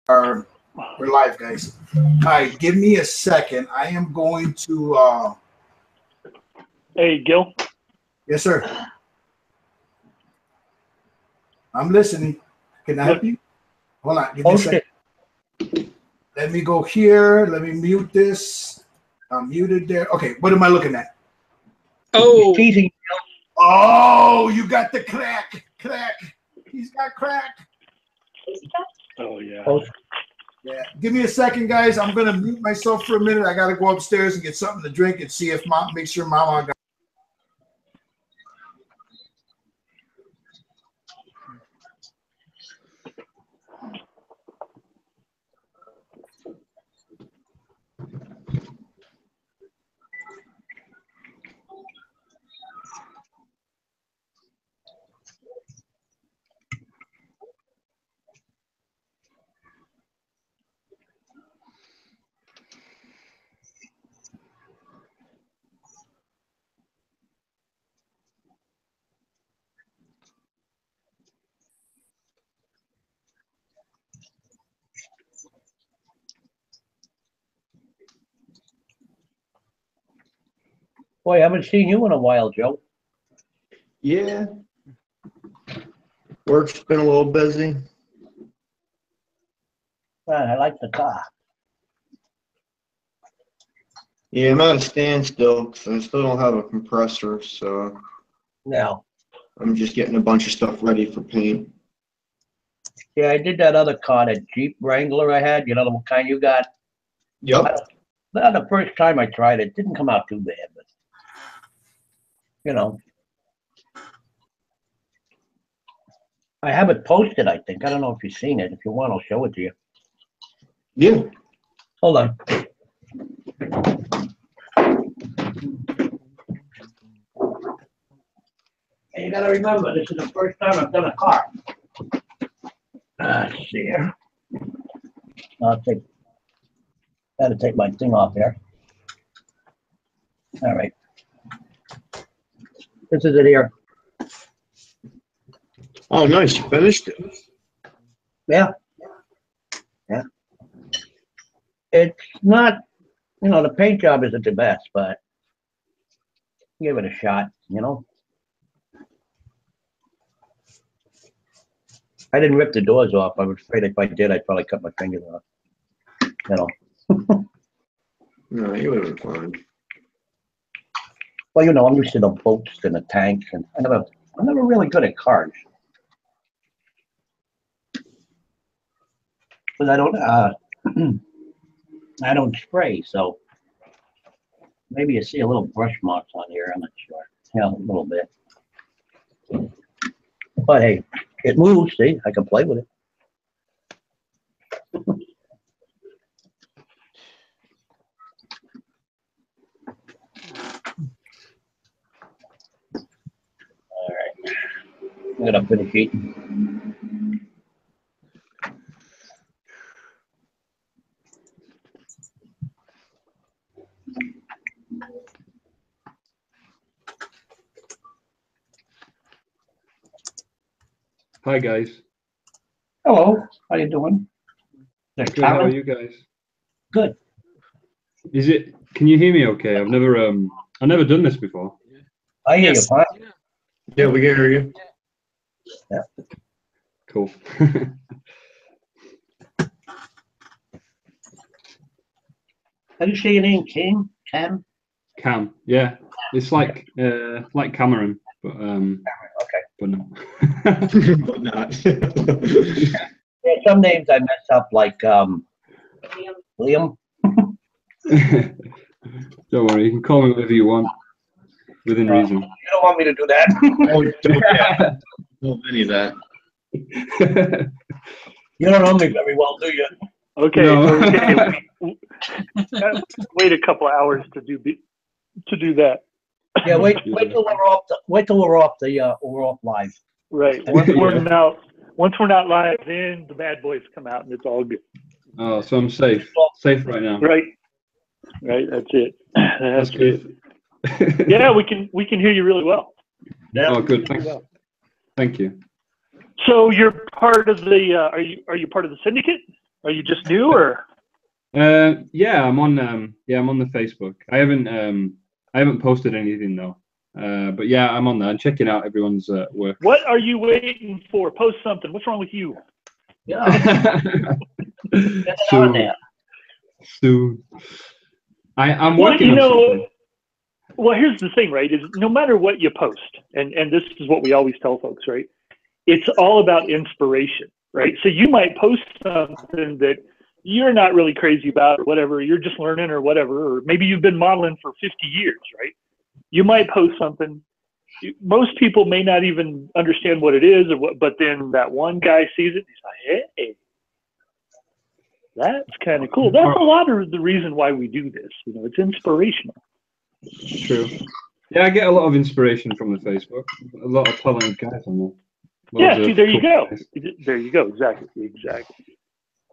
We're live, guys. All right, give me a second. I am going to. Hey, Gil. Yes, sir. I'm listening. Can I help you? Hold on. Give me a second. Let me go here. Let me mute this. I'm muted there. Okay, what am I looking at? Oh, oh, you got the crack. He's got crack. Oh, yeah. Yeah. Give me a second, guys. I'm gonna mute myself for a minute. I gotta go upstairs and get something to drink and see if make sure Mama got. Boy, I haven't seen you in a while, Joe. yeah. Work's been a little busy. Man, I like the car. Yeah, I'm at a standstill because I still don't have a compressor, so Now, I'm just getting a bunch of stuff ready for paint. yeah, I did that other car, that Jeep Wrangler I had. You know the kind you got? Yep. The first time I tried it, didn't come out too bad, but you know. I have it posted, I think. I don't know if you've seen it. If you want, I'll show it to you. Yeah. Hold on. And you gotta remember, this is the first time I've done a car. Let's see here. Gotta take my thing off here. All right. This is it here. Oh, nice. You finished it. Yeah. Yeah. It's not, you know, the paint job isn't the best, but give it a shot, you know. I didn't rip the doors off. I was afraid if I did, I'd probably cut my fingers off. You know. No, you would have been fine. Well, you know, I'm used to the boats and the tanks, and I'm never really good at cars. But I don't, I don't spray, so maybe you see a little brush marks on here. I'm not sure. Yeah, a little bit. But hey, it moves. See, I can play with it. All right, I'm gonna finish eating. Hi guys. Hello, how you doing? Good. How are you guys? Good. Is it? Can you hear me? Okay. I've never done this before. I hear you fine. Yeah, we can hear you. Yeah. Cool. How do you say your name? Cam? Cam? Cam. Yeah. It's like Cameron, but Okay. but no. But not. Yeah, some names I mess up, like Liam. Don't worry. You can call me whatever you want, within reason. You don't want me to do that. Oh, don't, don't any of that. You don't know me very well, do you? Okay, No. okay. Wait a couple hours to do that. Yeah, wait till we're off live. Right. Once we're not live, then the bad boys come out and it's all good. Oh, so I'm safe. Safe right now. Right. Right. That's it. That's good. Yeah, we can hear you really well. Yeah. Oh, good. Thanks. Thank you. So you're part of the are you part of the syndicate? Are you just new or? Yeah, I'm on the Facebook. I haven't posted anything though. But yeah, I'm on there. I'm checking out everyone's work. What are you waiting for? Post something. What's wrong with you? Yeah. Soon. I'm Well, working on something. Well, here's the thing, right? Is no matter what you post, and this is what we always tell folks, right? It's all about inspiration, right? So you might post something that you're not really crazy about or whatever, you're just learning or whatever, or maybe you've been modeling for 50 years, right? You might post something, most people may not even understand what it is, or what, but then that one guy sees it, he's like, hey, that's kind of cool. That's a lot of the reason why we do this. You know, it's inspirational. True. Yeah, I get a lot of inspiration from the Facebook. A lot of talented guys on there. Yeah, see, there you go. There you go. Exactly.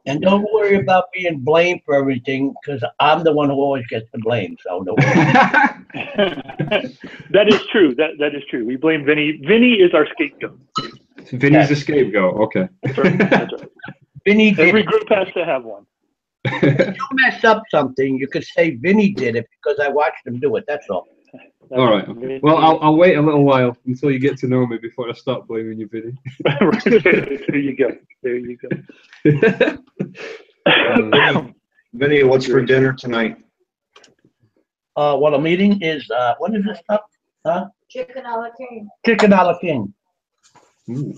And don't worry about being blamed for everything, because I'm the one who always gets the blame. So don't worry. That is true. That is true. We blame Vinny. Vinny is our scapegoat. Vinny's the scapegoat. Okay. That's right. Vinny did Every it. group has to have one. If you mess up something, you could say Vinny did it because I watched him do it. That's all. All right. Okay. Well, I'll wait a little while until you get to know me before I start blaming you, Vinny. There you go. Vinny, what's for dinner tonight? Well, the meeting is, what is this stuff? Huh? Chicken a la king. Chicken a la king. Ooh,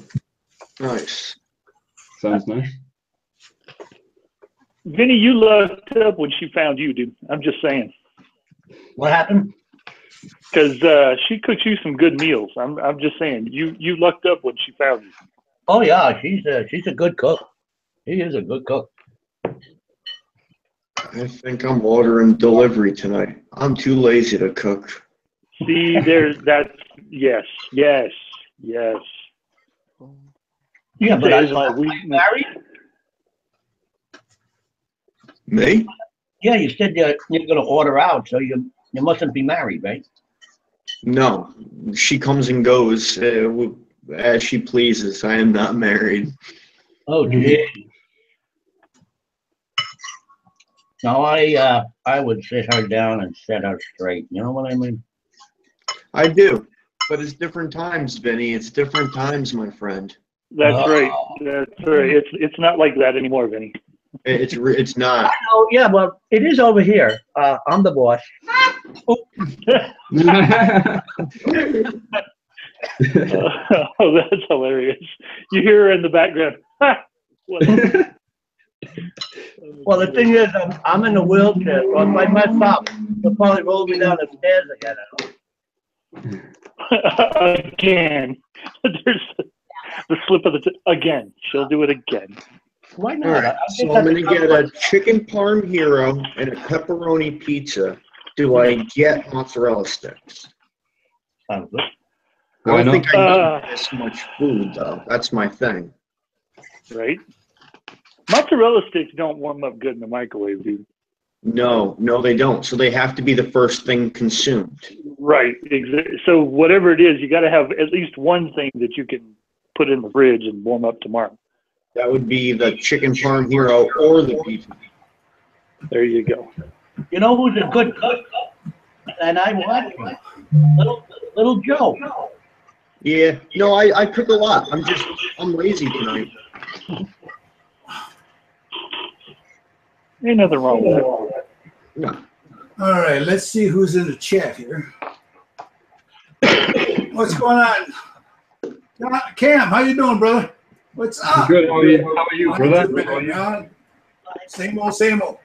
Nice. sounds nice. Vinny, you lucked up when she found you, dude. I'm just saying. What happened? Because she cooks you some good meals. I'm just saying. You lucked up when she found you. Oh yeah, she's a good cook. She is a good cook. I think I'm ordering delivery tonight. I'm too lazy to cook. See, yes. Yeah, but That are is my you weakness. married? Me? Yeah, you said you're gonna order out, so you mustn't be married, right? No. She comes and goes as she pleases. I am not married. Oh, gee. No, I would sit her down and set her straight. You know what I mean? I do. But it's different times, Vinny. It's different times, my friend. That's right. It's not like that anymore, Vinny. It's not. Oh yeah, well, it is over here. I'm the boss. Oh, that's hilarious. You hear her in the background. Well, the thing is, I'm in a wheelchair, so if I mess up, they'll probably roll me down the stairs again. Again. There's the slip of again. She'll do it again. Why All not? right. So I'm going to get a chicken parm hero and a pepperoni pizza. Do I get mozzarella sticks? Sounds good. I Why don't not? think I need this much food, though. That's my thing. Right? Mozzarella sticks don't warm up good in the microwave, dude. No, they don't. So they have to be the first thing consumed. Right. So whatever it is, you got to have at least one thing that you can put in the fridge and warm up tomorrow. That would be the chicken parm hero or the pizza. There you go. You know who's a good cook? And I watch him. Little Joe. Yeah. No, I cook a lot. I'm lazy tonight. Ain't nothing wrong with that. No. All right, let's see who's in the chat here. What's going on? Cam, how you doing, brother? What's up? Good. How are you, brother? Same old.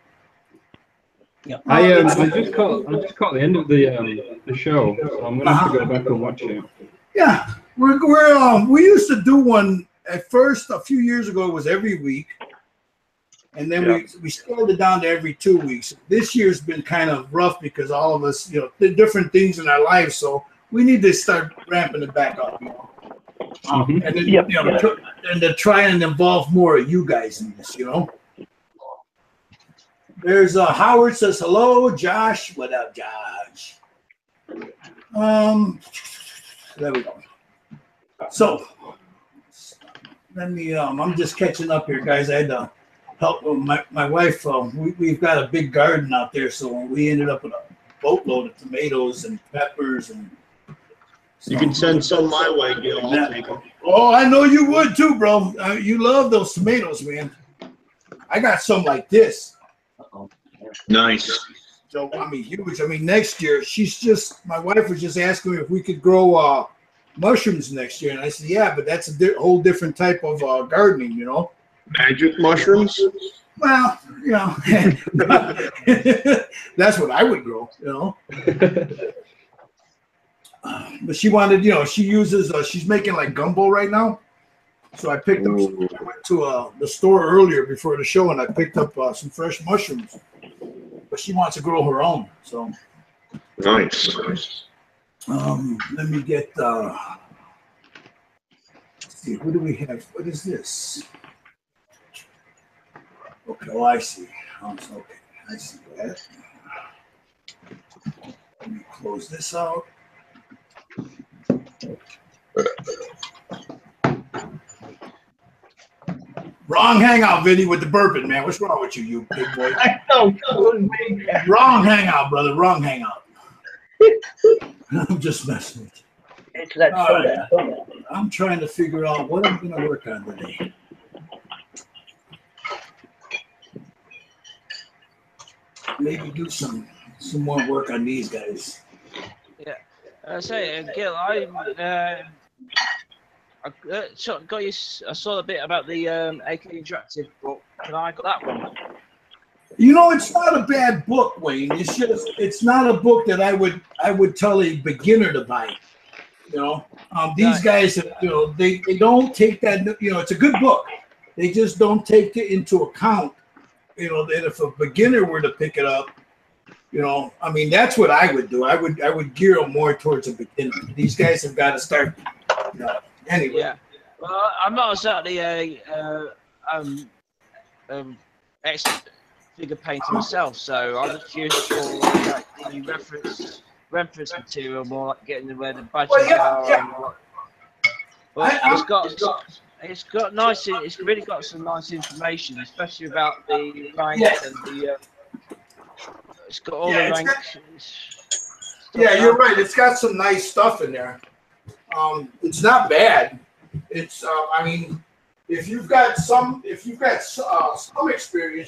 Yeah. I just caught the end of the show, so I'm gonna have to go back and watch it. Yeah, we used to do one at first a few years ago. It was every week, and then we scaled it down to every 2 weeks. This year's been kind of rough because all of us, did different things in our lives, so we need to start ramping it back up. And then and to try and involve more of you guys in this. There's Howard says hello. Josh, what up, Josh? There we go. So let me. I'm just catching up here, guys. I had to help my wife. We've got a big garden out there, so we ended up with a boatload of tomatoes and peppers and. You can send some my way, Gil. I'll take them. Oh, I know you would too, bro. You love those tomatoes, man. I got some like this. Nice. So I mean, huge. I mean, next year my wife was just asking me if we could grow mushrooms next year, and I said, yeah, but that's a whole different type of gardening, you know. Magic mushrooms. Well, you know, that's what I would grow, you know. But she wanted, you know, she uses, she's making like gumbo right now. So I picked up, I went to the store earlier before the show and I picked up some fresh mushrooms. But she wants to grow her own, so. Nice. Let me get, let's see, what do we have? What is this? Okay, oh, I see. Okay, I see that. Let me close this out. Wrong hangout, Vinny, with the burping, man. What's wrong with you, you big boy? I know. Wrong hangout, brother. Wrong hangout. I'm just messing with you. It's that soda. Right. I'm trying to figure out what I'm going to work on today. Maybe do some more work on these guys. Yeah. Gil, I saw a bit about the AK Interactive book. Can I got that one? You know, it's not a bad book, Wayne. It's not a book that I would tell a beginner to buy. You know, these guys, you know, they don't take that. You know, it's a good book. They just don't take it into account. You know, that if a beginner were to pick it up, you know, I mean, that's what I would do. I would gear them more towards a beginner. These guys have got to start. You know, anyway. Yeah. Well, I'm not exactly a figure painter myself, so I just use it for like the reference material, more like getting where the budget are. But it's really got some nice information, especially about the ranks and the. It's got all the ranks. Yeah, you're right. It's got some nice stuff in there. It's not bad. It's I mean, if you've got some experience,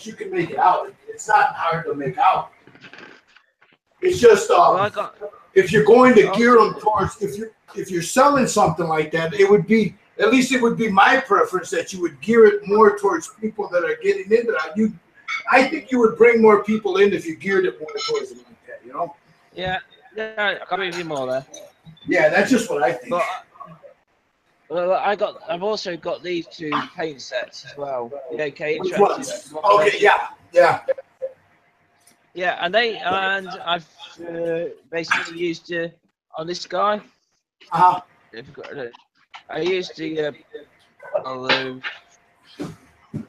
you can make it out. It's not hard to make out. It's just if you're going to gear them towards if you're selling something like that, it would be my preference that you would gear it more towards people that are getting into that. I think you would bring more people in if you geared it more towards them like that. You know? Yeah, I agree with you more there. Yeah, that's just what I think. But, well, I've also got these two paint sets as well. The AK Interactive. Okay, yeah. Yeah, and I've basically used on this guy. I used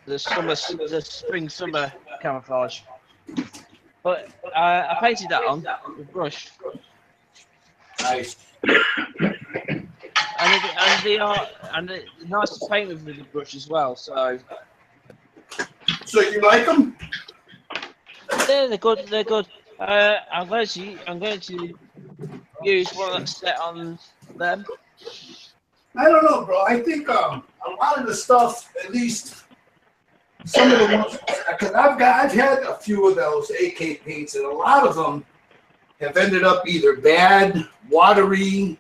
the spring summer camouflage, but I painted that on with brush. Nice. And the nice to paint with the brush as well. So you like them? Yeah, they're good. They're good. I'm going to use one that's set on them. I don't know, bro. I think a lot of the stuff, at least some of the ones, because I've had a few of those AK paints, and a lot of them have ended up either bad, watery,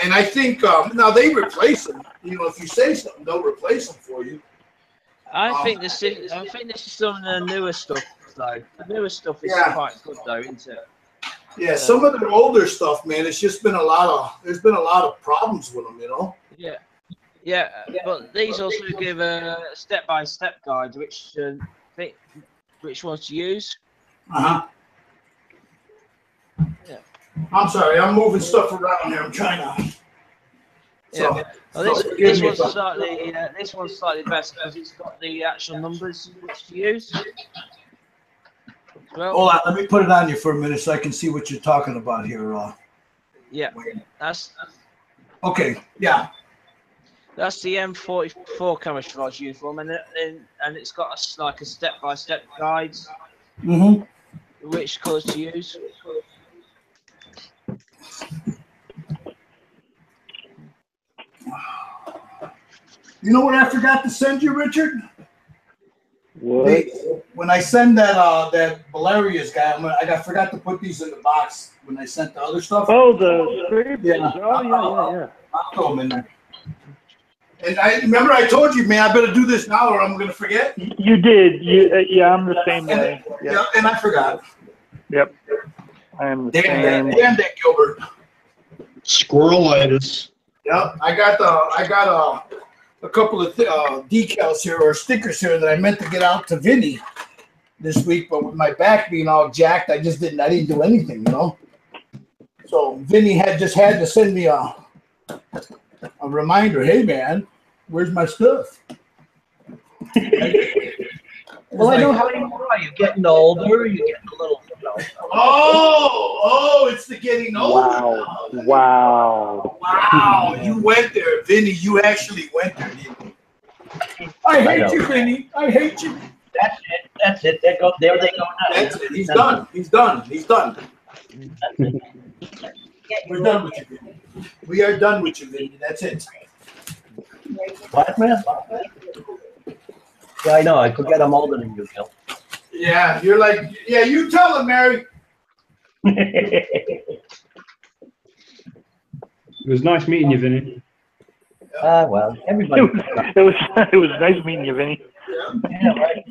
and I think now they replace them. You know, if you say something, they'll replace them for you. I think this is some of the newer stuff, though. The newer stuff is quite good, though, isn't it? Yeah, some of the older stuff, man. It's just been there's been a lot of problems with them, you know. Yeah. But these also give a step-by-step guide, which ones to use. Yeah. I'm sorry, I'm moving stuff around here. I'm trying to. Yeah. Well, this one's slightly better because it's got the actual numbers which to use. Well, hold on, let me put it on you for a minute so I can see what you're talking about here. Yeah, that's okay. Yeah. That's the M44 camouflage uniform, and it's got like a step-by-step guide, which colours to use. You know what I forgot to send you, Richard? What? When I send that Valerius guy, I forgot to put these in the box when I sent the other stuff. Oh, the scrapers. Yeah. Oh, yeah. I'll throw them in there. And I remember I told you, man, I better do this now or I'm going to forget. You did. Yeah, I'm the same way. Yep. Yeah, and I forgot. Yep. I am the same. Damn that, Gilbert. Squirrelitis. Yep, I got a couple of decals here or stickers here that I meant to get out to Vinny this week, but with my back being all jacked, I didn't do anything, you know. So Vinny just had to send me a reminder. Hey man, where's my stuff? Well, I know how you are. You're getting older. You're getting a little. It's the getting older. Wow. You went there, Vinny. You actually went there, didn't you? I hate you, Vinny. I hate you. That's it. There they go now. That's it. He's done. We're done with you, Vinny. We are done with you, Vinny. That's it. What, man? Yeah, I know. I forget I'm older than you, Gil. Yeah, you're like, yeah, you tell him, Mary. It was nice meeting you, Vinny. Well, everybody. It was nice meeting you, Vinny. Yeah, right.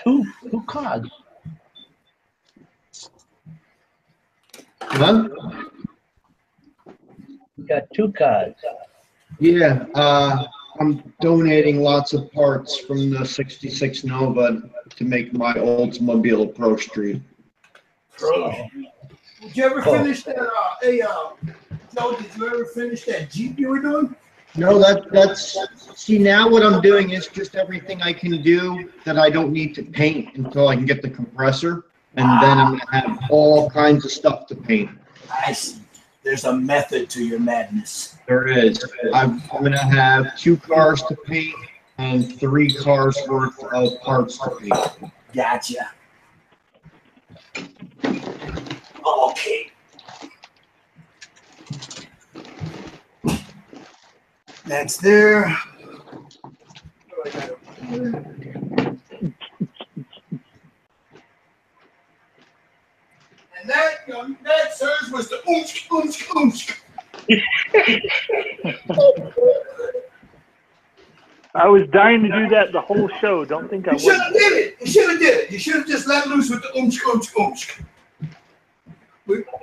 Two cards. Huh? We got 2 cards. Yeah, I'm donating lots of parts from the 66 Nova to make my Oldsmobile Approach Street. Did you ever finish that? Joe, did you ever finish that Jeep you were doing? No, that's see, now what I'm doing is just everything I can do that I don't need to paint until I can get the compressor, and then I'm gonna have all kinds of stuff to paint. I see. There's a method to your madness. There is. I'm gonna have 2 cars to paint and 3 cars worth of parts to paint. Gotcha. Okay. That's there. And that, sirs, was the oomsk, oomsk, oomsk. I was dying to do that the whole show. Don't think I You would. should have did it. You should have did it. You should have just let loose with the oomsk, oomsk, oomsk.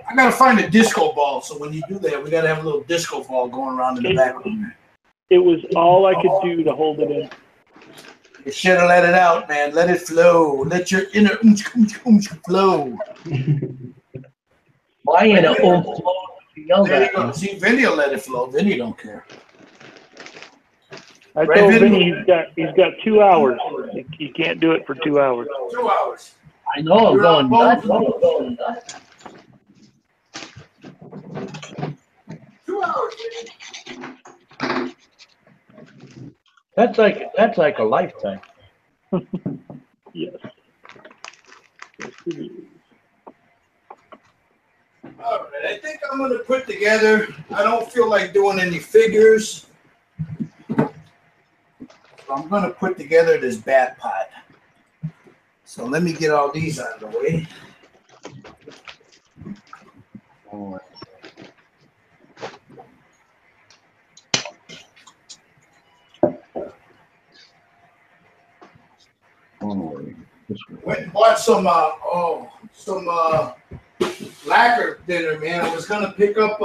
I gotta find a disco ball, so when you do that, we gotta have a little disco ball going around in the background. It was all I could do to hold it in. You should have let it out, man. Let it flow. Let your inner flow. My inner flow. There you go. See, Vinny will let it flow. Vinny don't care. I Right, told Vinny? Vinny he's got 2 hours. He can't do it for 2 hours. 2 hours. I know. I'm You're going on nuts. 2 hours. That's like a lifetime. Yes. Yes, it is. All right, I think I'm gonna put together. I don't feel like doing any figures, so I'm gonna put together this bat pod. So let me get all these out of the way. Went and bought some lacquer dinner, man. I was gonna pick up.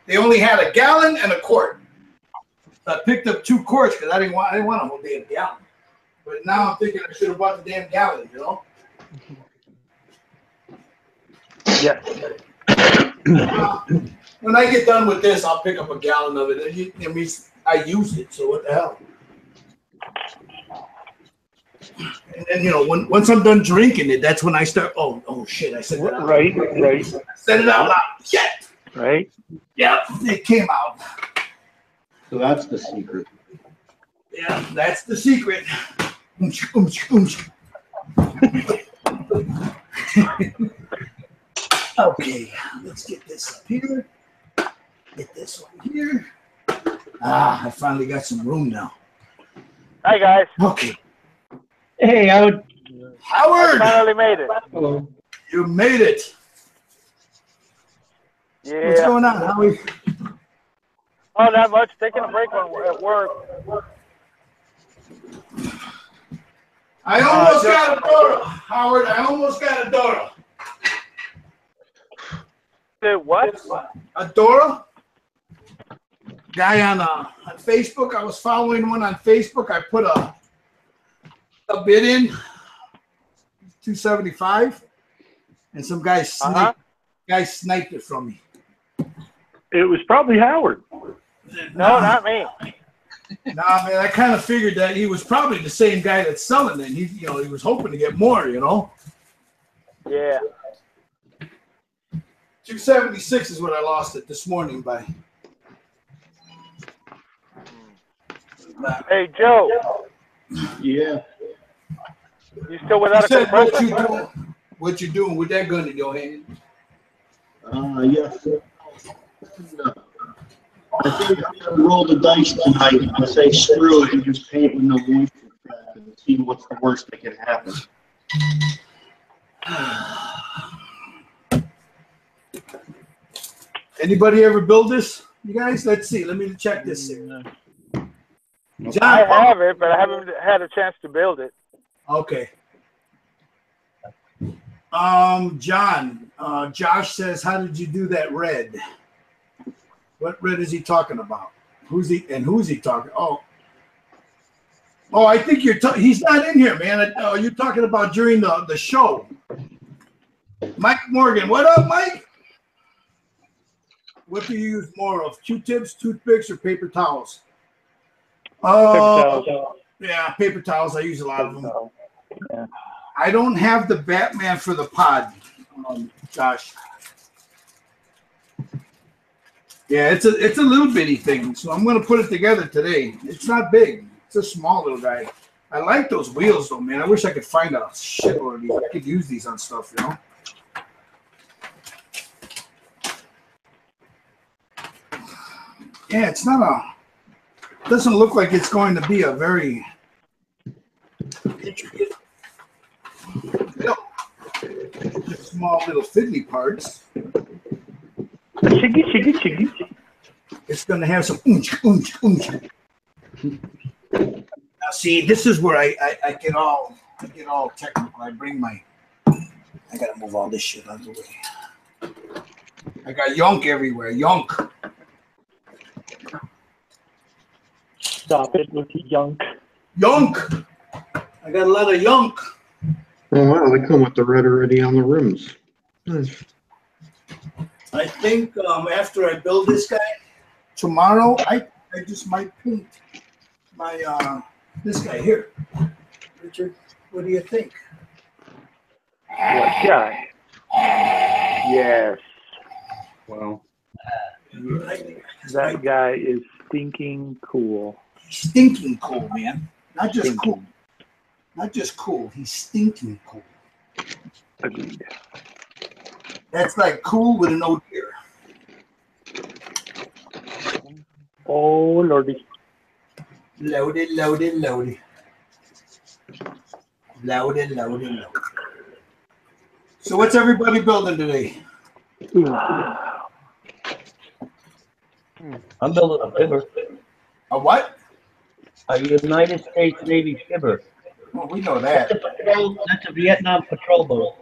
They only had a gallon and a quart. So I picked up 2 quarts because I didn't want a whole damn gallon. But now I'm thinking I should have bought the damn gallon, you know. Yeah. When I get done with this, I'll pick up a gallon of it. I mean, I use it, so what the hell? And then, you know, once I'm done drinking it, that's when I start. Oh shit! I said that out. Right. I said it out loud. Shit. Right. Yeah, it came out. So that's the secret. Yeah, that's the secret. Okay, let's get this up here. Get this one here. I finally got some room now. Hi guys. Okay. Hey, Howard. Howard! Finally made it. Hello. You made it. Yeah. What's going on, Howie? Oh, not much. Taking a break at work. I almost got a Dora, Howard. I almost got a Dora. What? A Dora? Guy on Facebook. I was following one on Facebook. I put a bid in, $275, and some guy sniped it from me. It was probably Howard. No, not me. Nah, man, I kind of figured that he was probably the same guy that's selling it. He was hoping to get more, you know. Yeah. 276 is what I lost it this morning by. Hey, Joe. Yeah. You still without a Said, compressor? what you doing with that gun in your hand? Yes. I think I'm gonna roll the dice tonight and say screw it and just paint with no moisture trap and see what's the worst that can happen. Anybody ever build this? You guys, let's see. Let me check this here. John, I have it, but I haven't had a chance to build it. Okay. John, Josh says, how did you do that red? What red is he talking about? Who's he talking? Oh, I think he's not in here, man. You're talking about during the show. Mike Morgan, what up, Mike? What do you use more of, Q-tips, toothpicks, or paper towels? Yeah, paper towels. I use a lot of them. Yeah. I don't have the Batman for the pod, Josh. Yeah, it's a little bitty thing, so I'm gonna put it together today. It's not big. It's a small little guy. I like those wheels though, man. I wish I could find a shitload of these. I could use these on stuff, you know. Yeah, it's not doesn't look like it's going to be a very intricate, small little fiddly parts. Chiggy. It's going to have some oonch. Now, see, this is where I get all technical. I got to move all this shit out of the way. I got yonk everywhere. Yonk. Stop it with the yunk. Yonk. I got a lot of yonk. Oh wow, they come with the red already on the rims. Nice. I think after I build this guy tomorrow, I just might paint my this guy here. Richard, what do you think? What guy? Yes. Wow. That guy is stinking cool. Stinking cool, man. Not just cool. Not just cool. He's stinking cool. Agreed. That's like cool with an O deer. Oh, lordy. Loaded. So what's everybody building today? I'm building a fibber. A what? A United States Navy fibber. Well, we know that. That's a Vietnam patrol boat.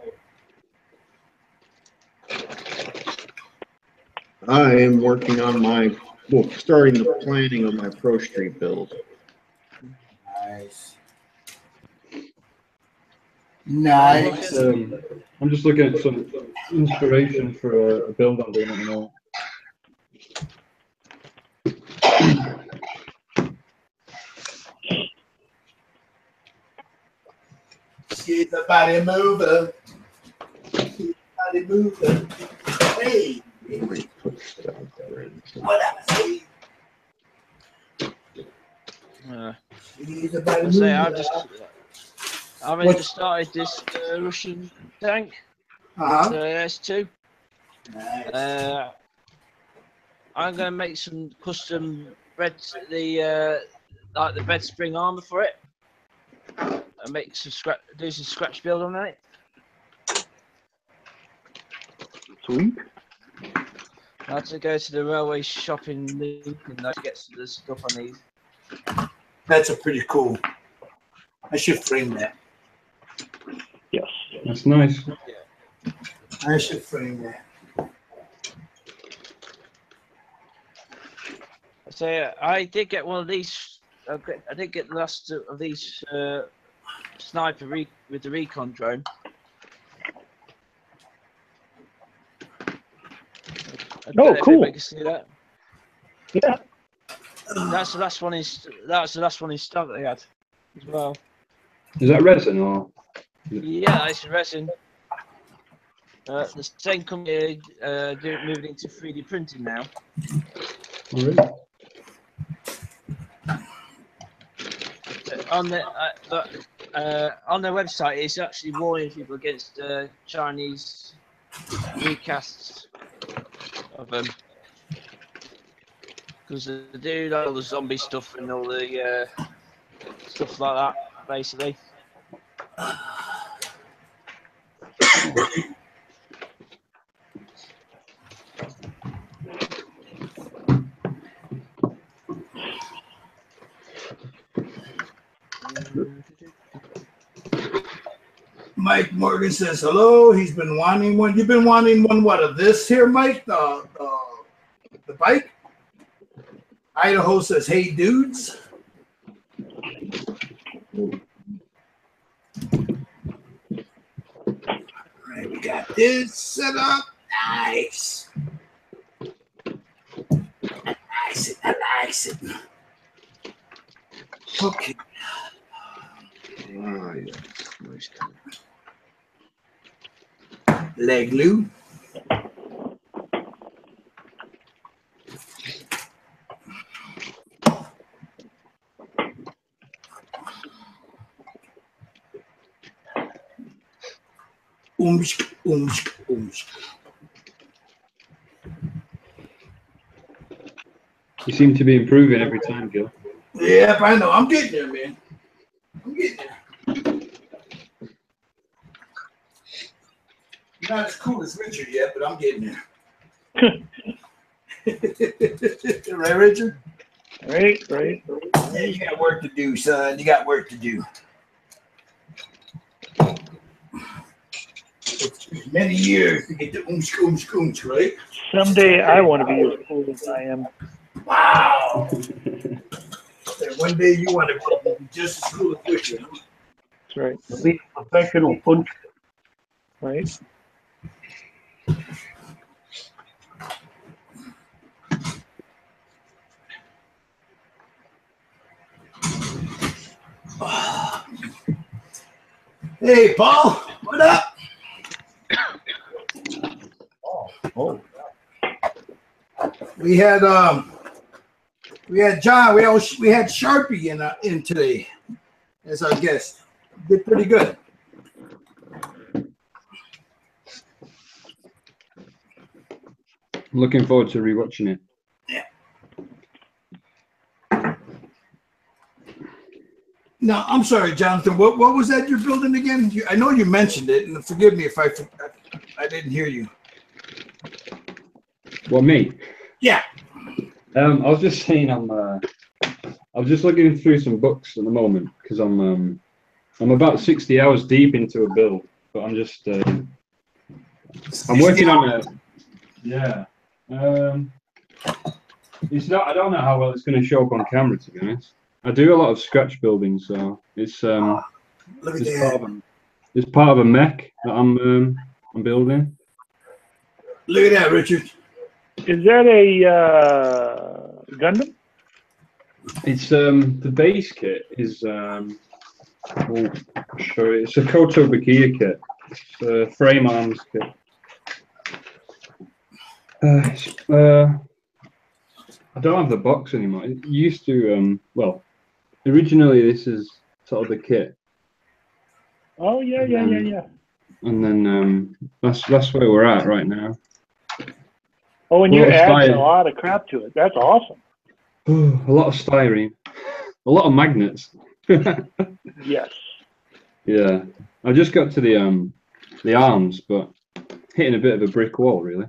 I am working on starting the planning of my Pro Street build. Nice. I'm just looking at some inspiration for a build I'm doing at the moment. She's a body mover. She's a body mover. Hey. What up, Steve? She's a body mover. I've only just started this Russian tank. S2. Nice. I'm going to make some custom like the bed spring armor for it. And make some do some scratch build on it. Sweet. I had to go to the railway shop in Lincoln to get some of the stuff I need. That's a pretty cool. I should frame that. Yes. That's nice. I should frame that. So I did get one of these. I did get the last of these sniper with the recon drone. Oh, cool! You can see that. Yeah. That's the last one. That's the last one in stock they had as well. Is that resin or? Yeah, it's resin. The same company moving into 3D printing now. Oh, really? On their website, it's actually warning people against Chinese recasts of them because they do all the zombie stuff and all the stuff like that, basically. Mike Morgan says hello. He's been wanting one. You've been wanting one. What of this here, Mike? The bike. Idaho says, "Hey, dudes." All right, we got this set up. Nice. I like it. Okay. Oh, yeah. Nice. Leg glue. Oomsk. You seem to be improving every time, Gil. Yep, I know. I'm getting there, man. I'm getting there. Not as cool as Richard yet, but I'm getting there. Right, Richard? Right. Yeah, you got work to do, son. You got work to do. It took many years to get the oomsk, right? Someday I want to be as cool as I am. Wow. And one day you want to be just as cool as Richard. That's right. At least professional punch. Right. Hey, Paul, what up? Oh. We had John. We had Sharpie in today as our guest. Did pretty good. I'm looking forward to rewatching it. Yeah. No, I'm sorry, Jonathan. What was that you're building again? I know you mentioned it, and forgive me if I didn't hear you. Well, me? Yeah. I was just saying I was just looking through some books at the moment because I'm about 60 hours deep into a build, but I'm just I'm working on a it's not. I don't know how well it's going to show up on camera, to be honest. I do a lot of scratch building, so it's part of a mech that I'm building. Look at that, Richard. Is that a Gundam? It's the base kit is So it's a Koto Bakia kit. It's a frame arms kit. I don't have the box anymore. It used to, well, originally this is sort of the kit. Oh yeah, yeah. And then that's where we're at right now. Oh, and you're adding a lot of crap to it. That's awesome. A lot of styrene, a lot of magnets. Yes. Yeah, I just got to the arms, but hitting a bit of a brick wall, really.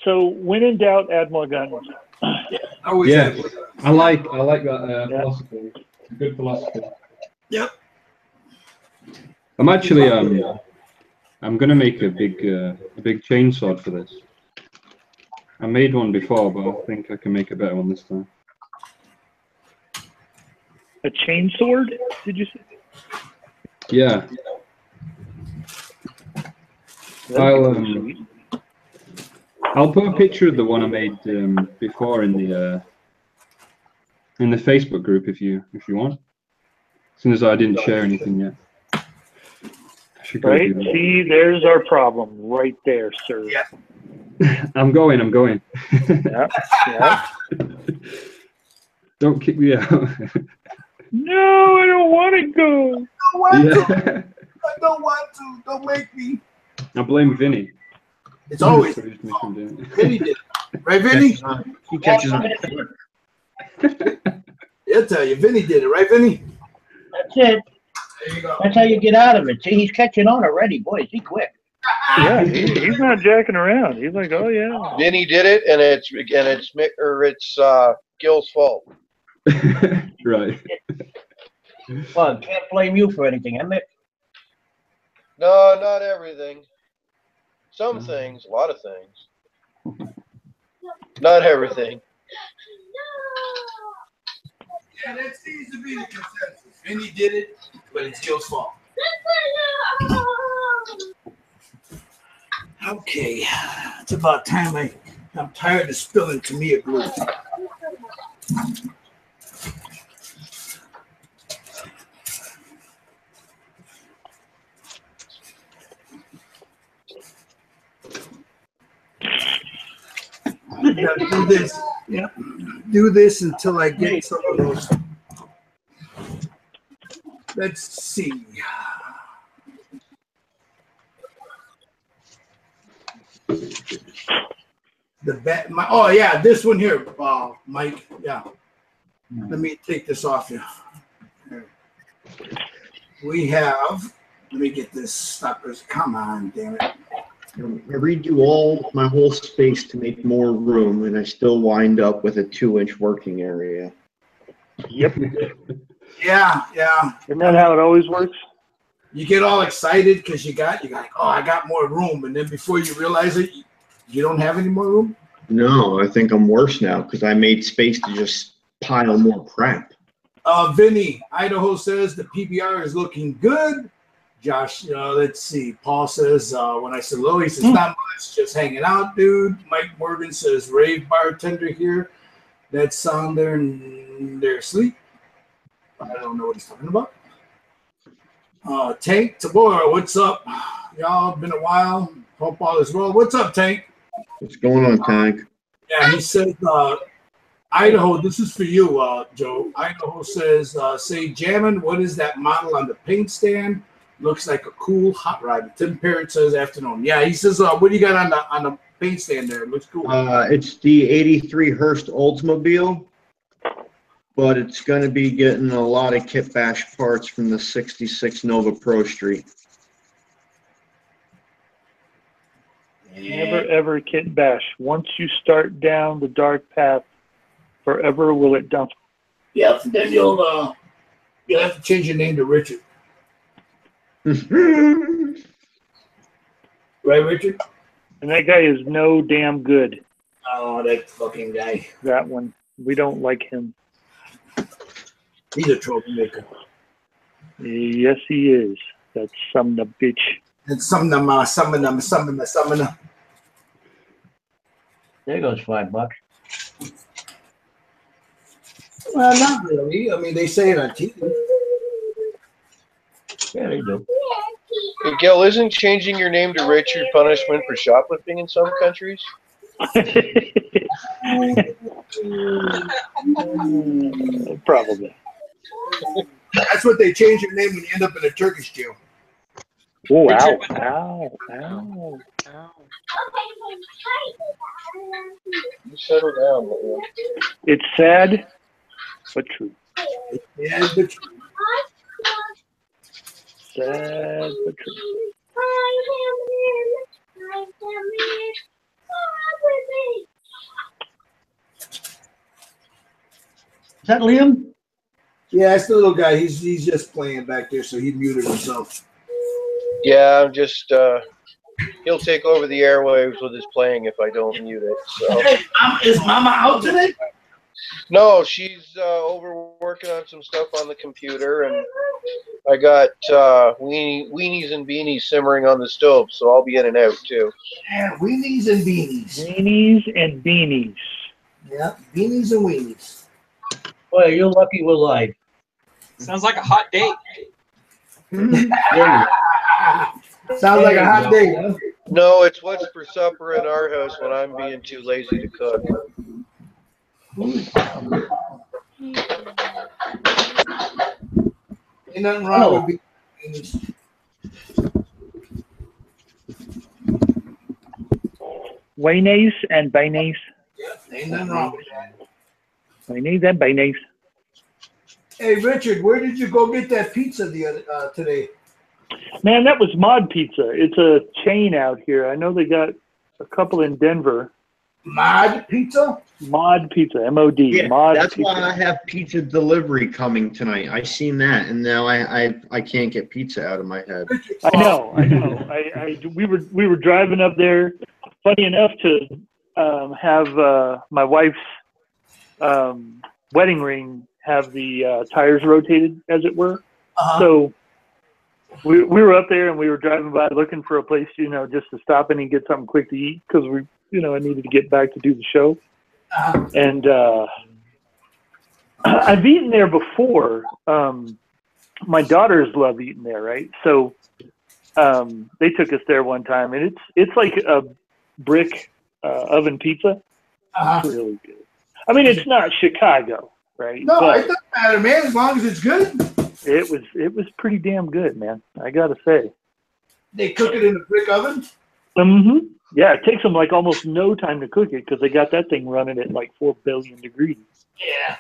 So when in doubt, add more guns. Yeah, I like that philosophy. It's a good philosophy. Yep. I'm actually I'm gonna make a big chainsword for this. I made one before, but I think I can make a better one this time. A chain sword? Did you say? Yeah. I'll put a picture of the one I made before in the Facebook group if you want. As soon as I didn't share anything yet. Right. See, there's our problem right there, sir. Yeah. I'm going. Yeah. Yeah. Don't kick me out. No, I don't want to go. I don't want to. Don't make me. I blame Vinny. It's always Vinny did it. Right, Vinny? He catches on. I'll tell you, Vinny did it, right, Vinny? That's it. There you go. That's how you get out of it. See, he's catching on already, boys. He quick. Yeah, he's not jacking around. He's like, oh yeah. Vinny did it, and it's Gil's fault. Right. Well, can't blame you for anything, am it? No, not everything. Some things, a lot of things. Not everything. Yeah, that seems to be the consensus. Vinny did it, but it's Gil's fault. Okay, it's about time I'm tired of spilling Tamiya glue. Yeah, do this. Yeah, do this until I get some of those. Let's see. Oh yeah, this one here, Mike. Yeah. Let me take this off you. We have. Let me get this stoppers. Come on, damn it. I redo my whole space to make more room, and I still wind up with a 2-inch working area. Yep. Yeah. Isn't that how it always works? You get all excited because you got oh, I got more room, and then before you realize it, you don't have any more room. No, I think I'm worse now because I made space to just pile more crap. Vinny, Idaho says the PBR is looking good. Josh, let's see. Paul says, when I said hello, he says, not much, just hanging out, dude. Mike Morgan says, rave bartender here. That sound there and they're asleep. I don't know what he's talking about. Tank Tabora, what's up? Y'all, been a while. Hope all is well. What's up, Tank? What's going on, Tank? Yeah, he said, Idaho, this is for you, Joe. Idaho says, say, Jammin', what is that model on the paint stand? Looks like a cool hot rod. Tim Parrott says afternoon. Yeah, he says, what do you got on the paint stand there? It looks cool. It's the 83 Hearst Oldsmobile, but it's going to be getting a lot of kit bash parts from the 66 Nova Pro Street. Never ever kit bash. Once you start down the dark path, forever will it dump. Yeah, then you'll have to change your name to Richard. Right, Richard? And that guy is no damn good. Oh, that fucking guy. That one. We don't like him. He's a troublemaker. Yes, he is. That's some the bitch. And some of them. There goes $5. Well, not really. I mean, they say it on TV. Yeah, they do. Hey, Gil, isn't changing your name to Richard punishment for shoplifting in some countries? Probably. That's what they change your name when you end up in a Turkish jail. Oh, ow, ow, ow. You settle down, man. It's sad, but true. Yeah, but Sad, but true. Is that Liam? yeah, it's the little guy. He's just playing back there, so he muted himself. Yeah, I'm just, he'll take over the airwaves with his playing if I don't mute it. So. Hey, is Mama out today? No, she's over working on some stuff on the computer, and I got weenies and beanies simmering on the stove, so I'll be in and out too. Yeah, weenies and beanies. Weenies and beanies. Yeah, beanies and weenies. Boy, you're lucky we're live. Sounds like a hot date. Yeah. Sounds like a hot day, huh? No, it's what's for supper in our house when I'm being too lazy to cook. Ain't nothing wrong with beanies. Weenies and beanies. Yeah, ain't nothing wrong with that. Weenies and beanies. Hey, Richard, where did you go get that pizza the other today? Man, that was Mod Pizza. It's a chain out here. I know they got a couple in Denver. Mod Pizza? Mod Pizza, M-O-D. Yeah, Mod that's Pizza. why I have pizza delivery coming tonight. I seen that, and now I can't get pizza out of my head. I know. We were driving up there. Funny enough to have my wife's wedding ring have the tires rotated, as it were. So we were up there and we were driving by looking for a place, just to stop in and get something quick to eat because I needed to get back to do the show. And I've eaten there before. My daughters love eating there, right? So they took us there one time, and it's like a brick oven pizza. It's really good. I mean, it's not Chicago, right? No, but it doesn't matter, man. As long as it's good. It was pretty damn good, man. I gotta say. They cook it in a brick oven? Mm-hmm. Yeah, it takes them like almost no time to cook it because they got that thing running at like 4 billion degrees. Yeah.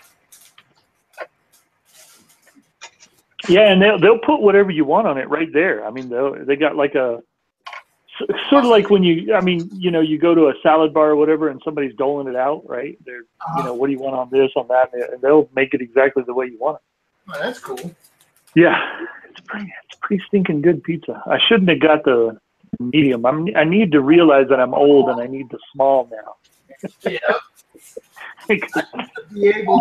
Yeah, and they'll put whatever you want on it right there. I mean, they got like a sort of like when you go to a salad bar or whatever, and somebody's doling it out, right? They're what do you want on this, on that, and they'll make it exactly the way you want it. Oh, that's cool. Yeah, it's pretty stinking good pizza. I shouldn't have got the medium. I need to realize that I'm old and I need the small now. Yeah. Be able.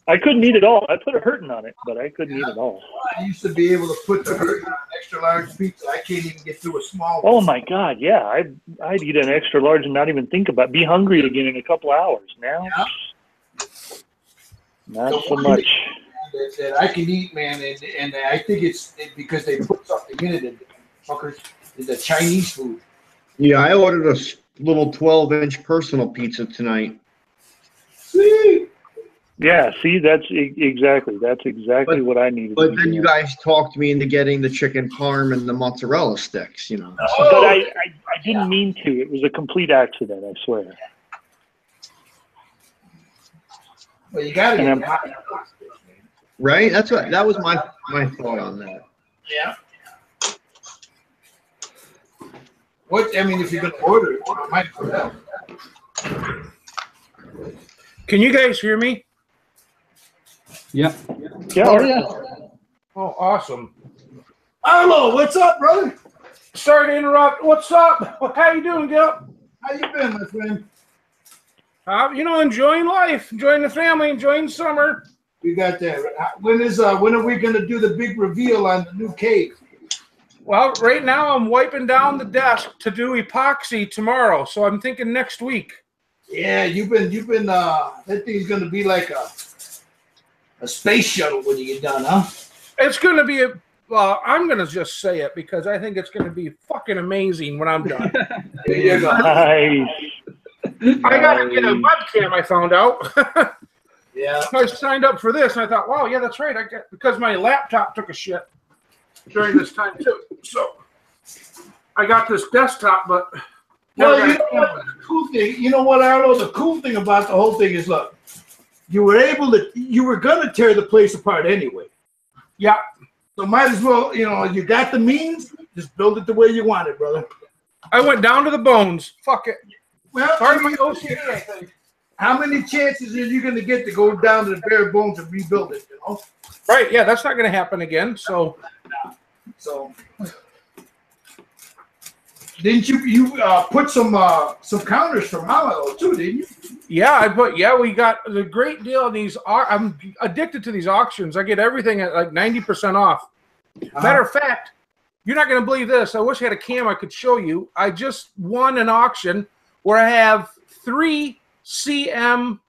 I couldn't eat it all. I put a hurting on it, but I couldn't eat it all. I used to be able to put the hurting on an extra large pizza. I can't even get through a small one. Oh my God, yeah. I'd eat an extra large and not even think about it. Be hungry again in a couple hours. Now, not so much. That I can eat, man, and I think it's because they put something in it. Fuckers, it's a Chinese food. Yeah, I ordered a little 12-inch personal pizza tonight. See? Yeah, see, that's exactly what I needed. But then you guys talked me into getting the chicken parm and the mozzarella sticks, But I didn't mean to. It was a complete accident, I swear. Well, you gotta get right? That was my thought on that. Yeah. If you're gonna order it, I might put it out. Can you guys hear me? Yeah. Yeah. Oh, awesome. Arlo, what's up, brother? Sorry to interrupt. What's up? How you doing, Gil? How you been, my friend? Enjoying life, enjoying the family, enjoying summer. We got that. When are we gonna do the big reveal on the new cave? Well, right now I'm wiping down the desk to do epoxy tomorrow, so I'm thinking next week. Yeah, you've been. That thing's gonna be like a space shuttle when you get done, huh? It's going to be well, I'm going to just say it because I think it's going to be fucking amazing when I'm done. There you go. Nice. I got to get a webcam, I found out. Yeah. I signed up for this, and I thought, wow, yeah, that's right. Because my laptop took a shit during this time, too. So I got this desktop, but... Well, you know what? The cool thing, you know what, Arlo? The cool thing about the whole thing is, look, you were going to tear the place apart anyway. Yeah. So might as well, you got the means, just build it the way you want it, brother. I went down to the bones. Fuck it. Well, part of my OCD, I think. How many chances are you going to get to go down to the bare bones and rebuild it, Right, yeah, that's not going to happen again, so... Didn't you put some counters from Hangout too, didn't you? Yeah, we got a great deal of these. I'm addicted to these auctions. I get everything at like 90% off. Matter of fact, you're not going to believe this. I wish I had a cam I could show you. I just won an auction where I have 3 CMBs,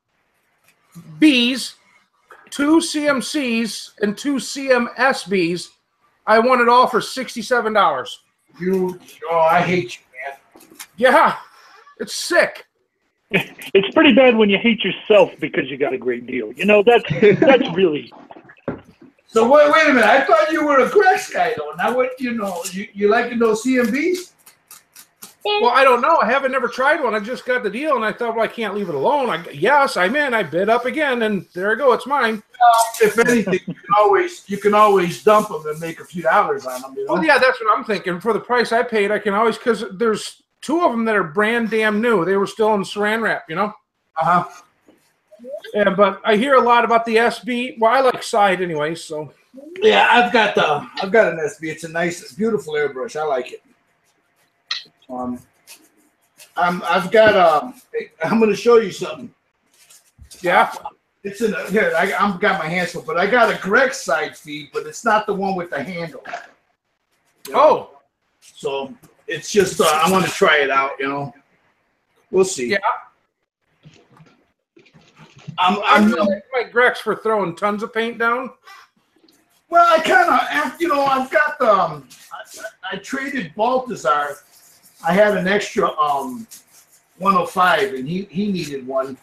2 CMCs, and 2 CMSBs. I won it all for $67. I hate you, man. Yeah, it's sick. It's pretty bad when you hate yourself because you got a great deal. That's really. So wait a minute. I thought you were a Grex guy though. Now what? You liking those CMBs? Well, I don't know. I haven't never tried one. I just got the deal, and I thought, well, I can't leave it alone. Yes, I'm in. I bid up again, and there I go. It's mine. If anything, you can always dump them and make a few dollars on them. Well, yeah, that's what I'm thinking. For the price I paid, I can always, because there's 2 of them that are brand damn new. They were still in Saran wrap, Uh-huh. Yeah, but I hear a lot about the SB. Well, I like side anyway, so. Yeah, I've got an SB. It's a nice, beautiful airbrush. I like it. I'm going to show you something. Yeah. It's in here. I've got my hands full, but I got a Grex side feed, but it's not the one with the handle. Oh. So it's just I want to try it out. We'll see. Yeah. I'm really my Grex for throwing tons of paint down. Well, I kind of, I've got the. I traded Baltazar. I had an extra 105, and he needed one.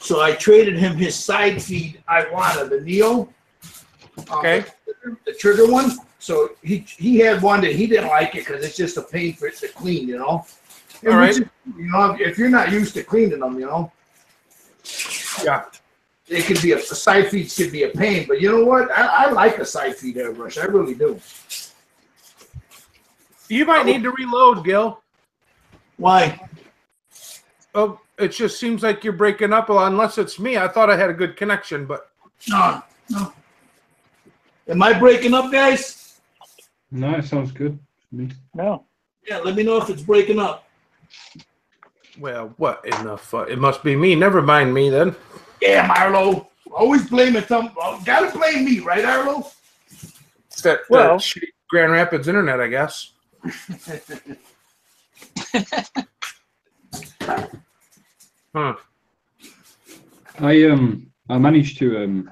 So I traded him his side feed I wanted, the Neo. Okay. The trigger one. So he had one that he didn't like it because it's just a pain for it to clean, All right. If you're not used to cleaning them, Yeah. It could be a side feeds could be a pain, but you know what? I like a side feed airbrush. I really do. You might need to reload, Gil. Why? Oh, it just seems like you're breaking up a lot. Unless it's me. I thought I had a good connection, but no. Am I breaking up, guys? No, it sounds good to me. No. Yeah, let me know if it's breaking up. Well, what in the fuck? It must be me. Never mind me then. Yeah, Arlo. Always blaming something. Gotta blame me, right, Arlo? That shitty Grand Rapids internet, I guess. Huh. I managed to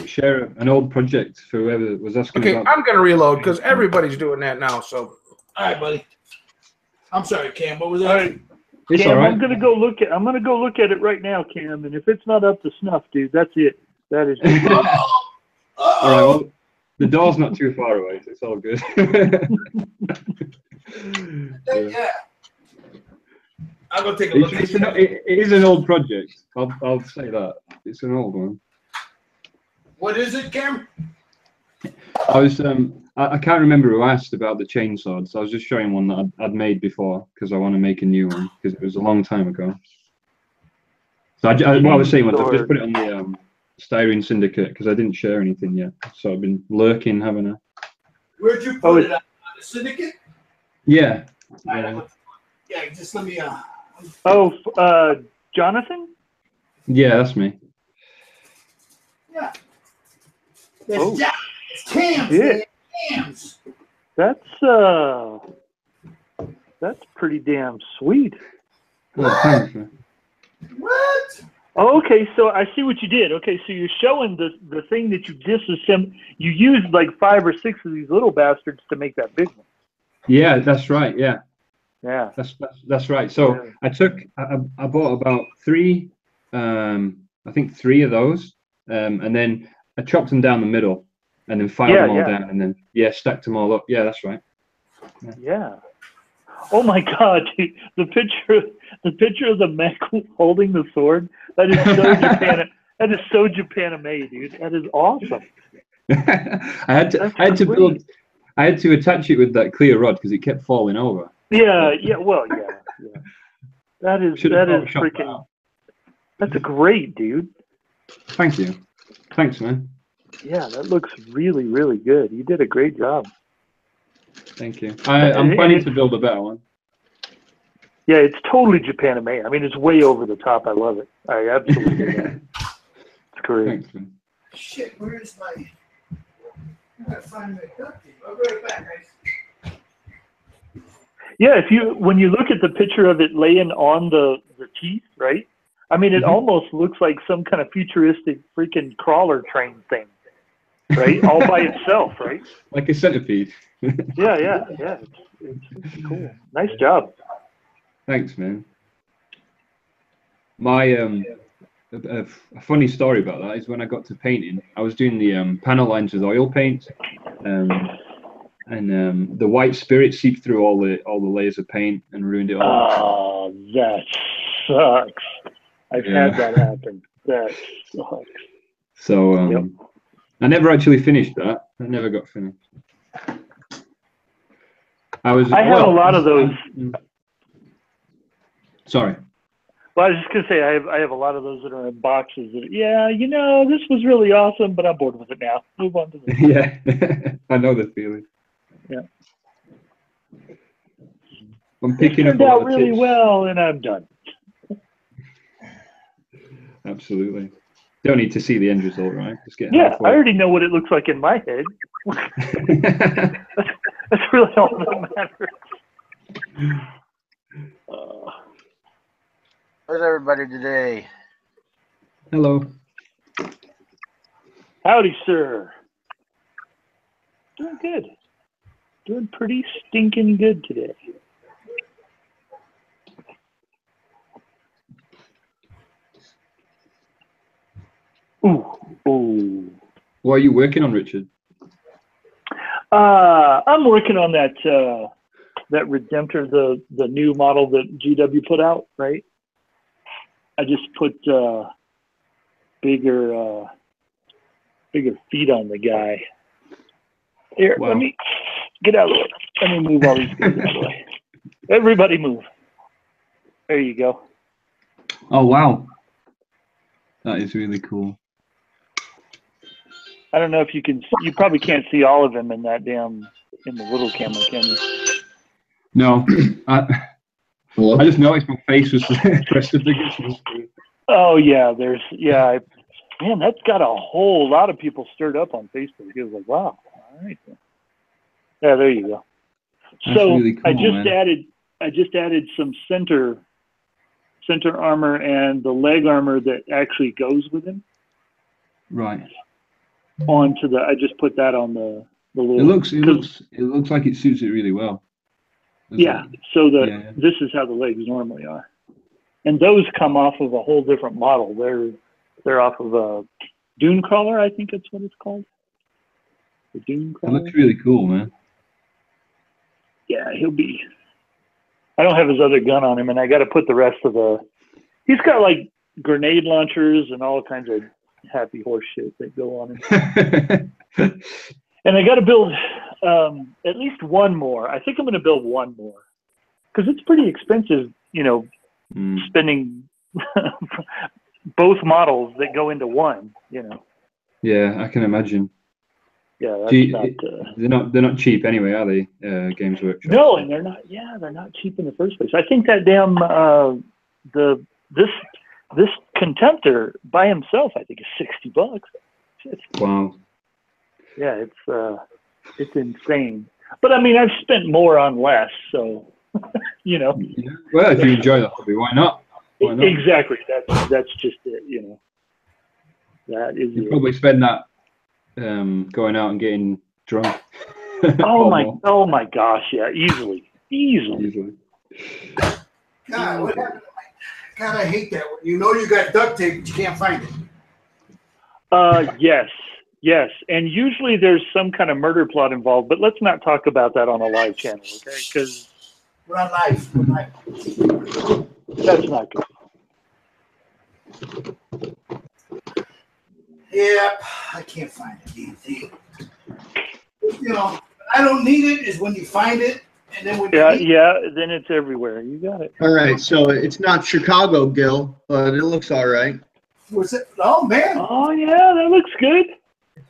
share an old project for whoever was asking. Okay, about... I'm gonna reload because everybody's doing that now. So, all right, buddy. I'm sorry, Cam. What was that? All right. It's Cam, all right. I'm gonna go look at it right now, Cam. And if it's not up to snuff, dude, that's it. That is. All right. Well, the door's not too far away, so it's all good. Yeah. I'll go take a look. It is an old project. I'll say that. It's an old one. What is it, Cam? I was I can't remember who asked about the chainsaw, so I was just showing one that I'd made before because I want to make a new one because it was a long time ago. So what I was saying was I've just put it on the Styrene Syndicate because I didn't share anything yet, so I've been lurking, haven't I? Where'd you put it on the Syndicate? Yeah. Yeah, just let me. Jonathan? Yeah, that's me. Yeah. It's Cam's. Yeah. Cam's. That's pretty damn sweet. Oh, thanks, man. What? Oh, okay, so I see what you did. Okay, so you're showing the thing that you disassembled. You used like 5 or 6 of these little bastards to make that big one. Yeah, that's right. Yeah, Yeah. that's right. So I bought about 3, I think 3 of those, and then I chopped them down the middle, and then filed them all down, and then stacked them all up. Yeah, that's right. Yeah. Oh my God, dude. The picture of the mech holding the sword, that is so Japan. That is so Japanime, dude. That is awesome. I had to attach it with that clear rod because it kept falling over. Yeah. Well, yeah. That is freaking. That's great, dude. Thank you. Thanks, man. Yeah, that looks really, really good. You did a great job. Thank you. I'm planning to build a better one. Yeah, it's totally Japanime. I mean, it's way over the top. I love it. I absolutely love it. It's great. Thanks, man. Shit, where is my... I gotta find my duct tape. I'll be right back, guys. Yeah, when you look at the picture of it laying on the teeth, right? I mean, it almost looks like some kind of futuristic freaking crawler train thing, right? All by itself, right? Like a centipede. Yeah. It's cool. Nice job. Thanks, man. My a funny story about that is when I got to painting, I was doing the panel lines with oil paint, and the white spirit seeped through all the layers of paint and ruined it all. Oh, that sucks. I've had that happen. That sucks. So I never actually finished that. That never got finished. I have a lot of those. Sorry. Well, I was just gonna say I have a lot of those that are in boxes. That this was really awesome, but I'm bored with it now. Move on to the Yeah, I know the feeling. Yeah. I'm picking it up turned a lot out of really tips. well, and I'm done. Absolutely. Don't need to see the end result, right? Just get I already know what it looks like in my head. That's really all that matters. How's everybody today? Hello. Howdy, sir. Doing good. Doing pretty stinking good today. Ooh. What are you working on, Richard? I'm working on that Redemptor, the new model that GW put out, right? I just put bigger feet on the guy. Here, Wow. Let me get out of the way. Let me move all these guys out of the way. Everybody move. There you go. Oh, wow. That is really cool. I don't know if you probably can't see all of them in that in the little camera, can you? No. I just noticed my face was pressed up against the screen. Oh, yeah. Man, that's got a whole lot of people stirred up on Facebook. It was like, wow. All right. Yeah, there you go. That's so really cool, I just added some center armor and the leg armor that actually goes with him. Right. I just put that on the little. It looks like it suits it really well. So this is how the legs normally are, and those come off of a whole different model. They're off of a Dune Crawler, I think that's what it's called. The Dune It Crawler. looks really cool, man. Yeah, he'll be. I don't have his other gun on him, and I got to put the rest of the. He's got like grenade launchers and all kinds of happy horse shit that go on him. And I got to build at least one more. I think I'm going to build one more because it's pretty expensive, spending both models that go into one, Yeah, I can imagine. Yeah, that's they're not cheap anyway, are they? Games Workshop. No, and they're not. Yeah, they're not cheap in the first place. I think that damn this Contemptor by himself, I think, is $60. Wow. Yeah, it's insane. But I mean, I've spent more on less, so Well, if you enjoy the hobby, why not? Why not? Exactly. That's just it. You know. That is. You it. probably spend that going out and getting drunk. Oh more. my gosh, yeah, easily. God, what happened? God, I hate that. You know you got duct tape, but you can't find it. Yes, and usually there's some kind of murder plot involved, but let's not talk about that on a live channel, okay? Because we're on live. That's not good. Yep, I can't find it. You know, I don't need it is when you find it, and then when then it's everywhere. You got it. All right, so it's not Chicago, Gil, but it looks all right. What's it? Oh man! Oh yeah, that looks good.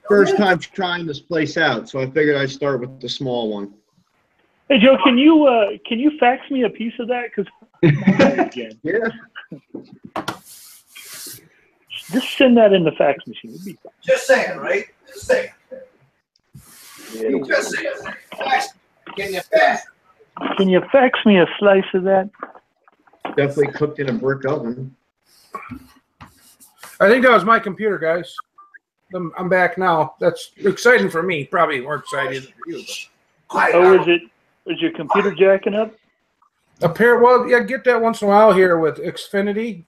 First time trying this place out, so I figured I'd start with the small one. Hey Joe, can you fax me a piece of that? Because yeah. Just send that in the fax machine. It'd be fine. Just saying, right? Just saying. You just saying. Can you fax? Can you fax me a slice of that? Definitely cooked in a brick oven. I think that was my computer, guys. I'm back now. That's exciting for me. Probably more exciting for you. Oh, is your computer jacking up? Well, yeah, get that once in a while here with Xfinity.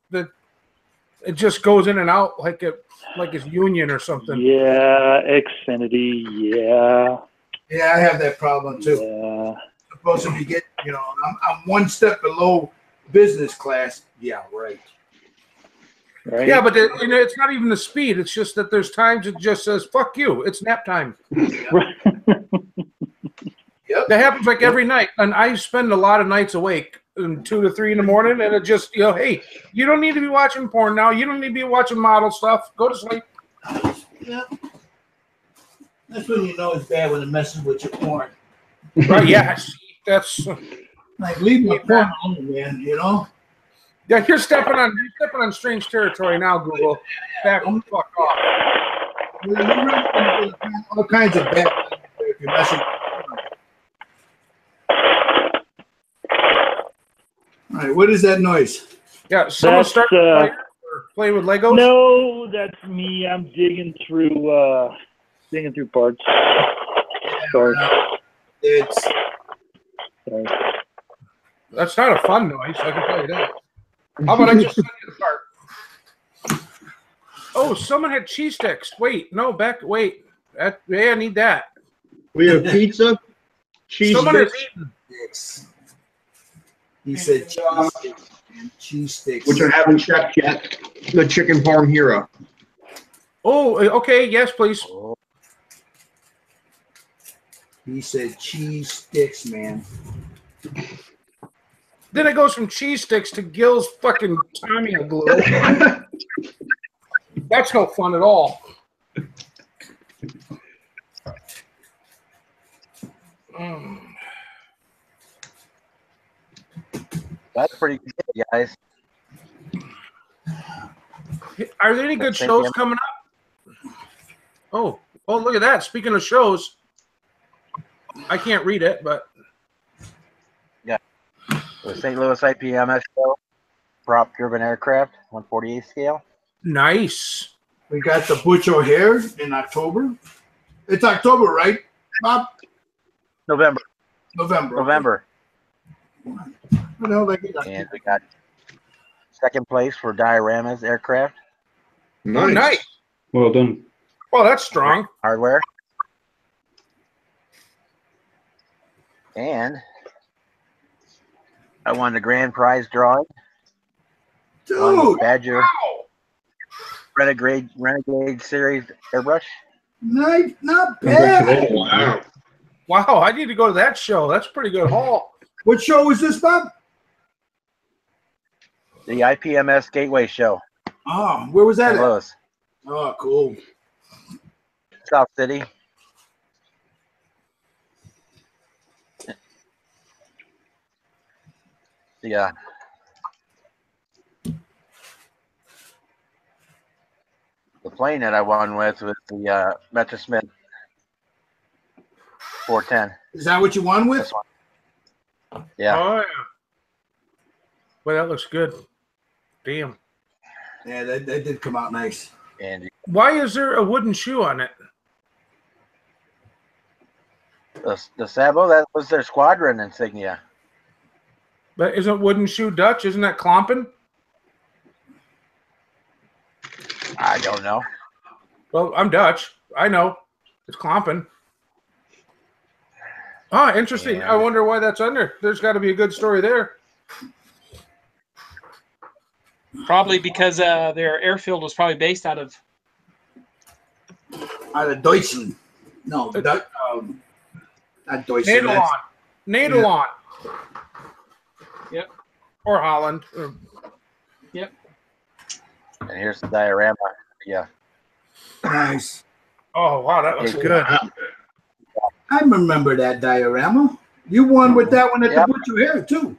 It just goes in and out like it's Union or something. Yeah, Xfinity. Yeah. Yeah, I have that problem too. Yeah. Supposed to be getting, I'm one step below business class. Yeah, right. Right. Yeah, but it's not even the speed. It's just that there's times it just says "fuck you." It's nap time. Yep. That happens like every night, and I spend a lot of nights awake, 2 to 3 in the morning, and it just hey, you don't need to be watching porn now. You don't need to be watching model stuff. Go to sleep. Yeah. That's when you know it's bad when it messes with your porn. Right? Yeah. That's like leave my porn alone, man. Yeah, you're stepping on strange territory now, Google. Back the fuck off. All kinds of bad if you're messing. All right, what is that noise? Yeah, someone starting a fire or playing with Legos? No, that's me. I'm digging through parts. Sorry. Sorry. That's not a fun noise, I can tell you that. How about I just send you the part? Oh, someone had cheese sticks. Wait. I need that. We have pizza, cheese Someone has sticks. eaten. He said cheese sticks. Which I haven't checked yet. The chicken parm hero. Oh, okay. Yes, please. He said cheese sticks, man. Then it goes from cheese sticks to Gil's fucking Tommy glue. That's no fun at all. That's pretty good, guys. Are there any good shows coming up? Oh, look at that. Speaking of shows, I can't read it, but yeah, the St. Louis IPMS show, prop-driven aircraft, 148 scale. Nice. We got the Butch O'Hare in October. It's October, right, Bob? November. What the hell did I get? And we got second place for Diorama's aircraft. Nice. Well done. Well, that's strong. Hardware. And I won the grand prize drawing. Dude, Badger Renegade Series airbrush. Nice, not bad. Wow, I need to go to that show. That's a pretty good haul. What show was this, Bob? The IPMS Gateway Show. Oh, where was that St. Louis. Oh, cool. South City. Yeah. The plane that I won with was the Metro Smith 410. Is that what you won with? This one. Yeah. Oh, yeah. Well, that looks good. Damn. Yeah, that did come out nice. And Why is there a wooden shoe on it? the Sabo, that was their squadron insignia. But isn't wooden shoe Dutch? Isn't that Klompen? I don't know. Well, I'm Dutch. I know. It's Klompen. Ah, interesting. Yeah. I wonder why that's under. There's got to be a good story there. Probably because their airfield was probably based out of. Out of Deutschland. No, not Deutschland. Nederland. Nederland. Yep. Or Holland. Yep. And here's the diorama. Yeah. Nice. Oh, wow, that looks good. I remember that diorama. You won with that one at the Butcher Hair, too.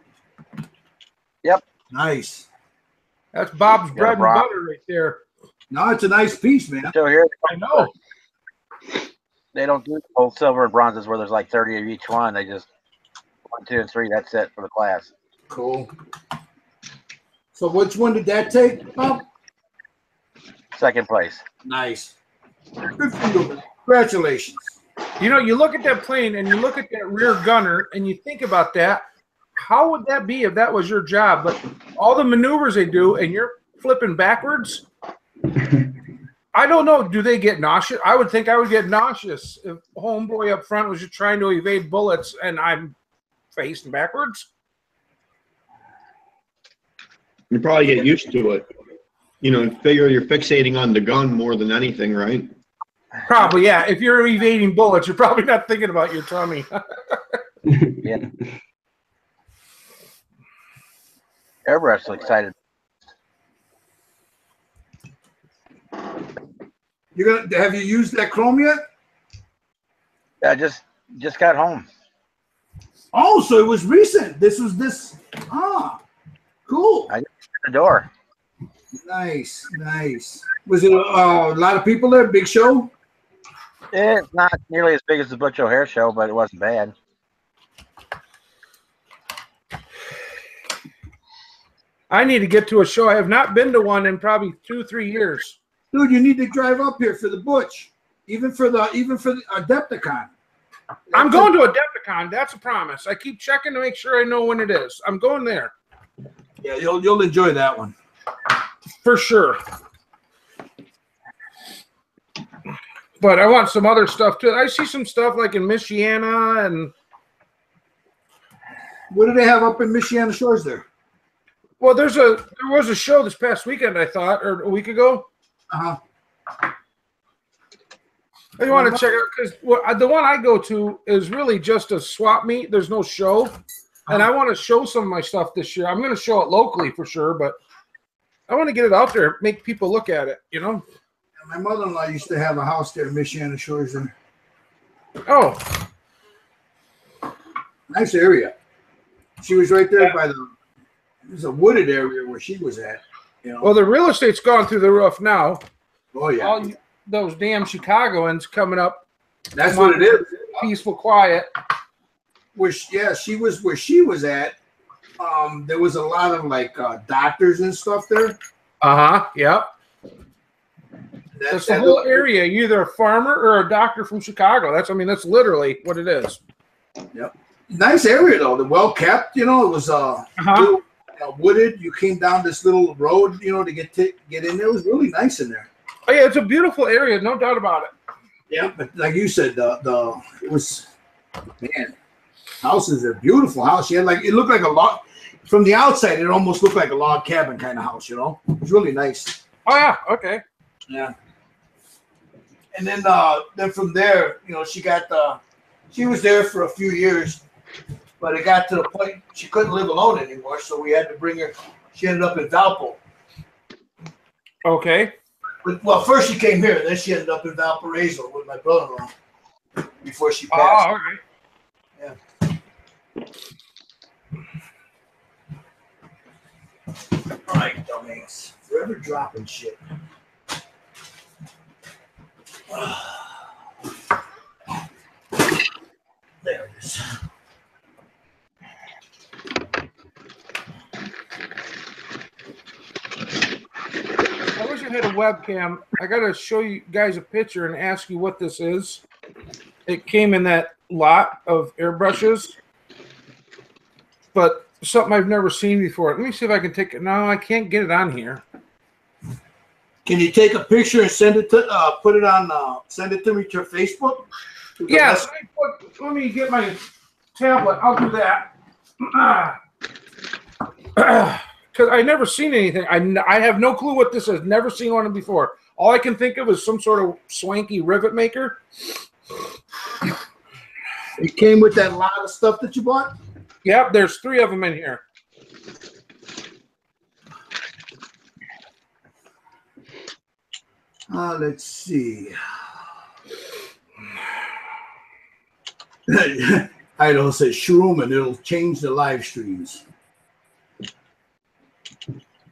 Yep. Nice. That's Bob's bread and butter right there. No, it's a nice piece, man. So here, I know. they don't do gold, silver, and bronzes where there's like 30 of each one. They just 1, 2, and 3. That's it for the class. Cool. So which one did that take, Bob? Second place. Nice. Good for you. Congratulations. You know, you look at that plane and you look at that rear gunner and you think about that. How would that be if that was your job? But all the maneuvers they do and you're flipping backwards. I don't know. Do they get nauseous? I would think I would get nauseous if homeboy up front was just trying to evade bullets and I'm facing backwards. You probably get used to it. You know, figure you're fixating on the gun more than anything, right? Probably, yeah. If you're evading bullets, you're probably not thinking about your tummy. Yeah. Everett's excited. Have you used that chrome yet? Yeah, just got home. Oh, so it was recent. This. Cool. I just hit the door. Nice, nice. Was it a lot of people there? Big show? It's not nearly as big as the Butch O'Hare show, but it wasn't bad. I need to get to a show. I have not been to one in probably 2-3 years. Dude, you need to drive up here for the Butch, even for the Adepticon. I'm going to Adepticon. That's a promise. I keep checking to make sure I know when it is. I'm going there. Yeah, you'll enjoy that one for sure. But I want some other stuff too. I see some stuff like in Michiana and. What do they have up in Michiana Shores there? Well, there was a show this past weekend, I thought, or a week ago. Uh-huh. I want to check out because the one I go to is really just a swap meet. There's no show, and I want to show some of my stuff this year. I'm going to show it locally for sure, but I want to get it out there, make people look at it. You know. My mother-in-law used to have a house there in Michiana Shores. And oh, nice area. She was right there by there's a wooded area where she was at. You know? Well, the real estate's gone through the roof now. Oh yeah. All those damn Chicagoans coming up. That's what it is. Peaceful, quiet. She was where she was at. There was a lot of like doctors and stuff there. Yep. That's the whole area. You're either a farmer or a doctor from Chicago. That's literally what it is. Yep. Nice area though. The well kept. You know, it was wooded. You came down this little road. You know, to get in there. It was really nice in there. Oh yeah, it's a beautiful area, no doubt about it. Yeah, but like you said, it was, man, houses are beautiful house. She had it looked like a log from the outside. It almost looked like a log cabin kind of house. You know, it was really nice. Oh yeah, okay. Yeah. And then from there, you know, she was there for a few years, but it got to the point she couldn't live alone anymore, so we had to bring her. She ended up in Valpo. Okay. Well, first she came here, then she ended up in Valparaiso with my brother-in-law before she passed. Oh, okay. Yeah. All right, dumbass. Forever dropping shit. There it is. had a webcam, I gotta show you guys a picture and ask you what this is. It came in that lot of airbrushes, but something I've never seen before. Let me see if I can take it. No, I can't get it on here. Can you take a picture and send it to put it on send it to me to Facebook? Yes. Let me get my tablet. I'll do that. Because I never seen anything. I have no clue what this is. Never seen one before. All I can think of is some sort of swanky rivet maker. It came with that lot of stuff that you bought? Yep, there's 3 of them in here. Let's see. Idol says shroom and it'll change the live streams.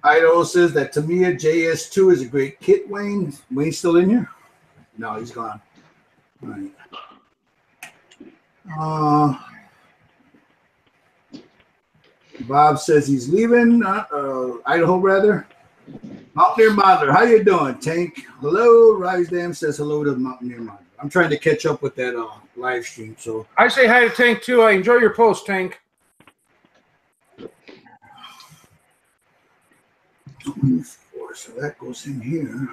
Idol says that Tamiya JS2 is a great kit, Wayne. Wayne's still in here? No, he's gone. All right. Bob says he's leaving. Idaho, rather. Mountaineer Modeler, how you doing, Tank? Hello. Rise Dam says hello to Mountaineer Modeler. I'm trying to catch up with that live stream. So I say hi to Tank too. I enjoy your post, Tank. 24, so that goes in here.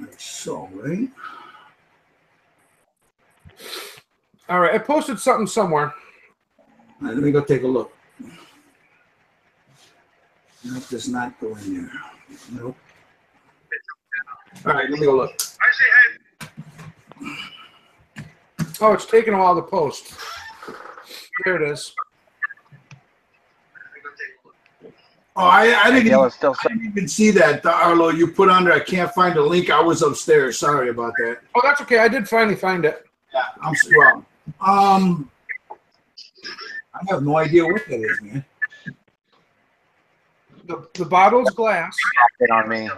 Like so, right? All right, I posted something somewhere. All right, let me go take a look. That does not go in there. Nope. All right, let me go look. Oh, it's taking a while to post. There it is. Oh, I didn't even see that, Arlo. You put on there. I can't find the link. I was upstairs. Sorry about that. Oh, that's okay. I did finally find it. Yeah, I'm wrong. I have no idea what that is, man. The bottle's glass. It on me.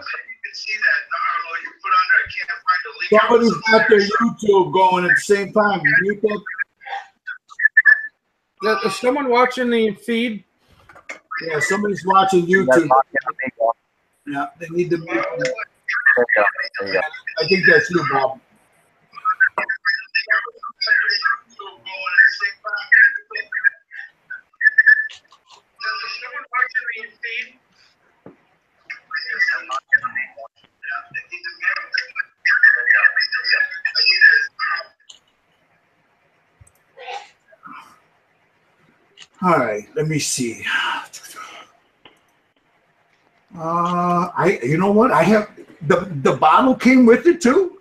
Somebody's got their YouTube going at the same time. You mute that? Is someone watching the feed? Yeah, somebody's watching YouTube. Yeah, they need to mute. There you go. I think that's you, Bob. All right, let me see. You know what? I have the bottle came with it too.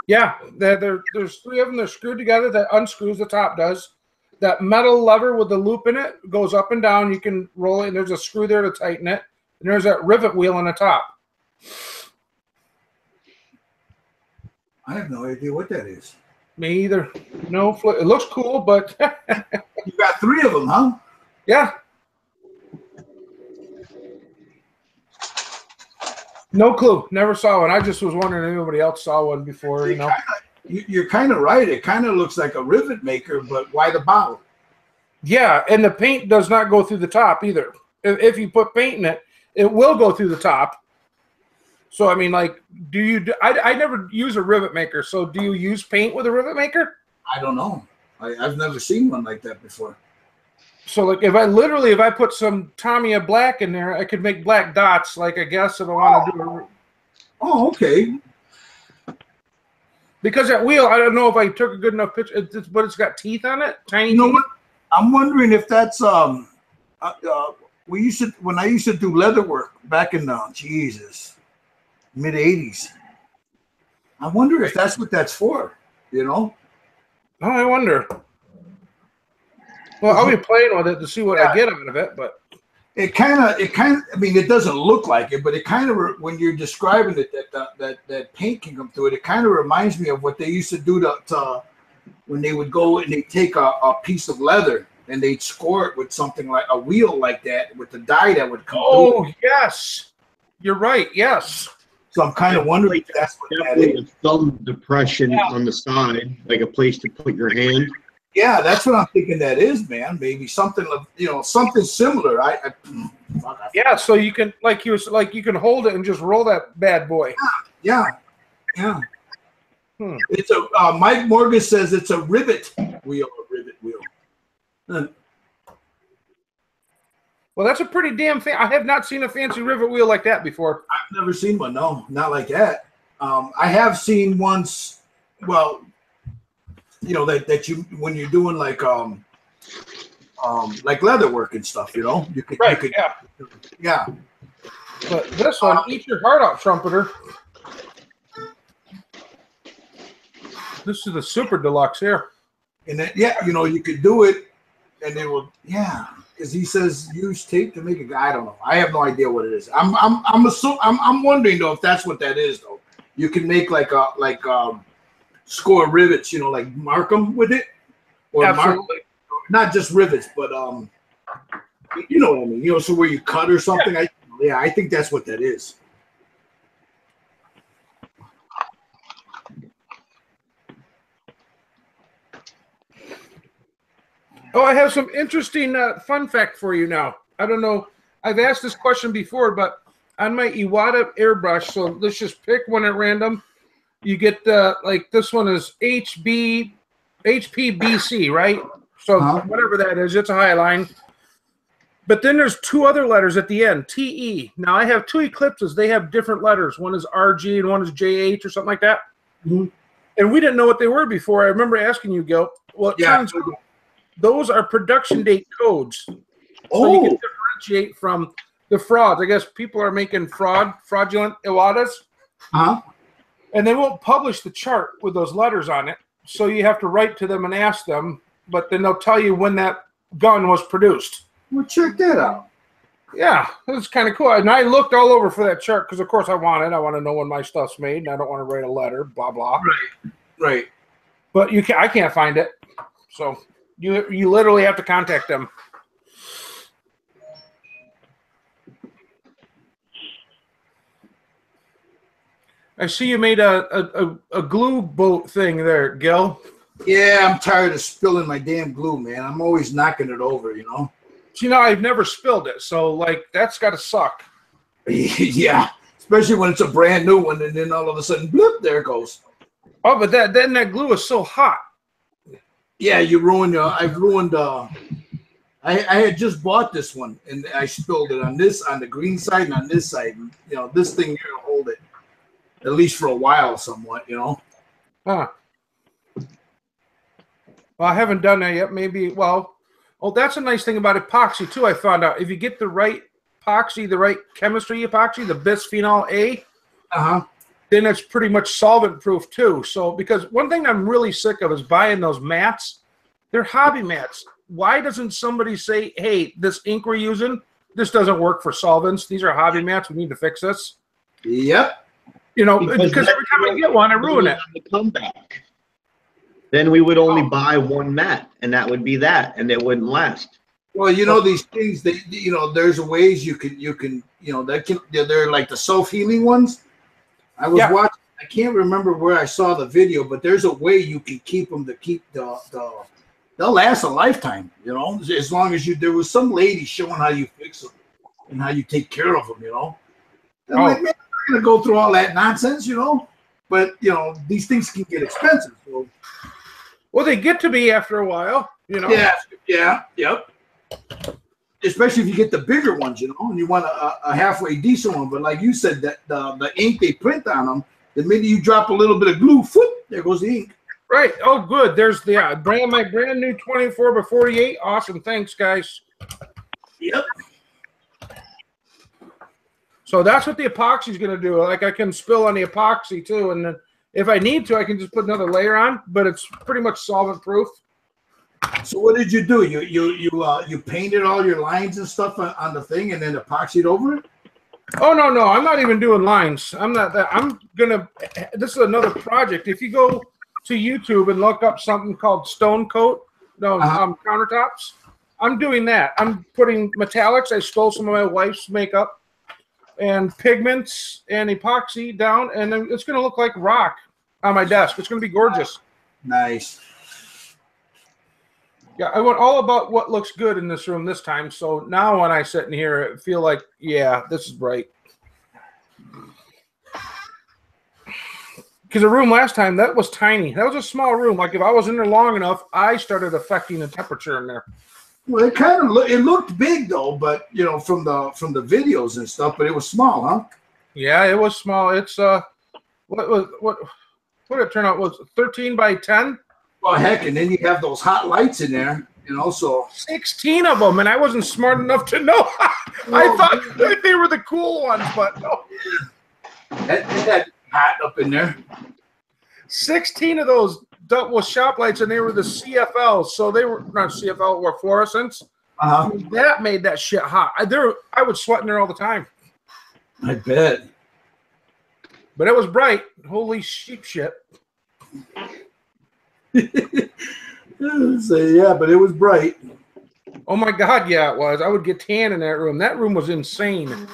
Yeah, there's 3 of them. They're screwed together. That unscrews. The top does. That metal lever with the loop in it goes up and down. You can roll it. And there's a screw there to tighten it. And there's that rivet wheel on the top. I have no idea what that is. Me either. No, it looks cool, but you got 3 of them, huh? Yeah. No clue. Never saw one. I just was wondering if anybody else saw one before. You're kind of right. It kind of looks like a rivet maker, but why the bottle? Yeah, and the paint does not go through the top either. If you put paint in it, it will go through the top. So, I mean, like, I never use a rivet maker. So, do you use paint with a rivet maker? I don't know. I've never seen one like that before. So, like, if I put some Tamiya black in there, I could make black dots, like, I guess, if I want to do a... Oh, okay. Because that wheel, I don't know if I took a good enough picture, but it's got teeth on it, tiny teeth. What? I'm wondering if that's when I used to do leather work back in the mid '80s. I wonder if that's what that's for. Oh, I wonder. Well, I'll be playing with it to see what I get out of it, but it kind of. I mean, it doesn't look like it, but it kind of, when you're describing it, that paint can come through it. It kind of reminds me of what they used to do to when they would go and they take a piece of leather and they'd score it with something like a wheel like that with the dye that would come through. Oh, yes, you're right. Yes. So I'm kind of wondering if that's what that is. A thumb depression on the side, like a place to put your hand. Yeah, that's what I'm thinking that is, man. Maybe something, something similar. Fuck, Yeah, so you can you can hold it and just roll that bad boy. Yeah. It's a Mike Morgan says it's a rivet wheel. Huh. Well, that's a pretty damn thing. I have not seen a fancy rivet wheel like that before. I've never seen one. No, not like that. I have seen once. Well, you know that you when you're doing like leather work and stuff. You know, you could yeah. But this one, eat your heart out, trumpeter. This is the super deluxe here. And then, yeah, you know, you could do it, and they will, yeah. Because he says use tape to make a guy. I don't know. I have no idea what it is. I'm wondering though if that's what that is though. You can make like score rivets, you know, like mark them with it, or not just rivets, but you know what I mean. You know, so where you cut or something. Yeah, I think that's what that is. Oh, I have some interesting fun fact for you now. I don't know. I've asked this question before, but on my Iwata airbrush, so let's just pick one at random. You get like this one is HPBC, right? So whatever that is, it's a high line. But then there's two other letters at the end, TE. Now I have two Eclipses. They have different letters. One is RG and one is JH or something like that. Mm-hmm. And we didn't know what they were before. I remember asking you, Gil. Well, it turns out those are production date codes. So you can differentiate from the frauds. I guess people are making fraudulent Iwatas. And they won't publish the chart with those letters on it. So you have to write to them and ask them, but then they'll tell you when that gun was produced. Well, check that out. Yeah, it's kind of cool. And I looked all over for that chart because, of course, I want it. I want to know when my stuff's made, and I don't want to write a letter, blah, blah. Right. But I can't find it. So you literally have to contact them. I see you made a glue boat thing there, Gil. Yeah, I'm tired of spilling my damn glue, man. I'm always knocking it over, you know. You know, I've never spilled it, so like that's got to suck. Yeah, especially when it's a brand new one, and then all of a sudden, bloop, there it goes. Oh, but then that glue is so hot. Yeah, you ruined. I've ruined. I had just bought this one, and I spilled it on the green side, and on this side. And, you know, this thing here will hold it at least for a while, somewhat. You know. Huh. Well, I haven't done that yet. Maybe. Well, that's a nice thing about epoxy too. I found out if you get the right epoxy, the right chemistry epoxy, the bisphenol A, then it's pretty much solvent proof too. So, because one thing I'm really sick of is buying those mats. They're hobby mats. Why doesn't somebody say, "Hey, this ink we're using, this doesn't work for solvents. These are hobby mats. We need to fix this." Yep. You know, because every time I get one, I ruin it. The comeback. Then we would only buy one mat, and that would be that, and it wouldn't last. Well, you know, these things, you know, there's ways you can, you know, they're like the self-healing ones. I was watching, I can't remember where I saw the video, but there's a way you can keep them to keep they'll last a lifetime, you know, as long as there was some lady showing how you fix them and how you take care of them, you know. I'm like, man, I'm not going to go through all that nonsense, you know, but, you know, these things can get expensive, so. Well, they get to be after a while, you know. Yep. Especially if you get the bigger ones, you know, and you want a halfway decent one. But like you said, that the ink they print on them, the minute you drop a little bit of glue, there goes the ink. Right. Oh, good. There's the my brand new 24x48. Awesome. Thanks, guys. Yep. So that's what the epoxy is going to do. Like I can spill on the epoxy too, and then if I need to, I can just put another layer on. But it's pretty much solvent proof. So what did you do? You painted all your lines and stuff on the thing, and then epoxied over it? Oh no, I'm not even doing lines. I'm not that. I'm gonna. This is another project. If you go to YouTube and look up something called Stone Coat, countertops, I'm doing that. I'm putting metallics. I stole some of my wife's makeup and pigments and epoxy down, and then it's gonna look like rock on my desk. It's gonna be gorgeous. Nice. Yeah, I went all about what looks good in this room this time. So now when I sit in here, I feel like, yeah, this is right. Because the room last time, that was tiny. That was a small room. Like if I was in there long enough, I started affecting the temperature in there. Well, it kind of it looked big though, but you know, from the videos and stuff, but it was small, huh? Yeah, it was small. It's what did it turn out? Was 13 by 10? Well, heck, and then you have those hot lights in there, you know, so 16 of them, and I wasn't smart enough to know. I thought that they were the cool ones, but no. That hot up in there. 16 of those double shop lights, and they were the CFLs, so they were not CFL or fluorescents. That made that shit hot. I would sweat in there all the time. I bet. But it was bright. Holy sheep shit. So, yeah, but it was bright. Oh my God, yeah, it was. I would get tan in that room. That room was insane.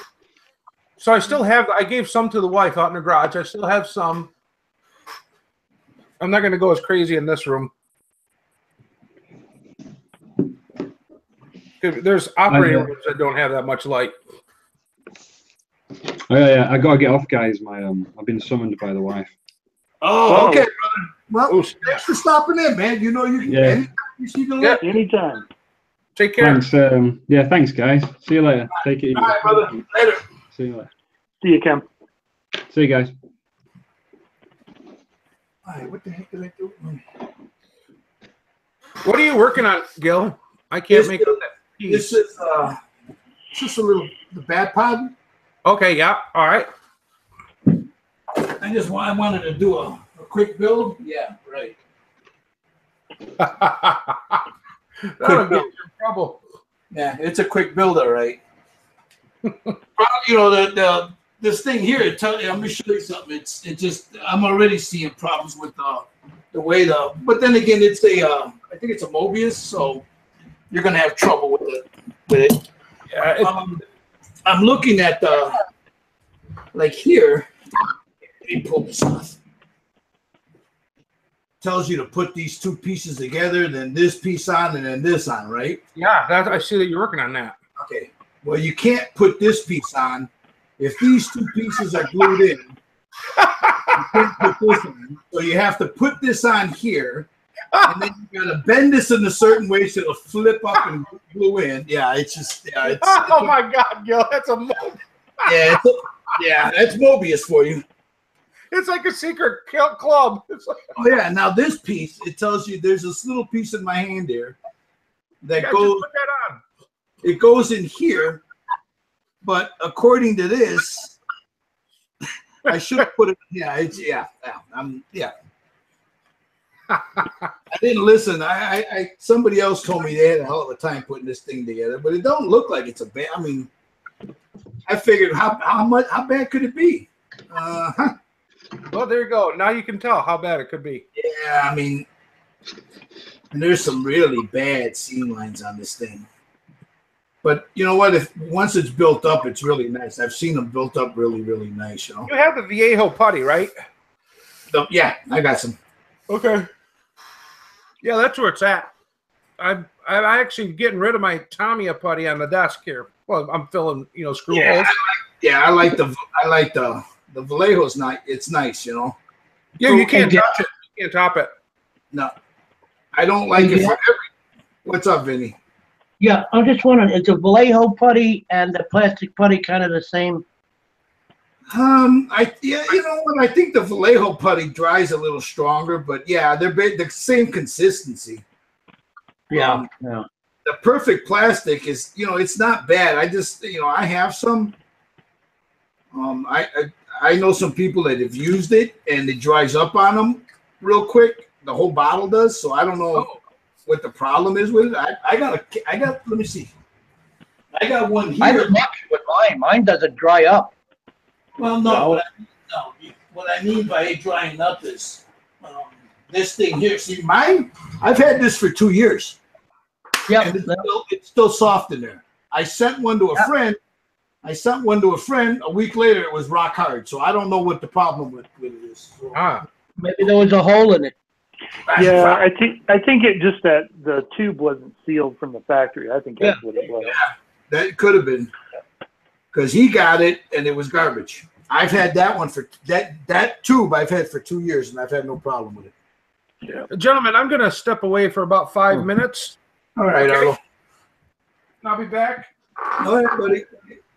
So I still have, I gave some to the wife out in the garage. I still have some. I'm not going to go as crazy in this room. There's operating rooms that don't have that much light. Oh, yeah, I gotta get off, guys. I've been summoned by the wife. Oh, okay, brother. Well, thanks for stopping in, man. You know you can anytime. Take care. Thanks. Yeah, thanks, guys. See you later. Take it easy. All right, brother. Later. See you later. See you, Kim. See you guys. All right, what the heck did I do? What are you working on, Gil? I can't make up that piece. This is just a little the bat pod. Okay, yeah, all right. I wanted to do a quick build. Yeah, right. That'll get you in trouble. Yeah, it's a quick build, all right. You know, this thing here, I'm gonna show you something. It just I'm already seeing problems with the way but then again it's I think it's a Mobius, so you're gonna have trouble with it. Yeah, I'm looking at like here. Let me pull this off. Tells you to put these two pieces together, then this piece on, and then this on, right? Yeah, I see that you're working on that. Okay. Well, you can't put this piece on if these two pieces are glued in. You can't put this on, so you have to put this on here, and then you gotta bend this in a certain way so it'll flip up and glue in. Yeah, it's just oh my God, Gil, that's a Mobius. Yeah, that's Mobius for you. It's like a secret club. It's like, oh yeah, now this piece, it tells you there's this little piece in my hand here that goes. Put that on. It goes in here, but according to this, I should have put it. Yeah, I didn't listen. Somebody else told me they had a hell of a time putting this thing together, but it don't look like it's a bad. I mean, I figured how bad could it be? Well, there you go. Now you can tell how bad it could be. Yeah, I mean, and there's some really bad seam lines on this thing. But you know what? Once it's built up, it's really nice. I've seen them built up really, really nice. You know. You have the Viejo putty, right? Yeah, I got some. Okay. Yeah, that's where it's at. I'm actually getting rid of my Tamiya putty on the desk here. Well, I'm filling, screw holes. I like the Vallejo's nice. It's nice, you know. Yeah, you can't touch it. You can't top it. No, I don't like it for every. What's up, Vinny? Yeah, I'm just wondering, is the Vallejo putty and the plastic putty kind of the same? You know what? I think the Vallejo putty dries a little stronger, but yeah, they're the same consistency. Yeah, The perfect plastic is, it's not bad. I just, I have some. I know some people that have used it and it dries up on them real quick. The whole bottle does. So I don't know what the problem is with it. I got, let me see. I got one here. I was lucky with mine. Mine doesn't dry up. Well, no. What I mean by it drying up is this thing here. See, mine, I've had this for 2 years. Yeah. It's still soft in there. I sent one to a friend. A week later, it was rock hard. So I don't know what the problem with it is. So, maybe there was a hole in it. Yeah, I think it just that the tube wasn't sealed from the factory. I think that's what it was. Yeah, that could have been because he got it and it was garbage. I've had that one for that tube I've had for 2 years and I've had no problem with it. Yeah. Gentlemen, I'm going to step away for about 5 minutes. All right, Okay. Arlo. I'll be back. All right, buddy.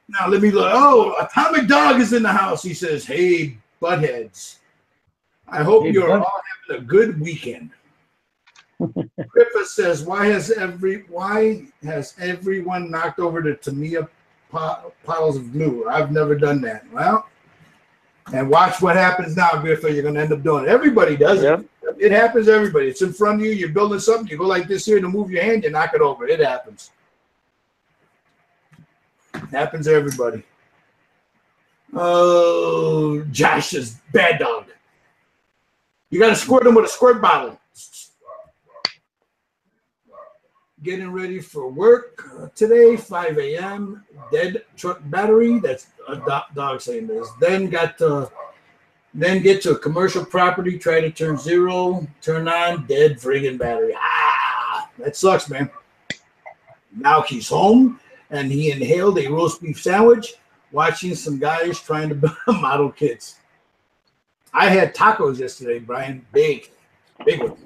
Now let me look. Oh, Atomic Dog is in the house. He says, "Hey, buttheads. I hope you're all having a good weekend." Griffith says, why has everyone knocked over the Tamiya piles of glue? I've never done that. Well, and watch what happens now, Griffith. You're going to end up doing it. Everybody does it. It happens to everybody. It's in front of you. You're building something. You go like this here to move your hand. You knock it over. It happens. It happens to everybody. Oh, Josh is bad dog. You got to squirt them with a squirt bottle. Getting ready for work today, 5 a.m. Dead truck battery. That's a dog saying this. Then get to a commercial property. Try to turn 0. Turn on. Dead friggin' battery. Ah, that sucks, man. Now he's home and he inhaled a roast beef sandwich, watching some guys trying to build model kits. I had tacos yesterday, Brian. Big one.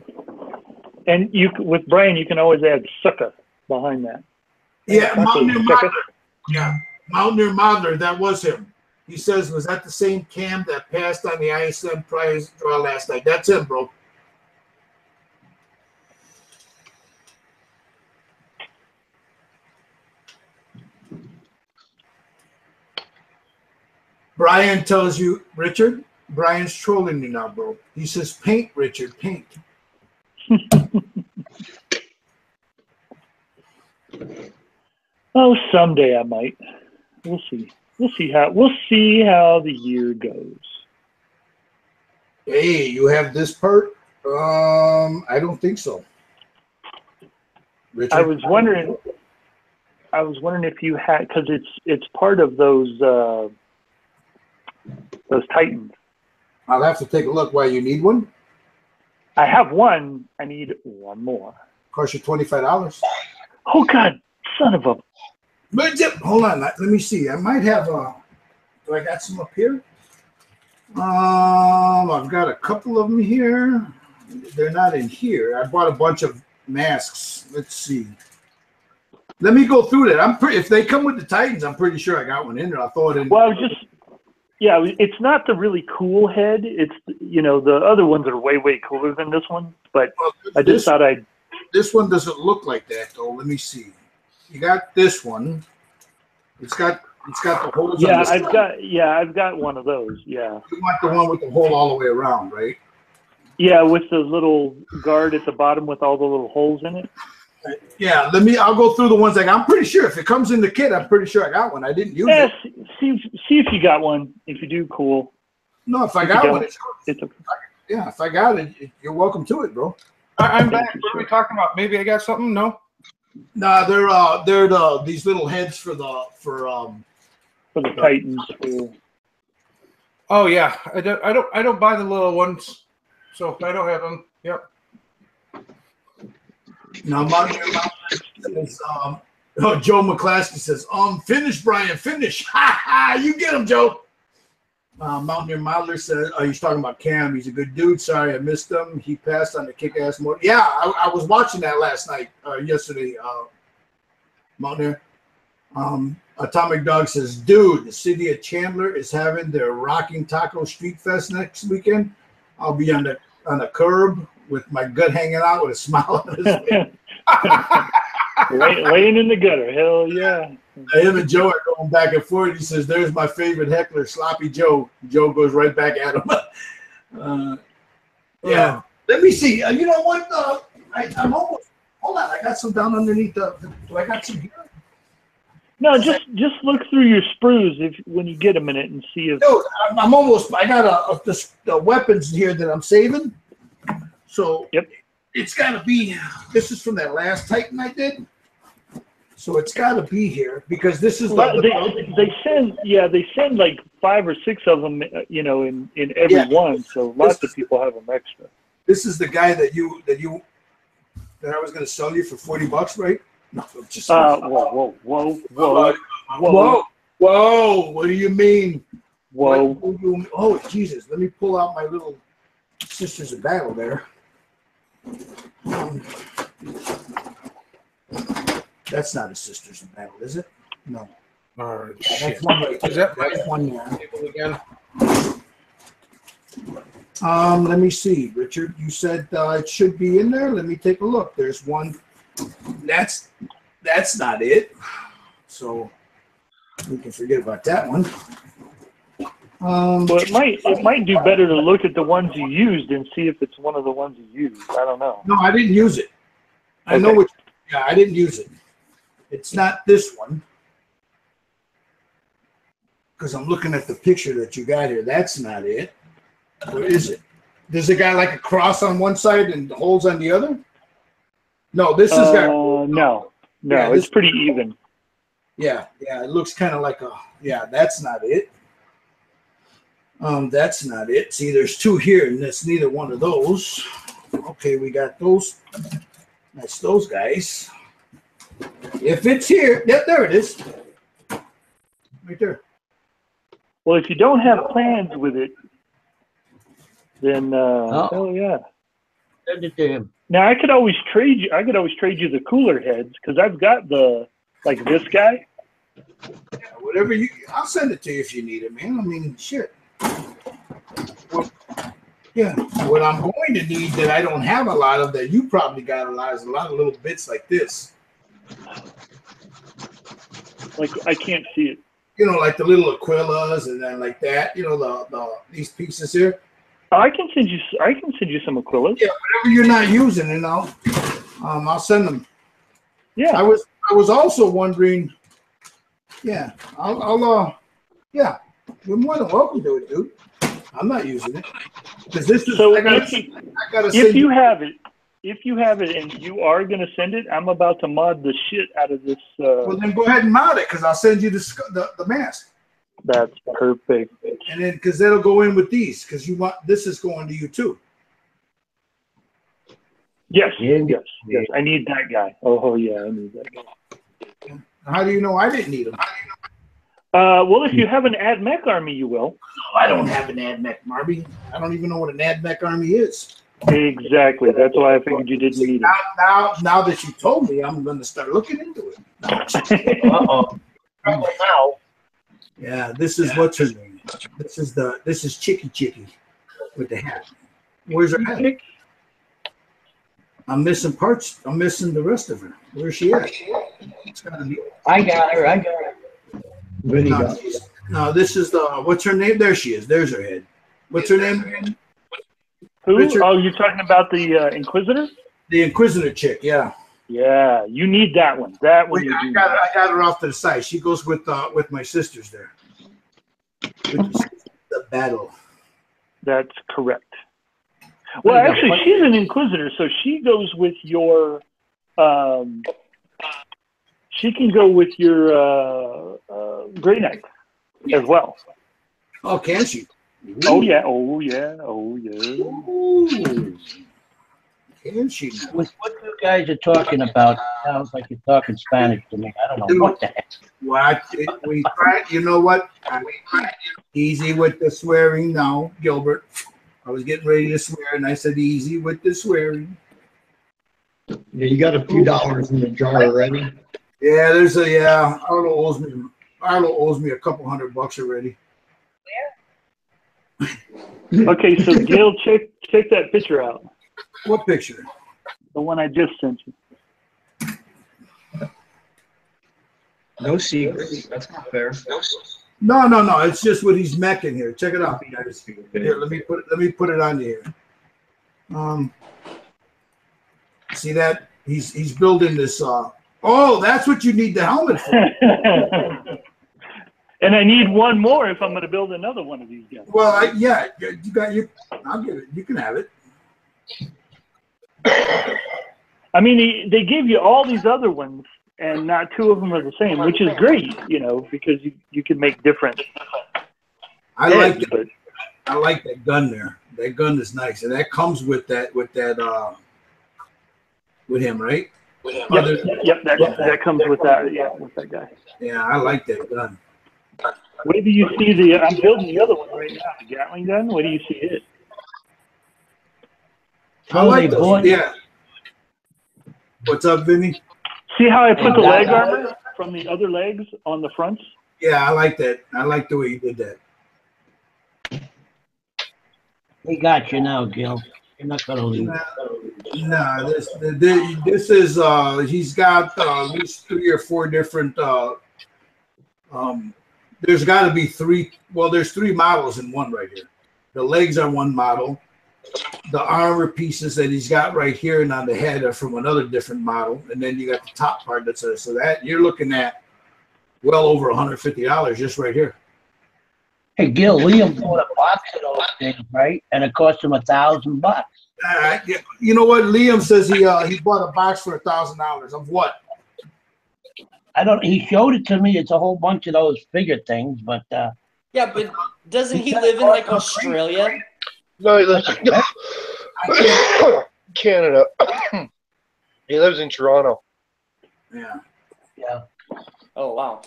And with Brian, you can always add sucker behind that. Yeah, Mountaineer Modeler. Yeah, Mountaineer Modeler. That was him. He says, was that the same cam that passed on the ISM prize draw last night? That's him, bro. Brian tells you, Richard, Brian's trolling you now, bro. He says, paint, Richard, paint. Oh, someday I might. We'll see. We'll see how the year goes. Hey, you have this part? I don't think so. Richard? I was wondering if you had, because it's part of those Titans. I'll have to take a look. Why, you need one? I have one. I need one more. Cost you $25. Oh God, son of a! But hold on, let me see. I might have do I got some up here? I've got a couple of them here. They're not in here. I bought a bunch of masks. Let's see. Let me go through that. If they come with the Titans, I'm pretty sure I got one in there. I'll throw it in. Well, yeah, it's not the really cool head. It's, the other ones are way, way cooler than this one. But I just thought I'd. This one doesn't look like that, though. Let me see. You got this one. It's got the holes. Yeah, I've got one of those. Yeah. You want the one with the hole all the way around, right? Yeah, with the little guard at the bottom with all the little holes in it. Yeah, I'll go through the ones I'm pretty sure if it comes in the kit, I'm pretty sure I got one. I didn't use it. See if you got one. If you do, cool. No, if I got one, it's okay. Yeah, if I got it, you're welcome to it, bro. I'm back. What are we talking about? Maybe I got something? No? Nah, they're these little heads for the Titans. Oh yeah. I don't buy the little ones. So I don't have them. Yep. Now, Joe McClaskey says, finish, Brian, finish. Ha ha, you get him, Joe. Mountaineer Modeler says, he's talking about Cam. He's a good dude. Sorry, I missed him. He passed on the kick-ass mode. Yeah, I was watching that last night, yesterday, Mountaineer. Atomic Dog says, dude, the city of Chandler is having their Rocking Taco Street Fest next weekend. I'll be on the curb with my gut hanging out with a smile on his face. Laying in the gutter. Hell yeah. Him and Joe are going back and forth. He says, there's my favorite heckler, Sloppy Joe. Joe goes right back at him. Yeah. Let me see. You know what? I'm almost. Hold on. I got some down underneath do I got some here? No, just look through your sprues when you get a minute and see if. Dude, I'm almost. I got the weapons here that I'm saving. So yep. It's got to be. This is from that last Titan I did. So it's got to be here because this is. They send like 5 or 6 of them, in every one. So lots of people have them extra. This is the guy that I was going to sell you for $40, right? No, just whoa. What do you mean? Whoa. Oh, Jesus. Let me pull out my little Sisters of Battle there. That's not a Sisters of Battle, is it? No. All right. That's one right there. Is that That's one there. again? Let me see, Richard. You said it should be in there. Let me take a look. There's one. That's not it. So we can forget about that one. Well, it might do better to look at the ones you used and see if it's one of the ones you used. I don't know. No, I didn't use it. I know which. Yeah, I didn't use it. It's not this one. Because I'm looking at the picture that you got here. That's not it. What is it? Does it got like a cross on one side and holes on the other? No, this has got. No, Yeah, it's pretty even. Yeah, it looks kind of like a. Yeah, that's not it. That's not it. See, there's two here, and that's neither one of those. Okay, we got those. That's those guys. If it's here, yeah, there it is. Right there. Well, if you don't have plans with it, then oh yeah. Send it to him. Now I could always trade you. I could always trade you the cooler heads because I've got the like this guy. Yeah, whatever you. I'll send it to you if you need it, man. I mean, shit. Well, yeah, what I'm going to need that I don't have a lot of that you probably got a lot is a lot of little bits like this. Like I can't see it. You know, like the little Aquillas and then like that. You know, these pieces here. I can send you some Aquillas. Yeah, whatever you're not using, and I'll send them. Yeah. I was also wondering. Yeah, yeah, you're more than welcome to it, dude. I'm not using it because this is. So if you have it and you are going to send it, I'm about to mod the shit out of this. Well, then go ahead and mod it because I'll send you the mask. That's perfect. And then because that'll go in with these because you want this is going to you too. Yes. I need that guy. Oh yeah, I need that guy. How do you know I didn't need him? Well, if you have an AdMech army, you will. No, I don't have an AdMech army. I don't even know what an AdMech army is. Exactly. That's why I figured you didn't need it. Now that you told me, I'm going to start looking into it. Uh-oh. Now. Yeah, this is what's her name. This is Chicky with the hat. Where's her hat? I'm missing parts. I'm missing the rest of her. Where's she at? It's gotta be. I got her. No, this is the what's her name? There she is. There's her head. What's her name again? Who? Richard? Oh, you're talking about the Inquisitor? The Inquisitor chick, yeah. Yeah, you need that one. That one. I got her off to the side. She goes with my sisters there. With the battle. That's correct. Well, actually, she's an Inquisitor, so she goes with your. She can go with your Grey Knight as well. Oh, can she? Ooh. Oh yeah! Oh yeah! Oh yeah! Ooh. Can she? With what you guys are talking about, sounds like you're talking Spanish to me. I don't know what the heck. What we try? You know what? Easy with the swearing now, Gilbert. I was getting ready to swear, and I said easy with the swearing. Yeah, you got a few dollars in the jar already. Yeah, Arlo owes me a couple $100 already. Okay, so Gail, check that picture out. What picture? The one I just sent you. No secrets. That's not fair. No. It's just what he's meching here. Check it out. Here, let me put it on here. See that? He's building this. Oh, that's what you need the helmet for. And I need one more if I'm going to build another one of these guys. Well, yeah, you got you. I'll give it. You can have it. I mean, they give you all these other ones, and not two of them are the same, which is great, because you can make different. I like that. I like that gun there. That gun is nice, and that comes with that with him, right? Yep, that comes with that. Yeah, with that guy. Yeah, I like that gun. Where do you see the? I'm building the other one right now, the Gatling gun. Where do you see it? I like those. Yeah. What's up, Vinny? See how I put the leg armor from the other legs on the fronts? Yeah, I like that. I like the way you did that. We got you now, Gil. You're not gonna leave. Nah, this is he's got at least 3 or 4 different there's got to be 3. Well, there's 3 models in one right here. The legs are one model. The armor pieces that he's got right here and on the head are from another different model, and then you got the top part that's so that you're looking at well over $150 just right here. Hey, Gil, Liam bought a box of those things, right? And it cost him $1,000. You know what? Liam says he bought a box for $1,000 of what? I don't. He showed it to me. It's a whole bunch of those figure things, but yeah, but doesn't he live in like Australia? No, he lives in Canada. He lives in Toronto. Yeah. Yeah. Oh wow.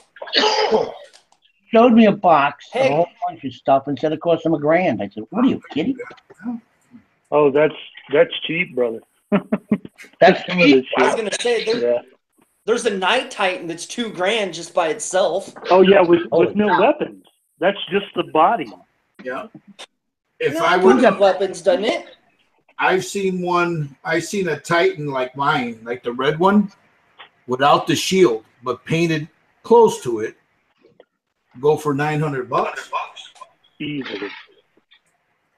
Showed me a box, Hey. a whole bunch of stuff, and said it cost him $1,000. I said, "What are you kidding?" Oh, that's cheap, brother. That's cheap. I was gonna say there's a Night Titan that's $2,000 just by itself. Oh yeah, with no weapons. That's just the body. Yeah. If No, I it would comes with weapons, doesn't it? I've seen a Titan like mine, like the red one, without the shield, but painted close to it, go for $900. Easily.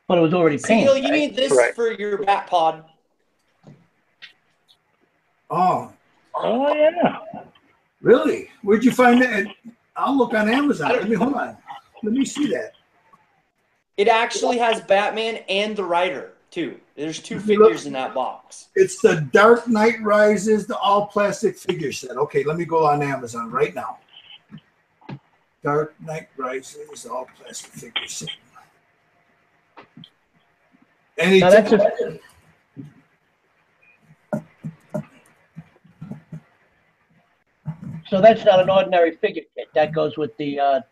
But it was already painted. Seal, you need this for your bat pod. Oh. Oh yeah. Really? Where'd you find that? I'll look on Amazon. Hold on. Let me see that. It actually has Batman and the Rider too. There's 2 figures in that box. It's the Dark Knight Rises, the all plastic figure set. Okay, let me go on Amazon right now. Dark Knight Rises, all plastic figure set. Now that's so that's not an ordinary figure kit. That goes with the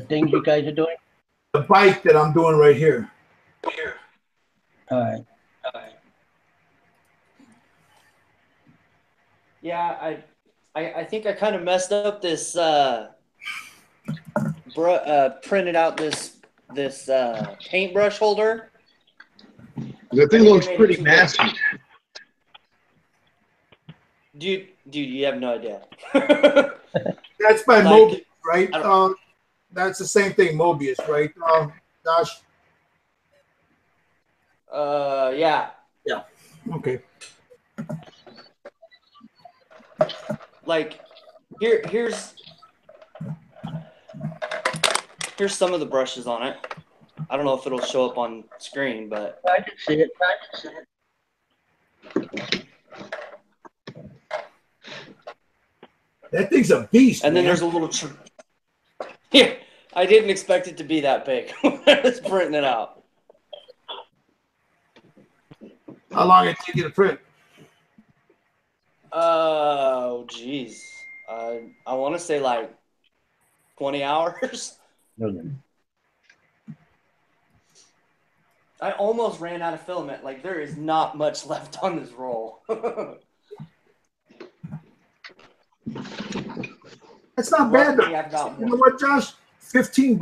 things you guys are doing. The bike that I'm doing right here. All right. Yeah, I think I kind of messed up this printed out this paintbrush holder. The thing looks pretty massive. Dude, you have no idea. That's by Mobius, right? That's the same thing, Mobius, right? Josh? Yeah. Yeah. Okay. Like, here's some of the brushes on it. I don't know if it'll show up on screen, but I can see it. That thing's a beast. And then there's a little. Yeah, I didn't expect it to be that big when I was printing it out. How long did it take you to print? Oh, geez. I want to say like 20 hours. I almost ran out of filament. Like, there is not much left on this roll. That's not bad, though. You know what, Josh? $15,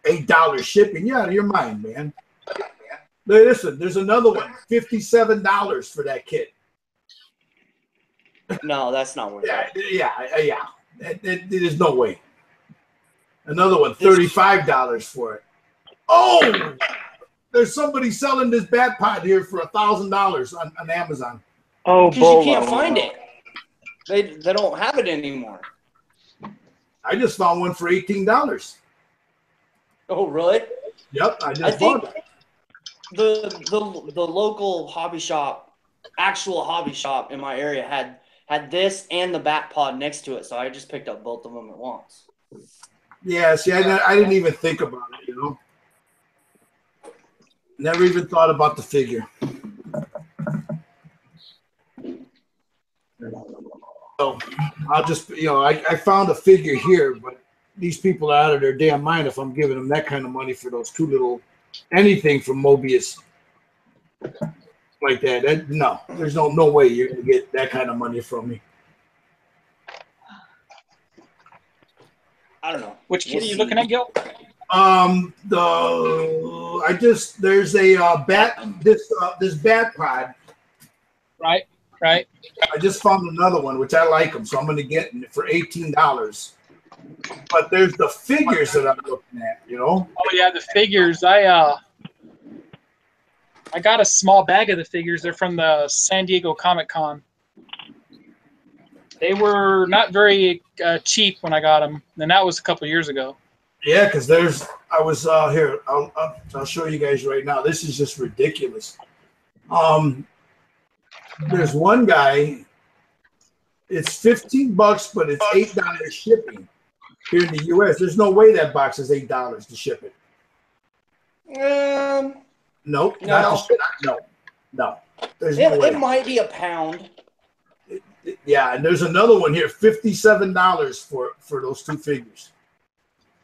$8 shipping. You're out of your mind, man. Listen, there's another one. $57 for that kit. No, that's not worth it. Yeah. There's no way. Another one, $35 for it. Oh! There's somebody selling this bat pod here for $1,000 on Amazon. Oh, because you can't find it. They don't have it anymore. I just found one for $18. Oh, really? Yep, I think bought it. The local hobby shop, actual hobby shop in my area had this and the bat pod next to it, so I just picked up both of them at once. Yeah, see, I didn't even think about it, you know. Never even thought about the figure. So I'll just, I found a figure here, but these people are out of their damn mind if I'm giving them that kind of money for those two little anything from Mobius like that. No, there's no way you're gonna get that kind of money from me. I don't know. Which kid are you looking at, Gil? There's a this bat pod. Right. I just found another one, which I like them, so I'm gonna get it for $18. But there's the figures that I'm looking at, Oh yeah, the figures. I got a small bag of the figures. They're from the San Diego Comic-Con. They were not very cheap when I got them, and that was a couple years ago. Yeah, because I was here. I'll show you guys right now. This is just ridiculous. There's one guy. It's $15, but it's $8 shipping here in the U.S. There's no way that box is $8 to ship it. Nope. No. Not to ship. No. There's no way. It might be a pound. Yeah, and there's another one here, $57 for those two figures.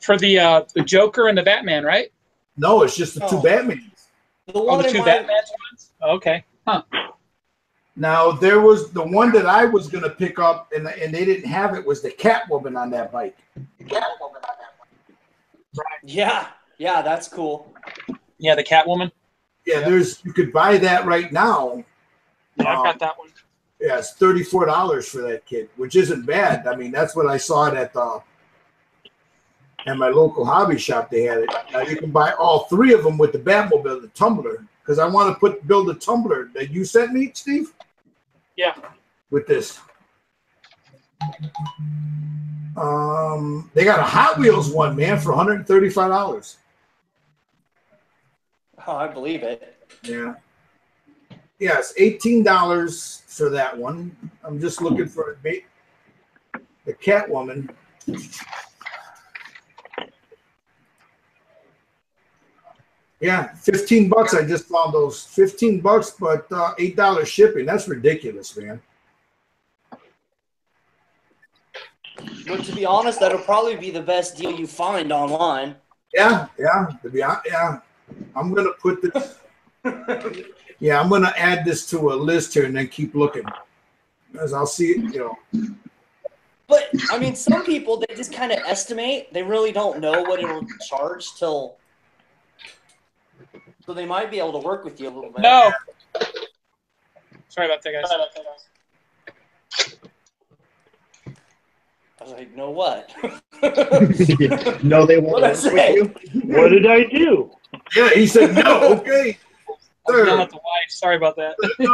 For the Joker and the Batman, right? No, it's just the two Batmans. The two Batman ones? Okay. Huh. Now, there was the one that I was going to pick up, and they didn't have it, was the Catwoman on that bike. Yeah, that's cool. Yeah, the Catwoman. Yeah, you could buy that right now. Yeah, I've got that one. Yeah, it's $34 for that kit, which isn't bad. I mean, that's what I saw it at my local hobby shop. They had it. Now you can buy all three of them with the Batmobile, the tumbler, because I want to build a tumbler that you sent me, Steve. Yeah. With this. They got a Hot Wheels one, man, for $135. Oh, I believe it. Yeah. Yes, $18 for that one. I'm just looking for the Catwoman. Yeah, $15. I just found those. $15, but $8 shipping. That's ridiculous, man. But to be honest, that'll probably be the best deal you find online. Yeah. To be honest, yeah. I'm gonna put this. Yeah, I'm gonna add this to a list here and then keep looking, as I'll see it. But I mean, some people, they just kind of estimate. They really don't know what it'll charge till. So they might be able to work with you a little bit. No. Sorry about that, guys. I was like, no what? No, they won't What'd I say? work with you. What did I do? Yeah, he said no. Okay. I'm yelling at the wife. Sorry about that. You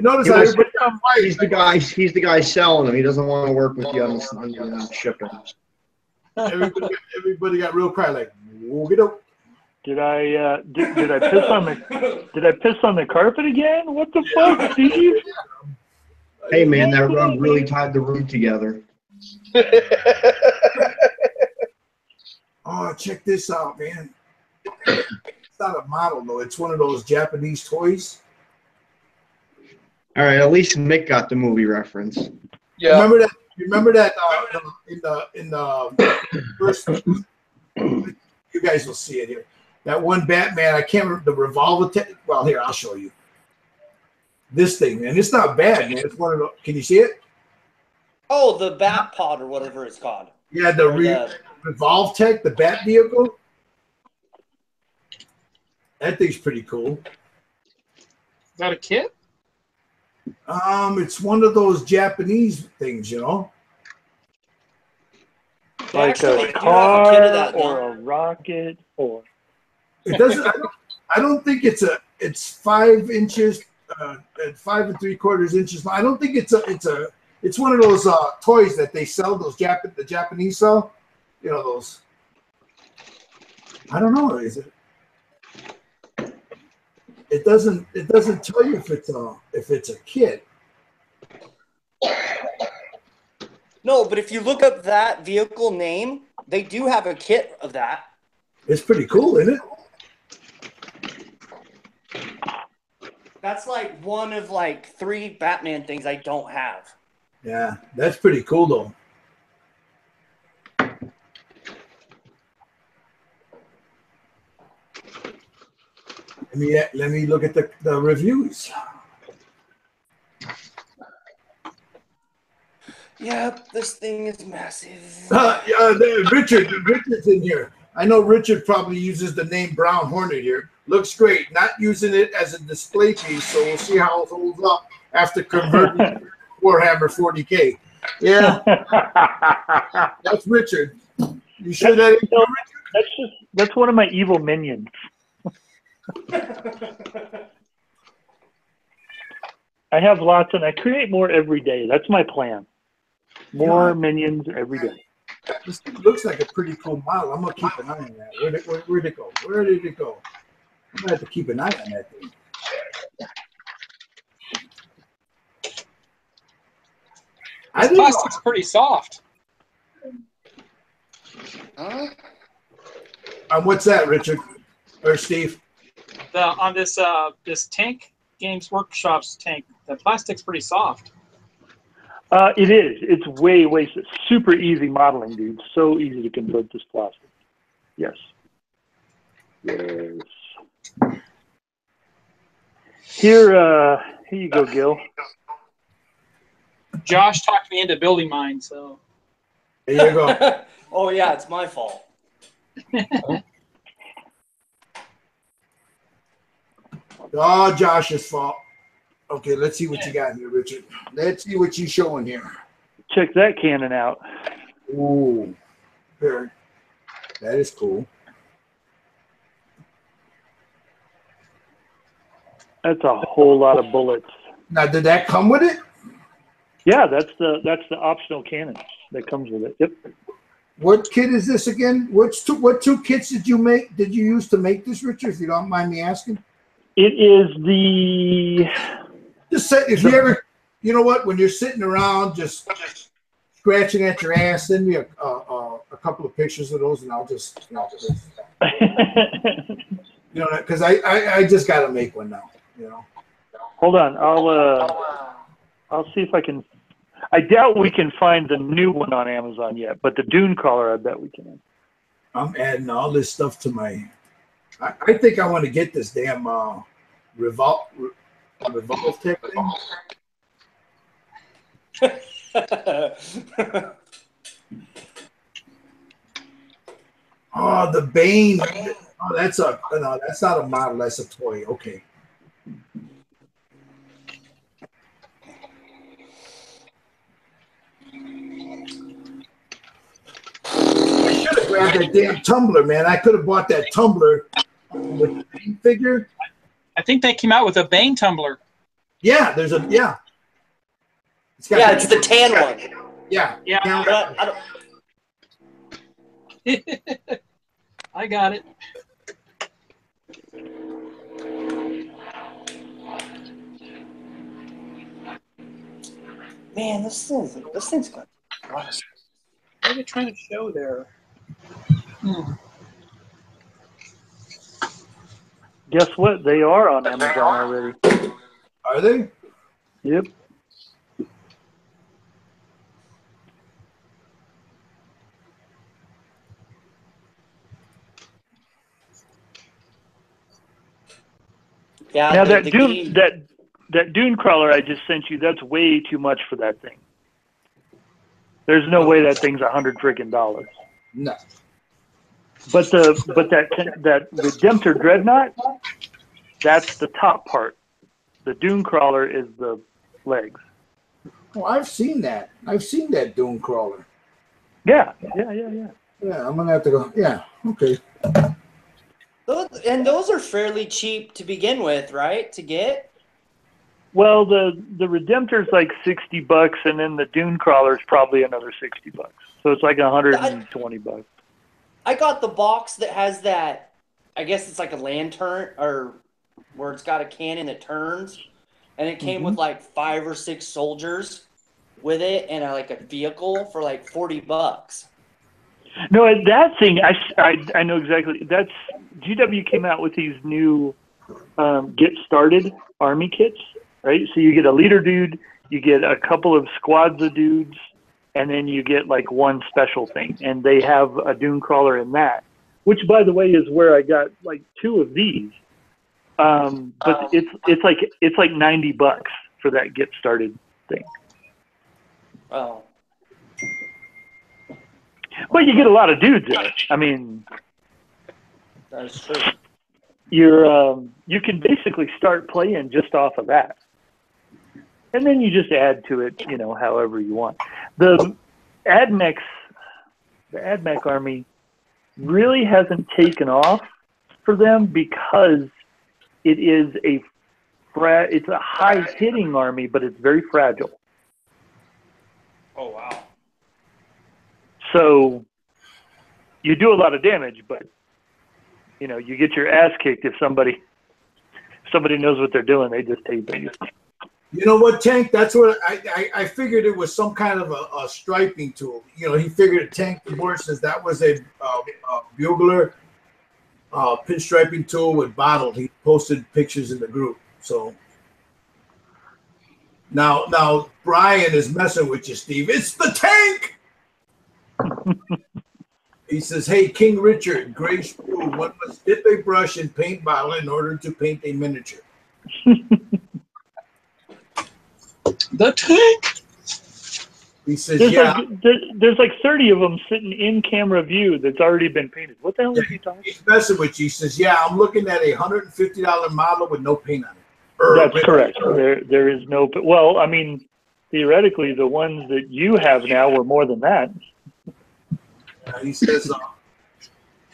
notice how everybody got white. He's the guy selling them. He doesn't want to work with you on shipping. Everybody got real quiet, like, whoop it up. Did I piss on the carpet again? What the fuck, Steve? Hey man, that rug really tied the room together. Oh, check this out, man. It's not a model though. It's one of those Japanese toys. All right, at least Mick got the movie reference. Yeah. Remember that in the first. You guys will see it here. That one Batman, I can't remember the revolver. Well, here, I'll show you. This thing, man. It's not bad, man. It's one of the. Can you see it? Oh, the Bat Pod or whatever it's called. Yeah, the Revolve Tech, the Bat vehicle. That thing's pretty cool. Is that a kit? It's one of those Japanese things, you know. Like a car or a rocket or. It doesn't. I don't think it's 5 inches, 5 3/4 inches. I don't think it's one of those toys that they sell. The Japanese sell. You know those. I don't know. Is it? It doesn't tell you if it's a kit. No, but if you look up that vehicle name, they do have a kit of that. It's pretty cool, isn't it? That's like one of like 3 Batman things I don't have. Yeah, that's pretty cool though. Let me look at the reviews. Yep, this thing is massive. Richard's in here. I know Richard probably uses the name Brown Hornet here. Looks great. Not using it as a display piece, so we'll see how it holds up after converting Warhammer 40K. Yeah, that's Richard. You sure that ain't Richard? That's one of my evil minions. I have lots, and I create more every day. That's my plan. More minions every day. This thing looks like a pretty cool model. I'm gonna keep an eye on that. Where'd it go? Where did it go? I'm gonna have to keep an eye on that thing. This plastic's pretty soft. What's that, Richard or Steve? On this this tank Games Workshop's tank, the plastic's pretty soft. It is. It's way super easy modeling, dude. So easy to convert this plastic. Yes. Yes. Here you go, Gil. Josh talked me into building mine, so. There you go. Oh yeah, it's my fault. Oh, Josh's fault. Okay, let's see what you got here, Richard. Let's see what you're showing here. Check that cannon out. Ooh, that is cool. That's a whole lot of bullets. Now, did that come with it? Yeah, that's the optional cannon that comes with it. Yep. What kit is this again? What two kits did you use to make this, Richard? If you don't mind me asking. It is the. Just say if you ever, you know what, when you're sitting around just scratching at your ass, send me a couple of pictures of those, and I'll just, because I just got to make one now, Hold on, I'll see if I can. I doubt we can find the new one on Amazon yet, but the Dune Crawler, I bet we can. I'm adding all this stuff to my. I think I want to get this damn Revolve Tech thing. Oh, the Bane. Oh, that's not a model. That's a toy. Okay. I should have grabbed that damn tumbler, man. I could have bought that tumbler with the Bane figure. I think they came out with a Bane tumbler. Yeah, there's a it's the tan one. Yeah. I got it. Man, this thing's good. What are they trying to show there? Guess what? They are on Amazon already. Are they? Yep. Yeah. Now that Dune Crawler I just sent you, that's way too much for that thing. There's no way that thing's $100 freaking. No. But that Redemptor Dreadnought, that's the top part. The Dune Crawler is the legs. Oh, I've seen that. I've seen that Dune Crawler. Yeah. Yeah, I'm gonna have to go. Yeah, okay. Those are fairly cheap to begin with, right? To get. Well, the Redemptor's like $60, and then the Dune Crawler's probably another $60. So it's like $120. I got the box that has that. I guess it's like a lantern, or where it's got a cannon that turns, and it came with like 5 or 6 soldiers with it, and like a vehicle for like $40. No, that thing I know exactly. That's GW came out with these new get started army kits, right? So you get a leader dude, you get a couple of squads of dudes, and then you get like one special thing, and they have a dune crawler in that, which by the way is where I got like 2 of these. But it's like $90 for that get started thing. Oh. But you get a lot of dudes in it. I mean, That's true. you can basically start playing just off of that, and then you just add to it, you know, however you want. The AdMech army really hasn't taken off for them because it is it's a high hitting army, but it's very fragile. Oh wow. So you do a lot of damage, but you know, you get your ass kicked if somebody knows what they're doing. They just tape you. You know what, Tank? That's what I figured it was some kind of a striping tool. You know, he figured Tank Board says that was a bugler pinstriping tool with bottle. He posted pictures in the group. So now Brian is messing with you, Steve. It's the Tank. He says, "Hey, King Richard, gray sprue. One must dip a brush in paint bottle in order to paint a miniature." The Tank. He says, there's like 30 of them sitting in camera view that's already been painted. What the hell is he talking? He's messing with you. He says, "Yeah, I'm looking at a $150 model with no paint on it." That's correct. There is no. Well, I mean, theoretically, the ones that you have now were more than that. He says,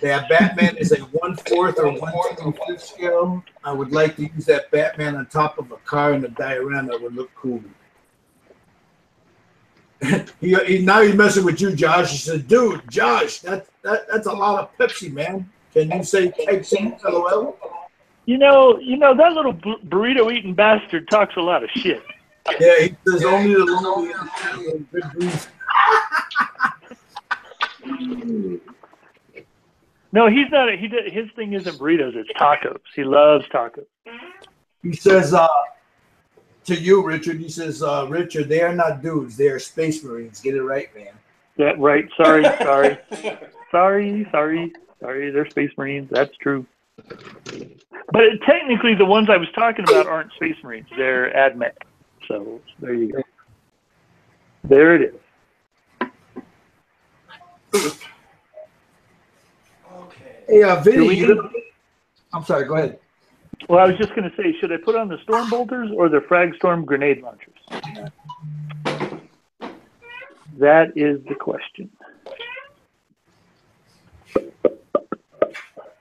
"That Batman is a 1/4 or 1/25 scale. I would like to use that Batman on top of a car in a diorama. It would look cool." Now he's messing with you, Josh. He said, "Dude, Josh, that's a lot of Pepsi, man. Can you say Pepsi, LOL?" You know that little burrito eating bastard talks a lot of shit. Yeah, he says only the lonely and good grief. No, he's not. His thing isn't burritos. It's tacos. He loves tacos. He says to you, Richard. He says, "Richard, they are not dudes. They are space marines. Get it right, man." Yeah, right. Sorry. They're space marines. That's true. But technically, the ones I was talking about aren't space marines. They're AdMech. So there you go. There it is. Hey, Vinny, I'm sorry, go ahead. Well, I was just going to say, should I put on the storm bolters or the frag storm grenade launchers? That is the question.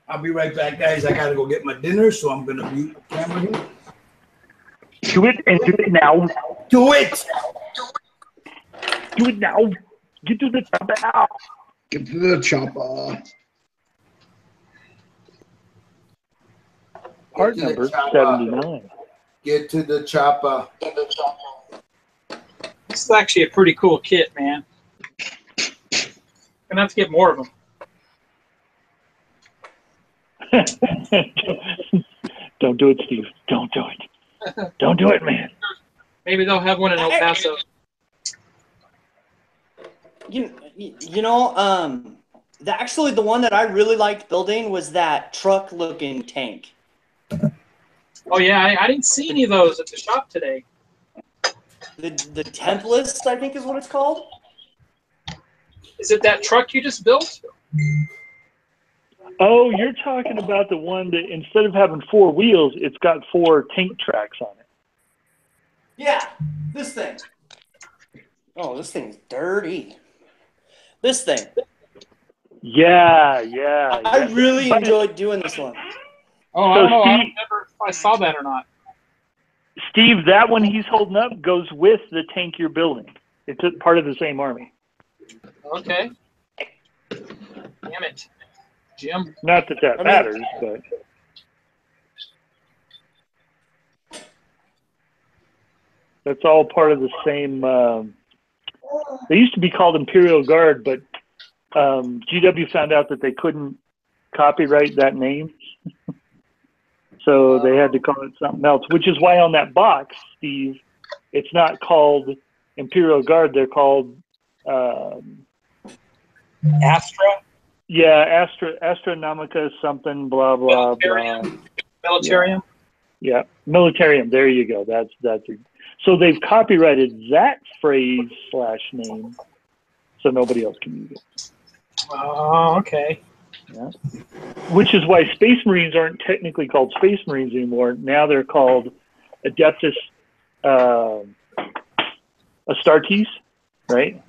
I'll be right back, guys. I got to go get my dinner, so I'm going to mute the camera here. Do it, and do it now. Do it! Do it now. Get to the chopper now. Get to the chopper. Part number 79. Get to the chopper. This is actually a pretty cool kit, man. Gonna have to get more of them. Don't do it, Steve. Don't do it. Don't do it, man. Maybe they'll have one in El Paso. Actually, the one that I really liked building was that truck-looking tank. Oh yeah, I didn't see any of those at the shop today. The Tempest, I think, is what it's called. Is it that truck you just built? Oh, you're talking about the one that instead of having 4 wheels, it's got 4 tank tracks on it. Yeah, this thing. Oh, this thing's dirty. This thing. Yeah. I really enjoyed doing this one. Oh, I don't know. I don't remember if I saw that or not. Steve, that one he's holding up goes with the tank you're building. It's a part of the same army. Okay. Damn it, Jim. Not that matters, but that's all part of the same. They used to be called Imperial Guard, but GW found out that they couldn't copyright that name. So they had to call it something else, which is why on that box, Steve, it's not called Imperial Guard. They're called Astra? Yeah, Astronomica something, blah, blah, blah. Militarium? Yeah, Militarium. There you go. That's it. So they've copyrighted that phrase / name, so nobody else can use it. Oh, okay. Yeah. Which is why Space Marines aren't technically called Space Marines anymore. Now they're called Adeptus Astartes, right?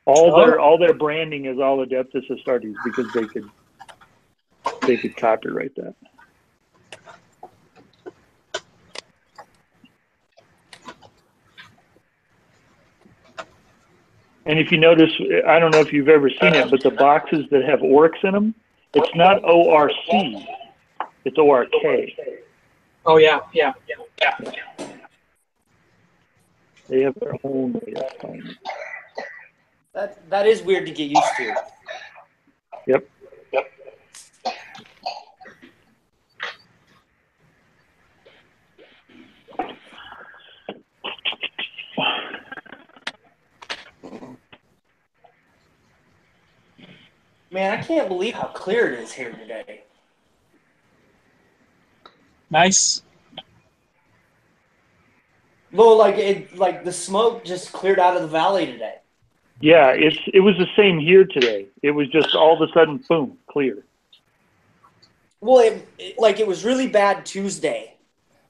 All their branding is all Adeptus Astartes because they could copyright that. And if you notice, I don't know if you've ever seen it, but the boxes that have orcs in them, it's not ORC, it's ORK. Oh, yeah. They have their own way of spelling it. That is weird to get used to. Yep. Man, I can't believe how clear it is here today. Nice. Well, like the smoke just cleared out of the valley today. Yeah, it was the same here today. It was just all of a sudden, boom, clear. Well, it was really bad Tuesday.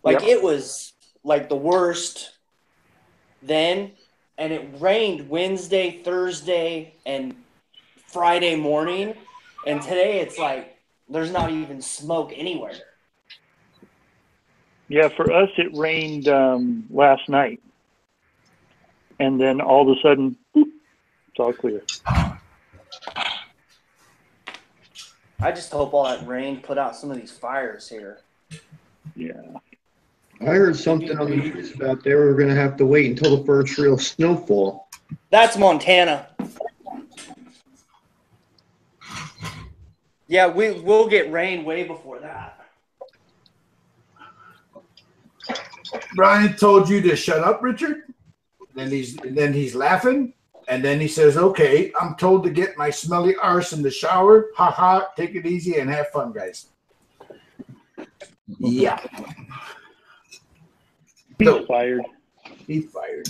Like It was like the worst then, and it rained Wednesday, Thursday, and Friday morning, and today it's like there's not even smoke anywhere. Yeah, for us it rained last night, and then all of a sudden, boop, it's all clear. I just hope all that rain put out some of these fires here. Yeah. I heard something on the news about they were going to have to wait until the first real snowfall. That's Montana. Yeah, we'll get rain way before that. Brian told you to shut up, Richard. Then he's laughing, and then he says, "Okay, I'm told to get my smelly arse in the shower. Ha ha! Take it easy and have fun, guys." Yeah. He's fired. He's fired.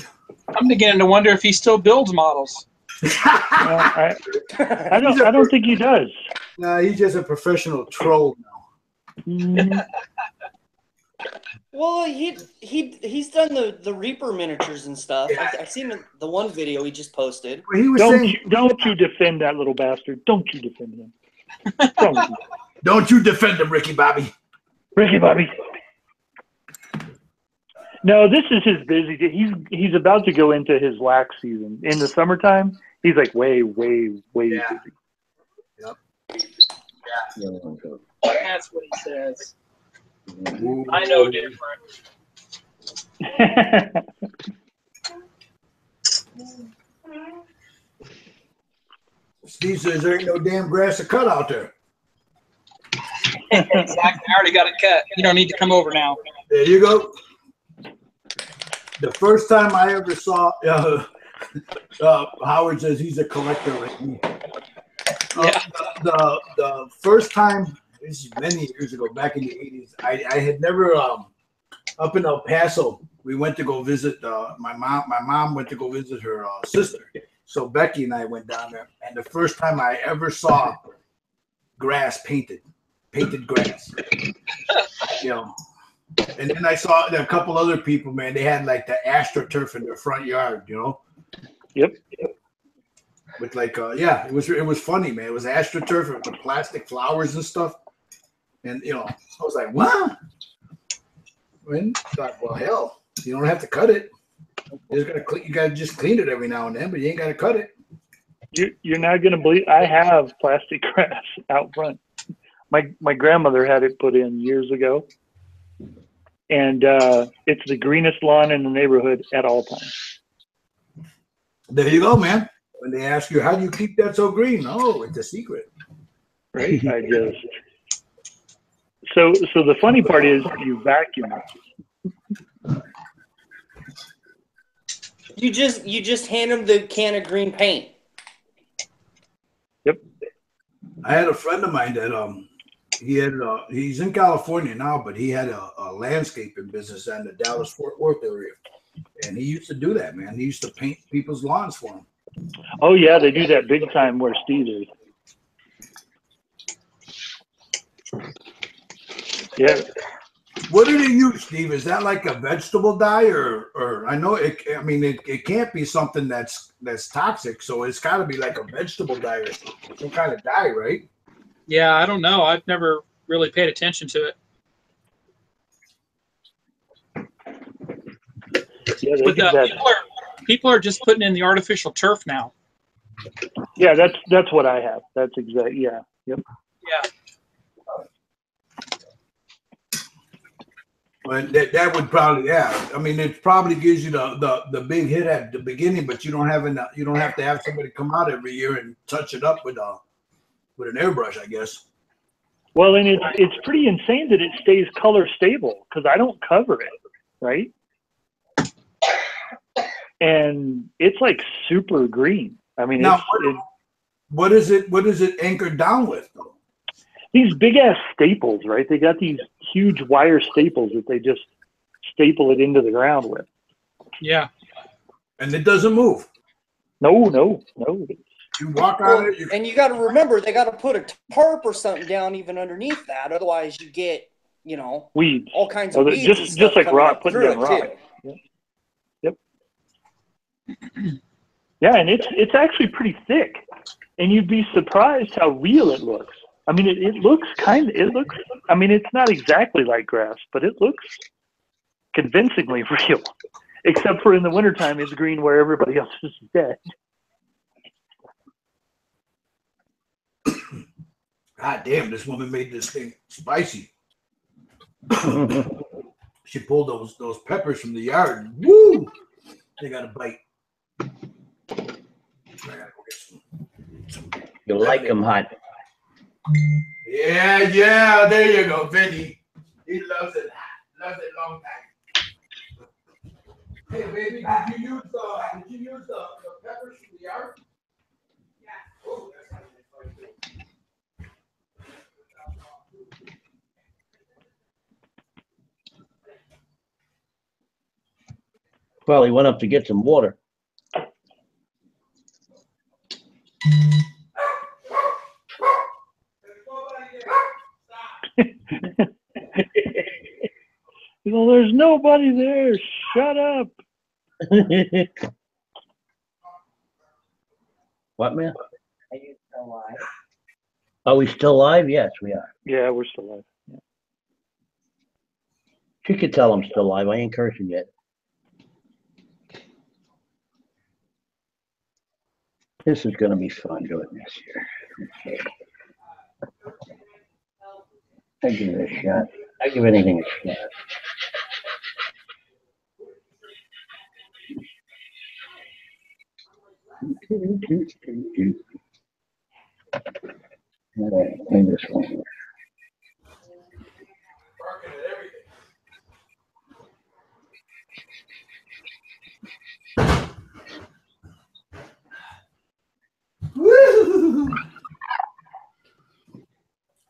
I'm beginning to wonder if he still builds models. I don't think he does. No, he's just a professional troll now. Well, he's done the Reaper miniatures and stuff. I've seen the one video he just posted. Well, he was don't you defend that little bastard. Don't you defend him. Don't you defend him, Ricky Bobby. Ricky Bobby. No, this is his busy. He's about to go into his lax season. In the summertime, he's like way busy. Yep. That's what he says. I know different. Steve says there ain't no damn grass to cut out there. Exactly. I already got it cut. You don't need to come over now. There you go. The first time I ever saw Howard says he's a collector like me. The first time, this is many years ago, back in the 80s, I had never up in El Paso. We went to go visit my mom. My mom went to go visit her sister. So Becky and I went down there, and the first time I ever saw grass painted grass, And then I saw a couple other people, man. They had like the AstroTurf in their front yard, Yep. With like, it was funny, man. It was AstroTurf with the plastic flowers and stuff, and I was like, what? And I thought, well, hell, you don't have to cut it. You gotta just clean it every now and then, but you ain't gotta cut it. You're not gonna believe I have plastic grass out front. My grandmother had it put in years ago, and it's the greenest lawn in the neighborhood at all times. There you go, man. When they ask you, how do you keep that so green? Oh, it's a secret. Right? I just So the funny part is you vacuum it. You just hand them the can of green paint. Yep. I had a friend of mine that he's in California now, but he had a landscaping business in the Dallas-Fort Worth area, and he used to do that, man. He used to paint people's lawns for them. Oh yeah, they do that big time where Steve is. Yeah. What do they use, Steve? Is that like a vegetable dye, or I know it? I mean, it can't be something that's toxic, so it's got to be like a vegetable dye or some kind of dye, right? Yeah, I don't know. I've never really paid attention to it. Yeah, But people are just putting in the artificial turf now. Yeah, that's what I have. That's exactly. Yeah. Yep. Yeah. But that would probably, yeah. I mean, it probably gives you the big hit at the beginning, but you don't have to have somebody come out every year and touch it up with an airbrush, I guess. Well, and it's pretty insane that it stays color stable because I don't cover it, right? And it's like super green. I mean, now, what is it anchored down with though? These big ass staples, right? They got these huge wire staples that they just staple it into the ground with. Yeah. And it doesn't move. No. You walk on it. And you got to remember, they got to put a tarp or something down even underneath that. Otherwise, you get, weeds, all kinds of weeds. Just like rock, putting down rock. Yep. Yeah, and it's actually pretty thick, and you'd be surprised how real it looks. I mean, it looks. I mean, it's not exactly like grass, but it looks convincingly real. Except for in the wintertime, it's green where everybody else is dead. God damn, this woman made this thing spicy. She pulled those peppers from the yard. Woo! They got a bite. I gotta go get some. You like them hot. Yeah, there you go, Vinny. He loves it long time. Hey, baby, did you use the peppers from the yard? Yeah. Oh, that's nice. Well, he went up to get some water. Well, there's nobody there. Shut up. What, man? Are you still live? Are we still live? Yes, we are. Yeah, we're still live. Yeah. She could tell I'm still live. I ain't cursing yet. This is going to be fun doing this here. Okay. I give it a shot. I give anything a shot. All right, maybe this one here.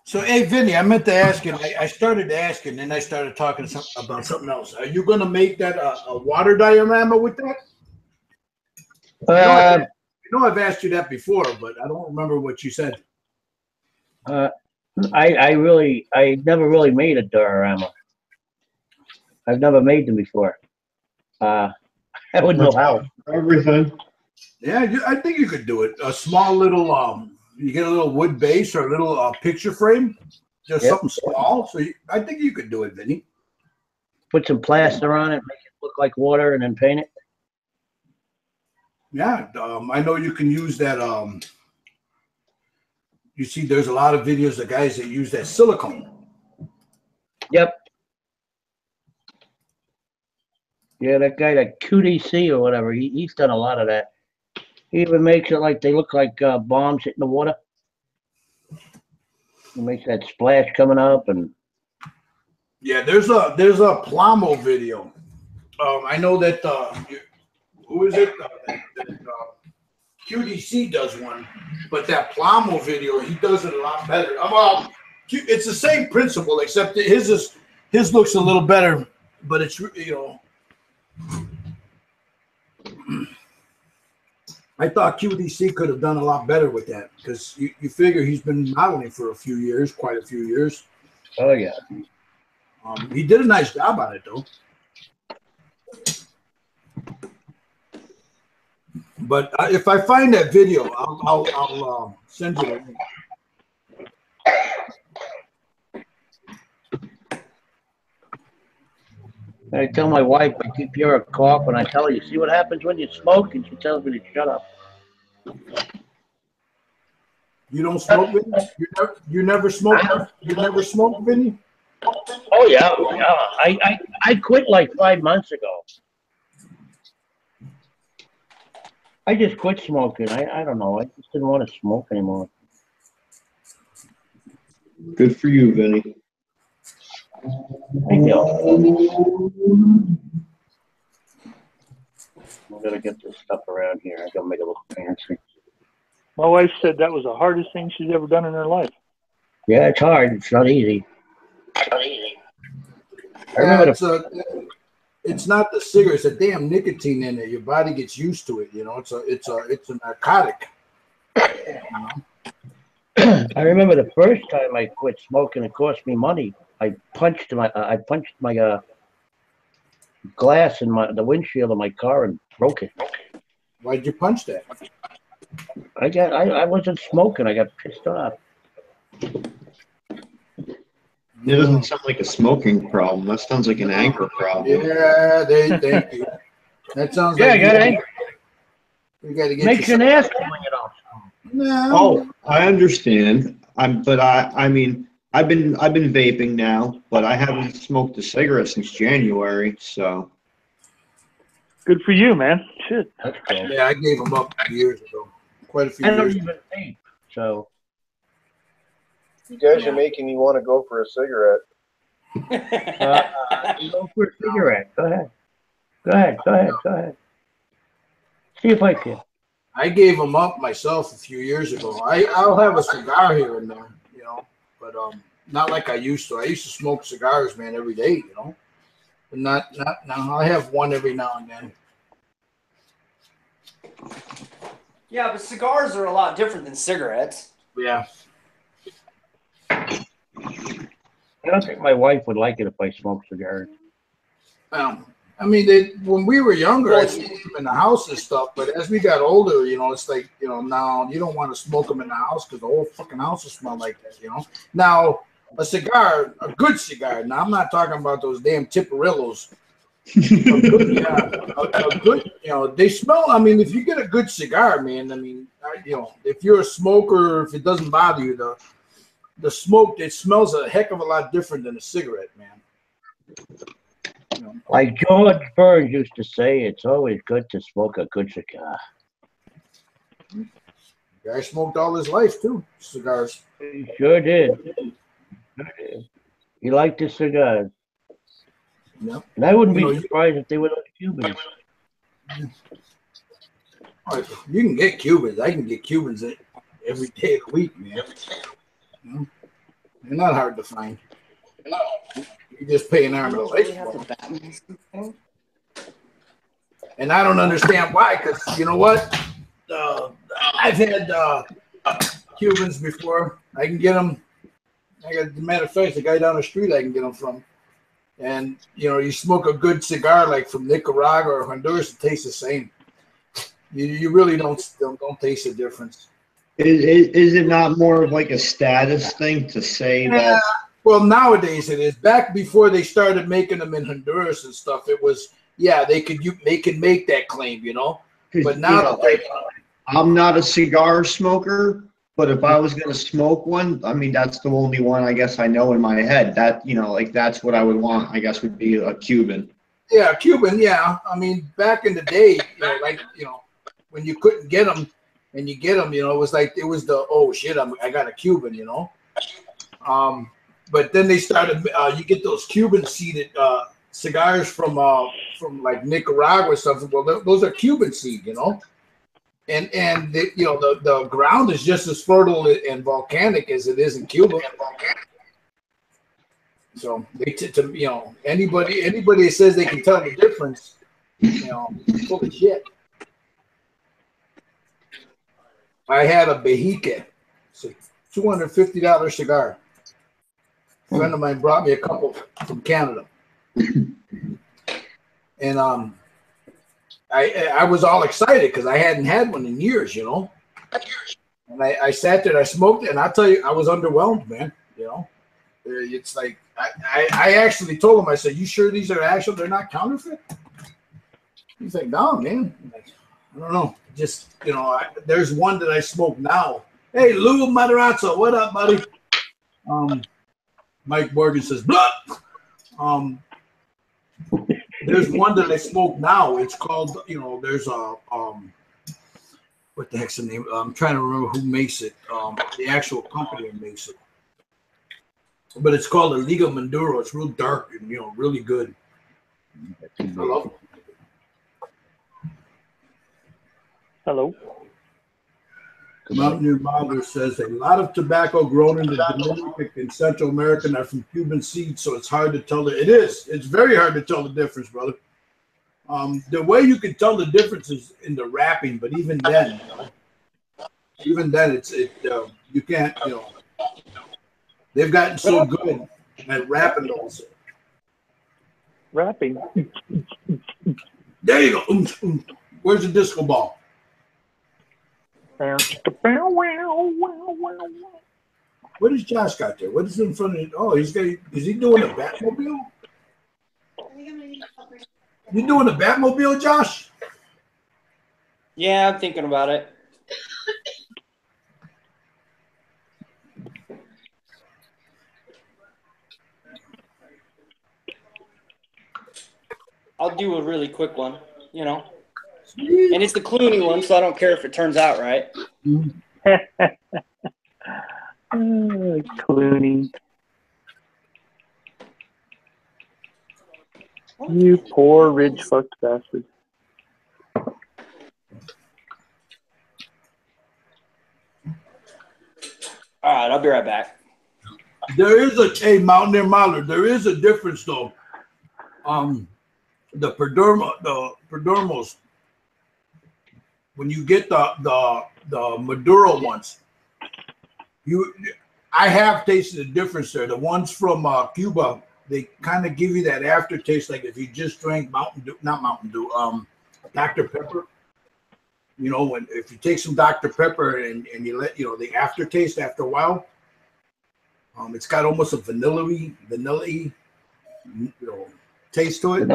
So, hey, Vinny, I meant to ask you. I started asking, then I started talking about something else. Are you going to make that a water diorama with that? I know I've asked you that before, but I don't remember what you said. I never really made a diorama. I've never made them before. I wouldn't know how. Everything. Yeah, I think you could do it. A small little, you get a little wood base or a little picture frame, just something small. So I think you could do it, Vinny. Put some plaster on it, make it look like water, and then paint it. Yeah, I know you can use that. You see, there's a lot of videos of guys that use that silicone. Yep. Yeah, that guy, that QDC or whatever, he's done a lot of that. He even makes it like they look like bombs hitting the water. He makes that splash coming up, and Yeah, there's a Plomo video. I know that who is it? QDC does one, but that Plomo video, he does it a lot better. Well, it's the same principle, except that his looks a little better, but it's, you know, I thought QDC could have done a lot better with that, because you figure he's been modeling for quite a few years. Oh yeah. He did a nice job on it though. But if I find that video, I'll send you the link. I tell my wife I keep hearing a cough, and I tell her, "You see what happens when you smoke?" And she tells me to shut up. You don't smoke, Vinny? You never smoke? You never smoke, Vinny? Oh yeah, yeah. I quit like 5 months ago. I just quit smoking. I don't know. I just didn't want to smoke anymore. Good for you, Vinny. Thank you. I'm gonna get this stuff around here. I gotta make it look fancy. My wife said that was the hardest thing she's ever done in her life. Yeah, it's hard. It's not easy. It's not easy. I remember it's not the cigarette. It's a damn nicotine in it. Your body gets used to it. You know, it's a narcotic. You know? I remember the first time I quit smoking. It cost me money. I punched my glass in the windshield of my car and broke it. Why'd you punch that? I wasn't smoking. I got pissed off. It doesn't sound like a smoking problem. That sounds like an anger problem. Yeah, thank you. That sounds yeah, like I got angry. You got to get makes you an ass pulling it off. No. Oh, I understand. I mean, I've been vaping now, but I haven't smoked a cigarette since January. So good for you, man. Shit. That's cool. Yeah, I gave them up years ago. Quite a few I don't years. even vape, so. You guys are making me want to go for a cigarette. Go for a cigarette. Go ahead. Go ahead. Go ahead. Go ahead. See if I can. I gave them up myself a few years ago. I'll have a cigar here and there, you know, but not like I used to. I used to smoke cigars, man, every day, you know, but not now. I have one every now and then. Yeah, but cigars are a lot different than cigarettes. Yeah. I don't think my wife would like it if I smoked cigars. I mean, when we were younger, I smoked them in the house and stuff. But as we got older, you know, it's like, you know, now you don't want to smoke them in the house because the whole fucking house will smell like that, you know. Now, a cigar, a good cigar. Now, I'm not talking about those damn Tiparillos. A good, you know, they smell. I mean, if you get a good cigar, man, I mean, you know, if you're a smoker, if it doesn't bother you, the smoke, it smells a heck of a lot different than a cigarette, man. You know. Like George Burns used to say, it's always good to smoke a good cigar. The guy smoked all his life too, cigars. He sure did. He liked his cigars. Yep. And I wouldn't be surprised if they were like Cubans. You can get Cubans. I can get Cubans every day of the week, man. You know? They're not hard to find. You just pay an arm and a leg for them. And I don't understand why, because you know what? I've had Cubans before. I can get them. As a matter of fact, the guy down the street I can get them from. And, you know, you smoke a good cigar like from Nicaragua or Honduras, it tastes the same. You really don't taste the difference. Is it not more of like a status thing to say that? Well, nowadays it is. Back before they started making them in Honduras and stuff, it was, yeah, they could make that claim, you know. But now, I'm not a cigar smoker, but if I was going to smoke one, I mean, that's the only one I guess I know in my head. That, you know, like that's what I would want, I guess, would be a Cuban. Yeah, Cuban, yeah. I mean, back in the day, you know, like, you know, when you couldn't get them and you get them, you know, it was the, oh shit, I got a Cuban, you know. but then they started. You get those Cuban seeded cigars from like Nicaragua or something. Well, those are Cuban seed, you know. And the ground is just as fertile and volcanic as it is in Cuba. So they anybody that says they can tell the difference, full of shit. I had a Bejique, it's a $250 cigar. A friend of mine brought me a couple from Canada, and I was all excited because I hadn't had one in years, you know. And I sat there and I smoked it, and I'll tell you, I was underwhelmed, man. You know, it's like I actually told him, I said, "You sure these are actual? They're not counterfeit?" He's like, "No, man. I don't know. Just there's one that I smoke now. Hey, Lou Matarazzo, what up, buddy?" Mike Morgan says, "Blood." There's one that I smoke now. It's called, there's a what the heck's the name? I'm trying to remember who makes it. The actual company that makes it. But it's called a Liga Maduro. It's real dark and really good. Hello. Hello. Mountaineer Mother says a lot of tobacco grown in the Dominican and Central America are from Cuban seeds, so it's hard to tell. It is. It's very hard to tell the difference, brother. The way you can tell the difference is in the wrapping, but even then, it's you can't. They've gotten so good at wrapping those. Wrapping. There you go. Where's the disco ball? What has Josh got there? What is in front of it? Oh, is he doing a Batmobile? You doing a Batmobile, Josh? Yeah, I'm thinking about it. I'll do a really quick one, And it's the Clooney one, so I don't care if it turns out right. Clooney. You poor rich fucked bastard. All right, I'll be right back. There is Mountaineer Mallard. There is a difference though. The Perdermos, when you get the Maduro ones, I have tasted the difference there. The ones from Cuba, they kind of give you that aftertaste, like if you just drank Dr. Pepper. If you take some Dr. Pepper and you let the aftertaste after a while, it's got almost a vanilla-y taste to it.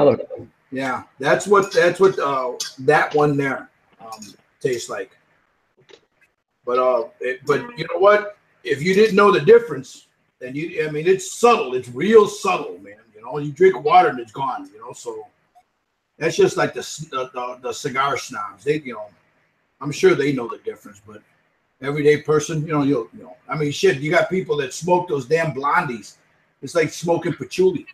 Yeah, that's what that one there tastes like. But you know what? If you didn't know the difference, then it's subtle. It's real subtle, man. You drink water and it's gone. So that's just like the cigar snobs. They, I'm sure they know the difference, but everyday person, shit. You got people that smoke those damn blondies. It's like smoking patchouli.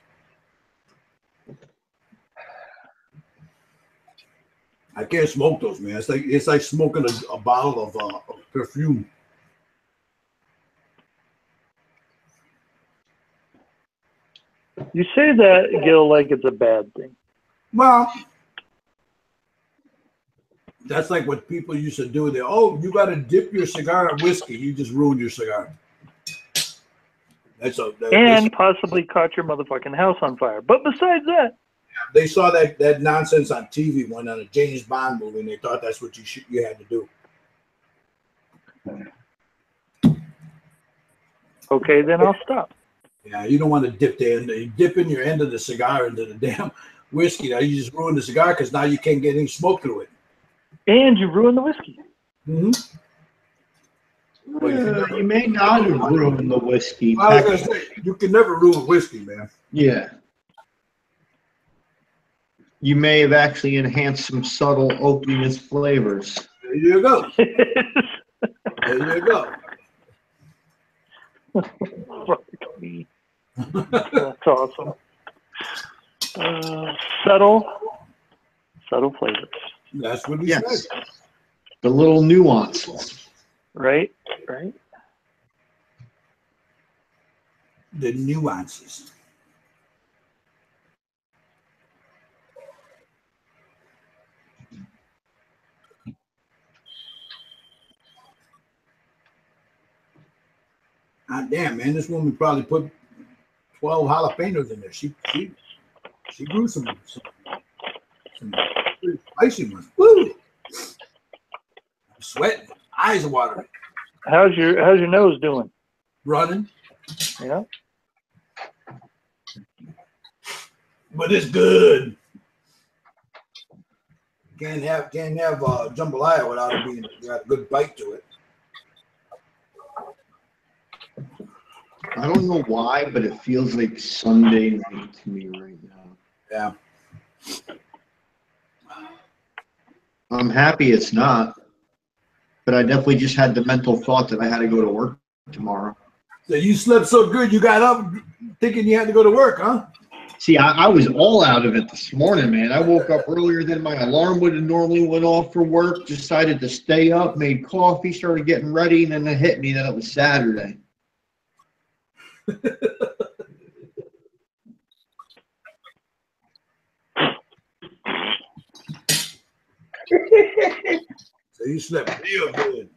I can't smoke those, man. It's like smoking a bottle of perfume. You say that, Gil, like it's a bad thing. Well, that's like what people used to do. You got to dip your cigar in whiskey. You just ruined your cigar. And possibly caught your motherfucking house on fire. But besides that, they saw that nonsense on TV, on a James Bond movie, and they thought that's what you had to do. Okay, then I'll stop. Yeah, you don't want to dip in your end of the cigar into the damn whiskey. Now you just ruin the cigar because now you can't get any smoke through it. And you ruin the whiskey. Mm-hmm. Well, you may not have ruined the whiskey. I was going to say, you can never ruin whiskey, man. Yeah. You may have actually enhanced some subtle oakiness flavors. There you go. There you go. Fuck me. That's awesome. Subtle flavors. That's what he Yes. said. The little nuances. Right. The nuances. God damn, man, this woman probably put 12 jalapenos in there. She grew some pretty spicy ones. Woo! I'm sweating. Eyes are watering. How's your nose doing? Running. Yeah. But it's good. Can't have jambalaya without it being got a good bite to it. I don't know why, but it feels like Sunday night to me right now. Yeah. I'm happy it's not, but I definitely just had the mental thought that I had to go to work tomorrow. So you slept so good, you got up thinking you had to go to work, huh? See, I was all out of it this morning, man. I woke up earlier than my alarm would have normally went off for work, decided to stay up, made coffee, started getting ready, and then it hit me that it was Saturday. So you slept real good.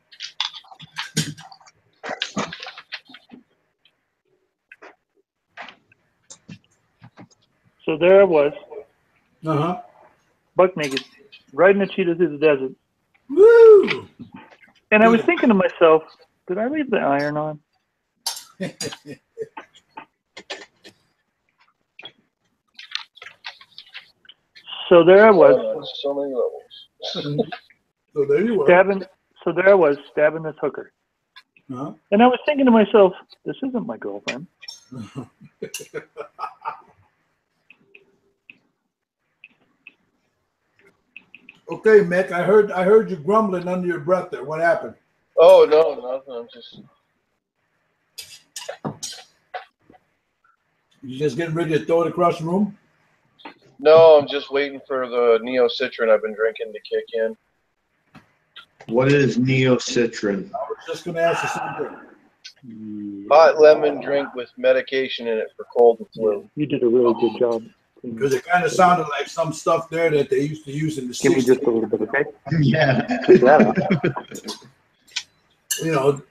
So there I was, Uh-huh. buck naked, riding a cheetah through the desert. Woo! And I was thinking to myself, did I leave the iron on? So there I was. So many levels. So there you were. So there I was, stabbing this hooker. Uh-huh. And I was thinking to myself, this isn't my girlfriend. Okay, Mick, I heard you grumbling under your breath there. What happened? Oh no, nothing. I'm just You just getting ready to throw it across the room? I'm just waiting for the Neo-Citron I've been drinking to kick in. What is Neo-Citron? I was just going to ask you something. Hot lemon drink with medication in it for cold and flu. You did a really good job. Because it kind of sounded like some stuff there that they used to use in the 60s. Give me just a little bit, okay? Yeah. Check that out. You know,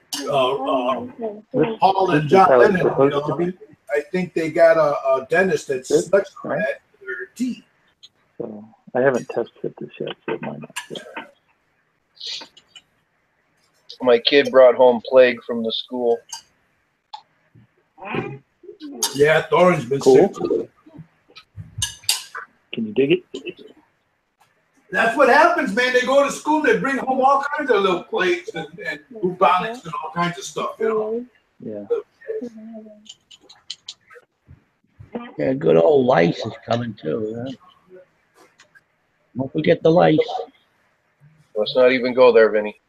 Paul and John Lennon, you know, I think they got a dentist that's stuck on that in their teeth. So I haven't tested this yet, so it might not be. My kid brought home plague from the school. Yeah, Thorin's been Cool. sick. Can you dig it? That's what happens, man. They go to school, they bring home all kinds of little plates and bubonics and all kinds of stuff, you know. Yeah. Yeah, good old lice is coming too. Huh? Don't forget the lice. Let's not even go there, Vinny.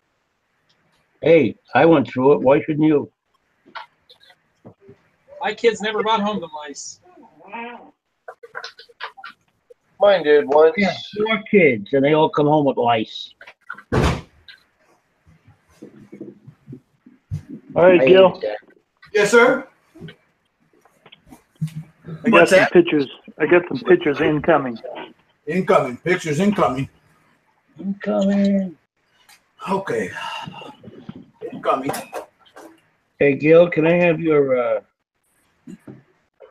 Hey, I went through it. Why shouldn't you? My kids never brought home the mice. Mine did once. Yeah, 4 kids, and they all come home with lice. All right, Gil. Yes, sir. I got some pictures. I got some pictures incoming. Incoming. Pictures incoming. Incoming. Okay. Incoming. Hey, Gil, can I have your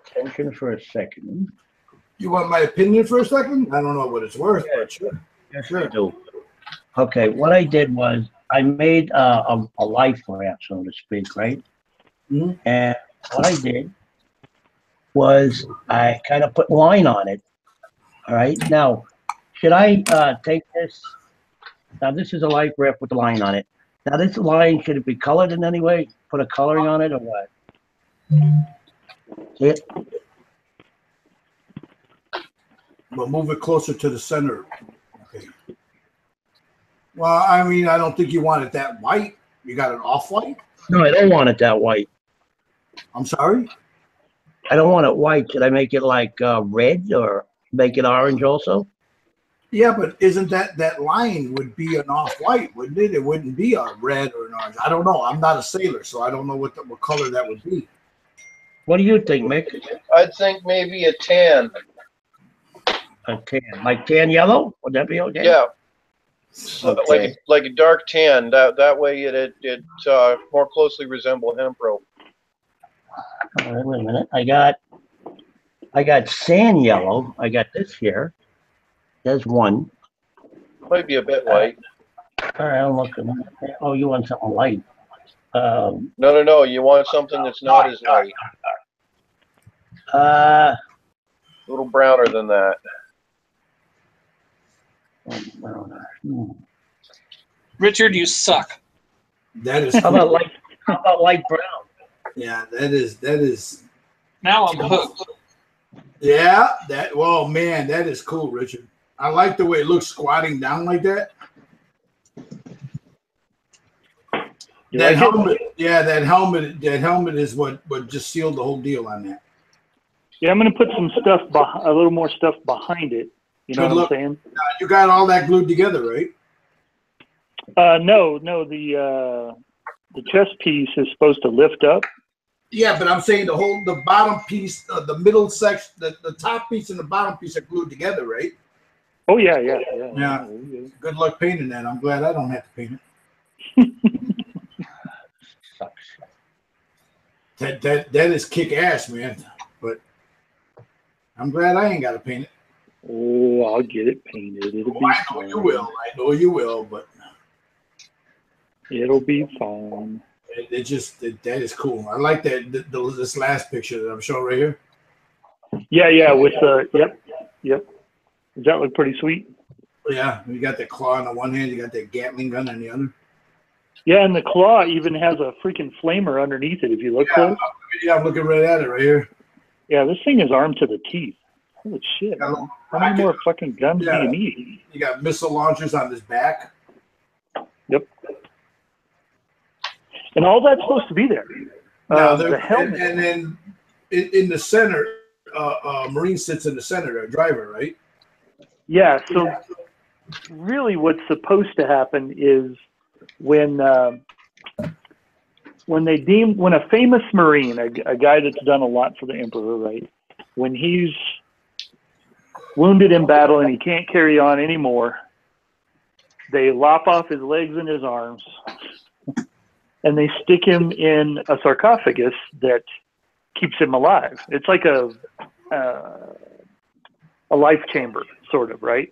attention for a second? You want my opinion for a second? I don't know what it's worth, but sure. Yes, I do. Okay, what I did was I made a life raft, so to speak, right? Mm-hmm. And what I did was I kind of put line on it. All right. Now, should I take this? Now, this is a life raft with a line on it. Now, this line, should it be colored in any way? Put a coloring on it or what? See it? But move it closer to the center. Okay. Well, I mean, I don't think you want it that white. You got it off white? No, I don't want it that white. I'm sorry? I don't want it white. Should I make it like red or make it orange also? Yeah, but isn't that line would be an off-white, wouldn't it? It wouldn't be a red or an orange. I don't know. I'm not a sailor, so I don't know what color that would be. What do you think, Mick? I'd think maybe a tan. A tan, like tan yellow? Would that be okay? Yeah. Okay. Like a dark tan. That way it more closely resemble hempro. All right, wait a minute. I got sand yellow. I got this here. There's one. Might be a bit light. All right, I'm looking. Oh, you want something light? No. You want something that's not as light. A little browner than that. Richard, you suck. That is. How about light brown? Yeah, that is. Now I'm hooked. Yeah, well, man, that is cool, Richard. I like the way it looks squatting down like that. That helmet is what just sealed the whole deal on that. Yeah, I'm going to put some stuff, a little more stuff behind it. You know what I'm saying? You got all that glued together, right? No, the chest piece is supposed to lift up. Yeah, but I'm saying the bottom piece, the middle section, the top piece and the bottom piece are glued together, right? Oh yeah. Good luck painting that. I'm glad I don't have to paint it. that is kick ass, man. But I'm glad I ain't got to paint it. Oh, I'll get it painted. It'll be I know fun. you will. I know you will, but it'll be fun. That is cool. I like this last picture that I'm showing right here. Yeah. With yep. Does that look pretty sweet? Yeah, you got the claw on the one hand, you got that Gatling gun on the other. Yeah, and the claw even has a freaking flamer underneath it. If you look close. Yeah, I'm looking right at it right here. Yeah, this thing is armed to the teeth. Holy shit! Man. How many more fucking guns do you need? You got missile launchers on his back. Yep. And all that's supposed to be there. The helmet. And then in the center, Marine sits in the center, a driver, right? Yeah. So really, what's supposed to happen is when a famous Marine, a guy that's done a lot for the Emperor, right? When he's wounded in battle and he can't carry on anymore, they lop off his legs and his arms, and they stick him in a sarcophagus that keeps him alive. It's like a life chamber, sort of, right?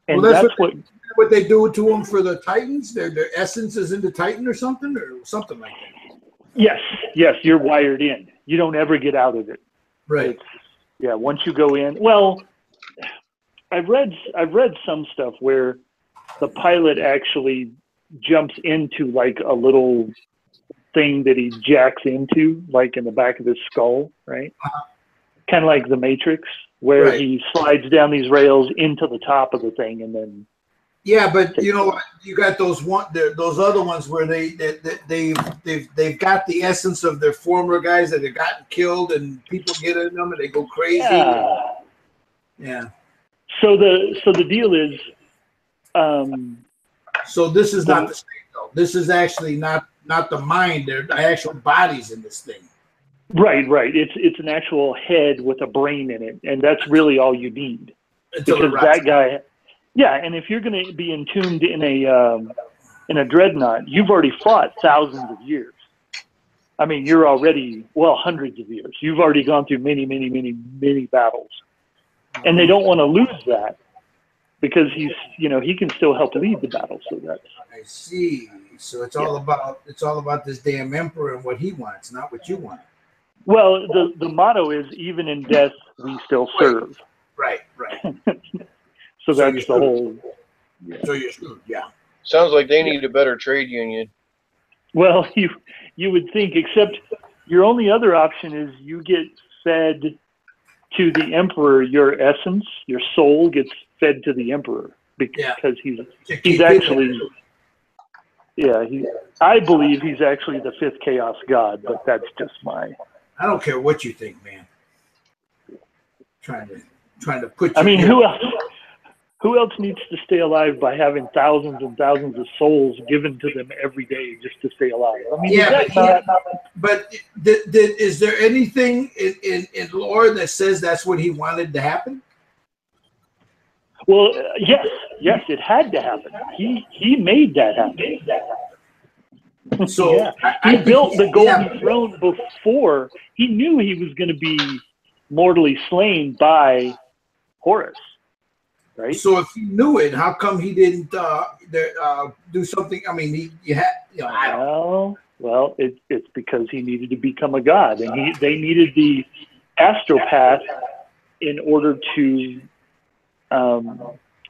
And well, that's what they do to them for the Titans. Their essence is in the Titan or something like that. Yes, you're wired in. You don't ever get out of it. Right. Once you go in. Well, I've read some stuff where the pilot actually jumps into like a little thing that he jacks into, like in the back of his skull, right? Kind of like the Matrix, where he slides down these rails into the top of the thing and then. Yeah, but you know, you got those other ones where they've got the essence of their former guys that have gotten killed, and people get in them and they go crazy. Yeah. So the deal is. So this is not the same though. This is actually not the mind. They're the actual bodies in this thing. Right. It's an actual head with a brain in it, and that's really all you need. Because that guy. Yeah, and if you're going to be entombed in a dreadnought, you've already fought thousands of years. I mean, you're already hundreds of years. You've already gone through many, many, many, many battles, and they don't want to lose that because he can still help lead the battle. So that's. I see. So it's all about this damn Emperor and what he wants, not what you want. Well, the motto is even in death we still serve. Right. So that's the whole. Yeah. So you're screwed. Yeah. Sounds like they need a better trade union. Well, you would think, except your only other option is you get fed to the Emperor. Your essence, your soul, gets fed to the Emperor because he's actually. Yeah, I believe he's actually the fifth chaos god, but that's just my. I don't care what you think, man. trying to put. I mean, who else needs to stay alive by having thousands and thousands of souls given to them every day just to stay alive? I mean, but is there anything in lore that says that's what he wanted to happen? Well, yes, it had to happen. He made that happen. So yeah. He built the golden throne before he knew he was going to be mortally slain by Horus. Right. So if he knew it, how come he didn't do something? I mean, well, it's because he needed to become a god, and they needed the astropath in order to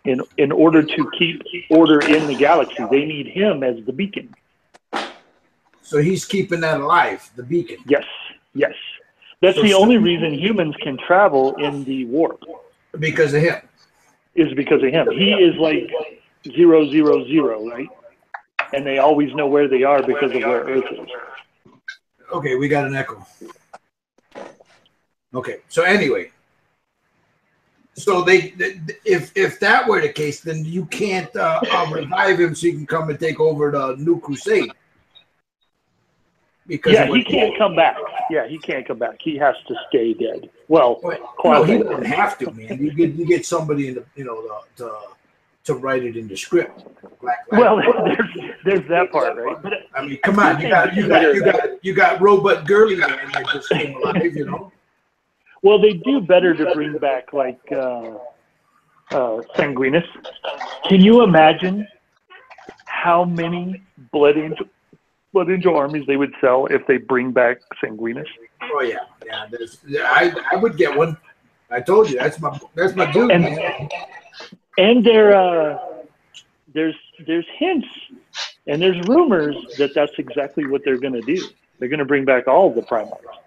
in order to keep order in the galaxy. They need him as the beacon. So he's keeping that alive, the beacon. Yes. That's the only reason humans can travel in the warp. Because of him. Is because of him. He is like 000, right? And they always know where they are because of where Earth is. Okay, we got an echo. Okay, so anyway, so if that were the case, then you can't revive him so you can come and take over the New Crusade. Because he can't come back. Yeah, he can't come back. He has to stay dead. Well, no, he doesn't have to, man. You get somebody in the to write it in the script. Well, there's that part, right? But I mean, come on, you got Robot Girly Man that just came alive, you know. Well, they do better to bring back like Sanguinus. Can you imagine how many Blood Angel armies they would sell if they bring back Sanguinus? Oh yeah. I would get one. I told you that's my dude. And there's hints and there's rumors that that's exactly what they're going to do. They're going to bring back all of the Primarchs.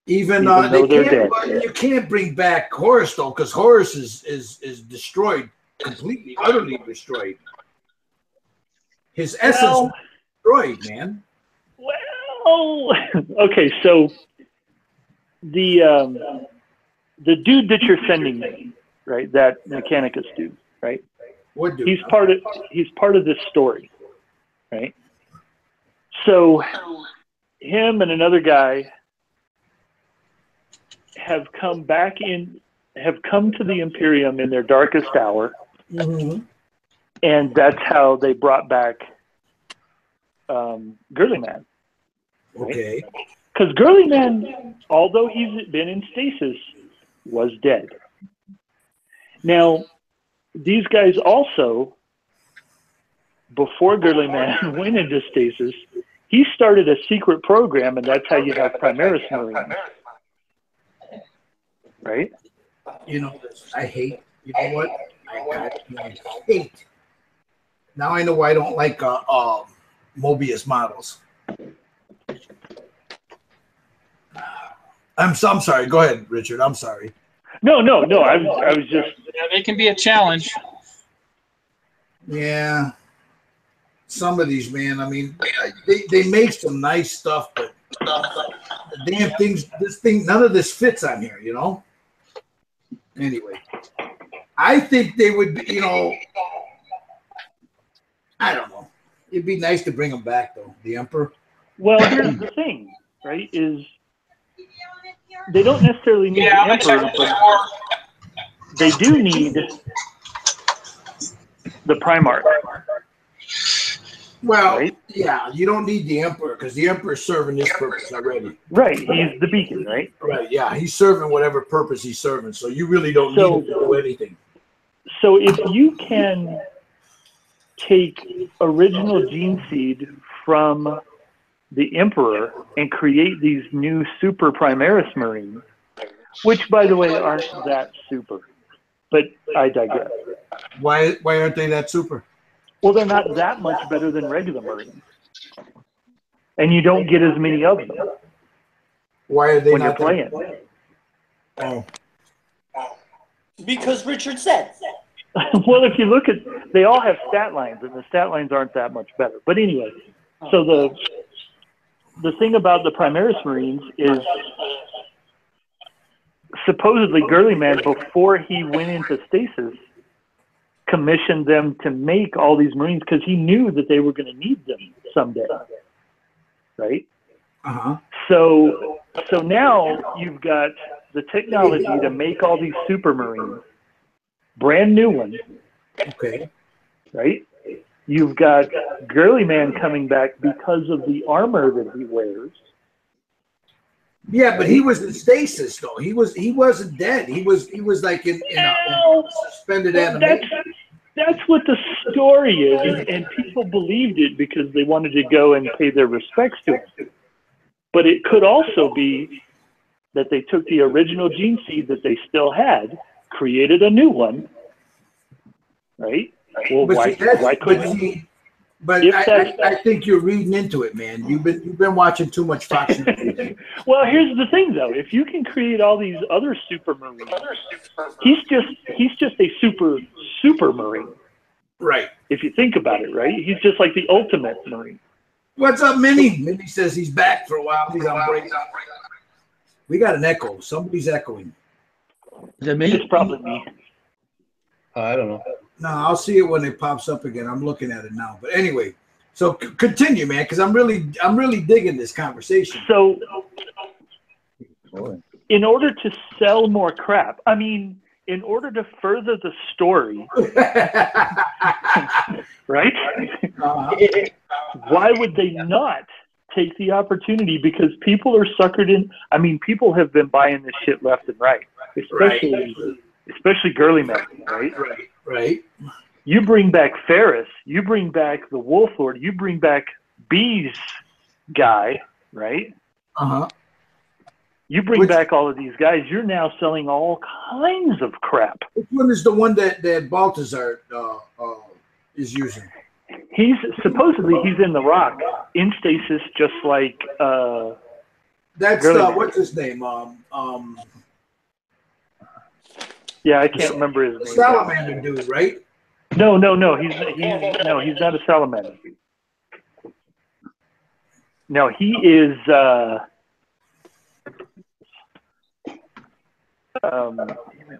Even though they're dead. You can't bring back Horus though, because Horus is destroyed completely, utterly destroyed. His essence destroyed, man. Well, okay, so the dude that you're sending me, right? That Mechanicus dude, right? What dude? He's part of this story, right? So him and another guy have come to the Imperium in their darkest hour. Mm-hmm. And that's how they brought back Girly Man. Right? Okay. Because Girly Man, although he's been in stasis, was dead. Now, these guys also, before Girly Man went into stasis, he started a secret program, and that's how you have Primaris Marines. Right? You know, I hate, you know what? I hate. Now I know why I don't like Mobius models. I'm sorry. Go ahead, Richard. I'm sorry. No. I was just. Yeah, they can be a challenge. Yeah. Some of these, man. I mean, they make some nice stuff, but the damn things. None of this fits on here. You know. Anyway, I think they would be. You know. I don't know. It'd be nice to bring them back, though. The Emperor. Well, here's the thing, right? Is they don't necessarily need the Emperor, but they do need the Primarch. Well, right? Yeah, you don't need the Emperor because the Emperor's serving this purpose already. Right, he's the beacon, right? Right, yeah, he's serving whatever purpose he's serving, so you really don't need him to do anything. So if you can take original gene seed from the Emperor and create these new super Primaris Marines, which, by the way, aren't that super, but I digress. Why aren't they that super? Well, they're not that much better than regular Marines. And you don't get as many of them. Why are they when not you're playing? Oh. Because Richard said. Well, if you look at, they all have stat lines, and the stat lines aren't that much better. But anyway, so the thing about the Primaris Marines is supposedly Girly Man, before he went into stasis, commissioned them to make all these Marines because he knew that they were going to need them someday, right? So now you've got the technology to make all these Super Marines, brand new ones. Okay. Right? You've got Girly Man coming back because of the armor that he wears. Yeah, but he was in stasis though. He wasn't dead. He was like in suspended animation. That's what the story is, and people believed it because they wanted to go and pay their respects to him. But it could also be that they took the original gene seed that they still had, created a new one, right? Well, why couldn't he? But I think you're reading into it, man. You've been watching too much Fox News. Well, here's the thing, though. If you can create all these other Super Marines, he's just a super Marine. Right. If you think about it, right? He's just like the ultimate Marine. What's up, Minnie? Minnie says he's back for a while. He's on break. We got an echo. Somebody's echoing. Is it me? It's probably me. I don't know. No, I'll see it when it pops up again. I'm looking at it now. But anyway, so continue, man, because I'm really digging this conversation. So, in order to sell more crap, I mean, in order to further the story, right? Why would they not take the opportunity? Because people are suckered in. I mean, people have been buying this shit left and right, especially Girly Man, right? Right. You bring back Ferris, you bring back the Wolf Lord, you bring back Bee's guy, right? You bring back all of these guys, you're now selling all kinds of crap. Which one is the one that Balthazar is using? He's supposedly in the rock, in stasis, just like that's what's his name? Yeah, I can't remember his name. Salamander dude, right? No, he's not a salamander. No, he is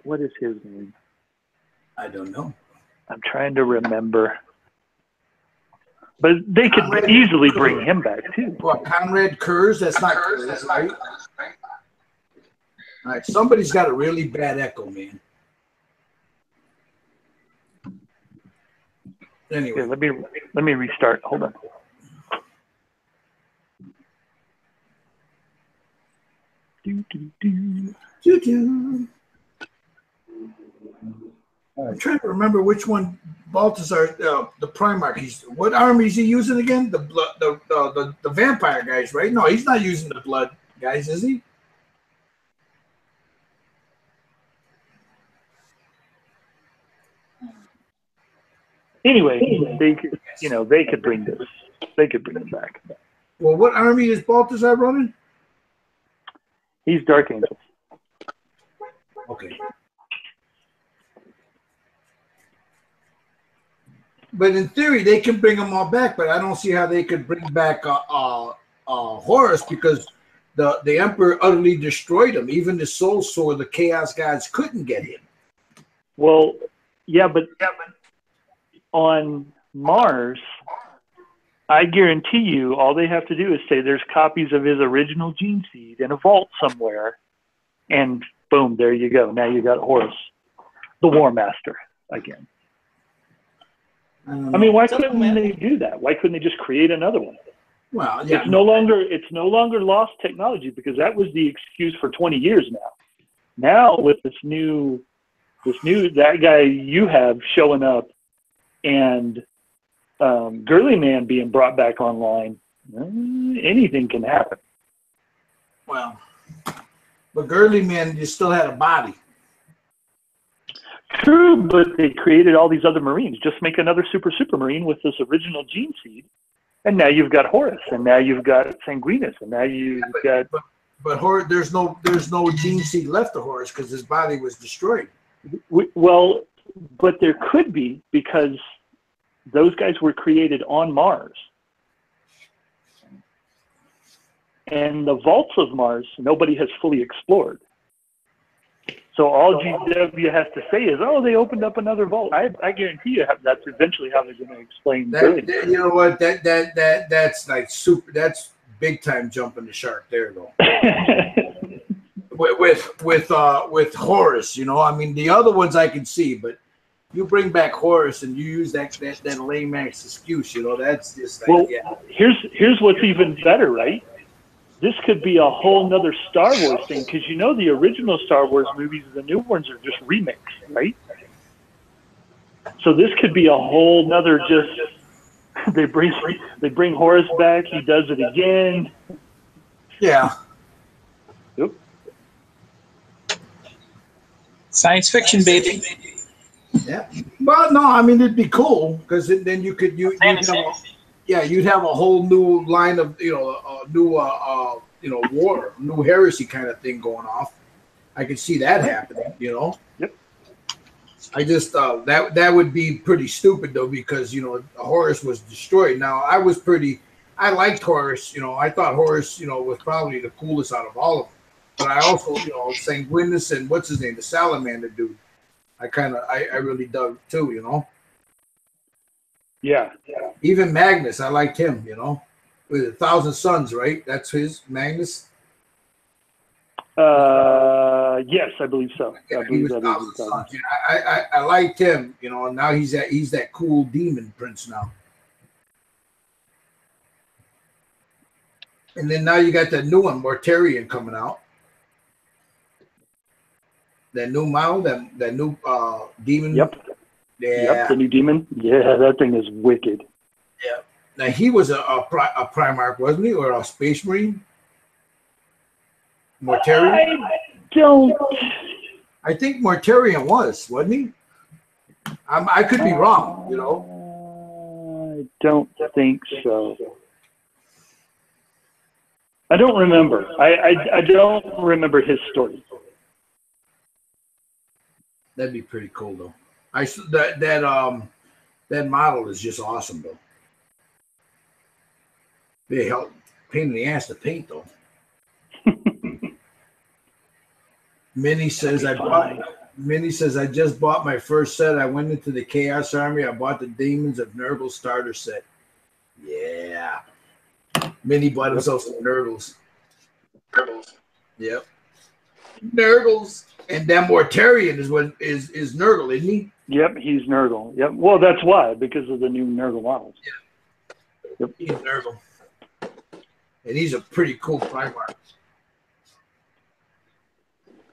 what is his name? I don't know. I'm trying to remember. But they could easily bring him back too. What, Conrad Kurz? That's not Kurz, right? All right, somebody's got a really bad echo, man. Anyway, okay, let me restart. Hold on. I'm trying to remember which one Balthazar, the Primarch. What army is he using again? The vampire guys, right? No, he's not using the blood guys, is he? Anyway, they could bring this. They could bring it back. Well, what army is Balthazar running? He's Dark Angels. Okay. But in theory, they can bring them all back, but I don't see how they could bring back Horus, because the Emperor utterly destroyed him. Even the Soul Sword, the Chaos Gods couldn't get him. Well, yeah, but on Mars, I guarantee you, all they have to do is say there's copies of his original gene seed in a vault somewhere, and boom, there you go. Now you got Horus, the War Master again. I mean, why couldn't they do that? Why couldn't they just create another one? Well, yeah, it's no longer lost technology, because that was the excuse for 20 years now. Now with this new that guy you have showing up, and Girly Man being brought back online, anything can happen. Well, but Girly Man, you still had a body. True, but they created all these other Marines. Just make another super Marine with this original gene seed, and now you've got Horus, and now you've got Sanguinus, and now you've got. But Horus, there's no gene seed left of Horus because his body was destroyed. Well, but there could be, because those guys were created on Mars, and the vaults of Mars nobody has fully explored. So all GW has to say is, "Oh, they opened up another vault." I guarantee you that's eventually how they're going to explain that. You know what? That's like super. That's big time jumping the shark there, though. with Horus, you know, I mean, the other ones I can see, but you bring back Horus and you use that lame ass excuse, you know, that's just like, well, yeah. Here's what's even better, right? This could be a whole nother Star Wars thing, because you know the original Star Wars movies, the new ones are just remakes, right? So this could be a whole nother just they bring Horus back, he does it again. Yeah. Yep. Science fiction, baby. Yeah. Well, no, I mean, it'd be cool because then you'd have a whole new line of, you know, new heresy kind of thing going off. I could see that happening, you know. Yep. I just that would be pretty stupid though, because you know Horus was destroyed. Now I liked Horus, you know. I thought Horus, you know, was probably the coolest out of all of them. But I also, you know, Sanguinus and what's his name, the Salamander dude. I really dug too, you know. Yeah. Even Magnus, I liked him, you know. With 1,000 Suns, right? That's his Magnus. Yes, I believe so. Yeah, I believe that was is 1,000 Suns. Yeah, I liked him, you know. And now he's that cool demon prince now. And then now you got that new one, Mortarion, coming out. That new model, that new demon. Yep. Yeah. Yep, the new demon. Yeah, that thing is wicked. Yeah. Now he was a Primarch, wasn't he, or a Space Marine? Mortarion. I think Mortarion wasn't he? I could be wrong, you know. I don't think so. I don't remember. I don't remember his story. That'd be pretty cool though. That model is just awesome though. They help pain in the ass to paint though. Minnie says I just bought my first set. I went into the Chaos Army. I bought the Demons of Nurgle starter set. Yeah. Minnie bought himself some Nurgles. Yep. Nurgles. And that Mortarion is Nurgle, isn't he? Yep, he's Nurgle. Yep. Well, that's why, because of the new Nurgle models. Yeah. Yep. He's Nurgle. And he's a pretty cool Primarch.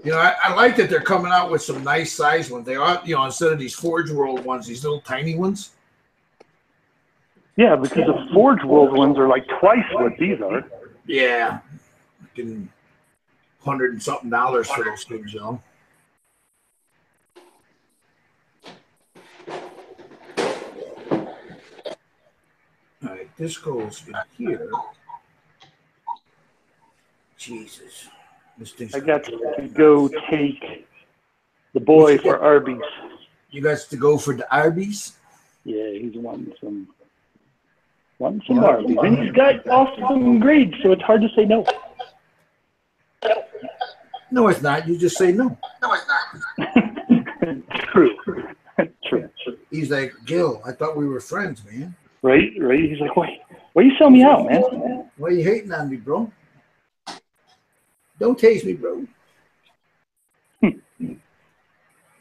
You know, I like that they're coming out with some nice size ones. They are, you know, instead of these Forge World ones, these little tiny ones. Yeah, because the Forge World ones are like twice what these are. Yeah. Fucking $100 and something for those things, you know. All right, this goes in here. Jesus. I got to go take the boy for Arby's. You guys to go for the Arby's? Yeah, he's wanting some Arby's. And he's got awesome grades, so it's hard to say no. No, it's not. You just say no. No, it's not. True. True. He's like, Gil, I thought we were friends, man. Right. He's like, why you sell me out, man? Why you hating on me, bro? Don't tase me, bro.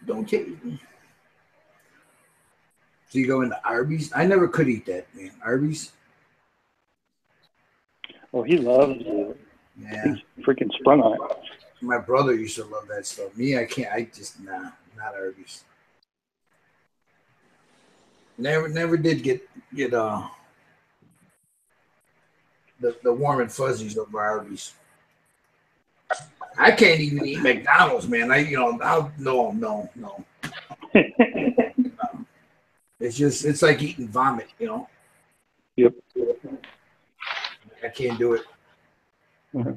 Don't tase me. So you go into Arby's? I never could eat that, man. Arby's? Oh, he loves it. Yeah. He's freaking sprung on it. My brother used to love that stuff. Me, I can't. I just, not Arby's. Never did get the warm and fuzzies of Arby's. I can't even eat McDonald's, man. No. It's like eating vomit, you know. Yep. I can't do it. Mm-hmm.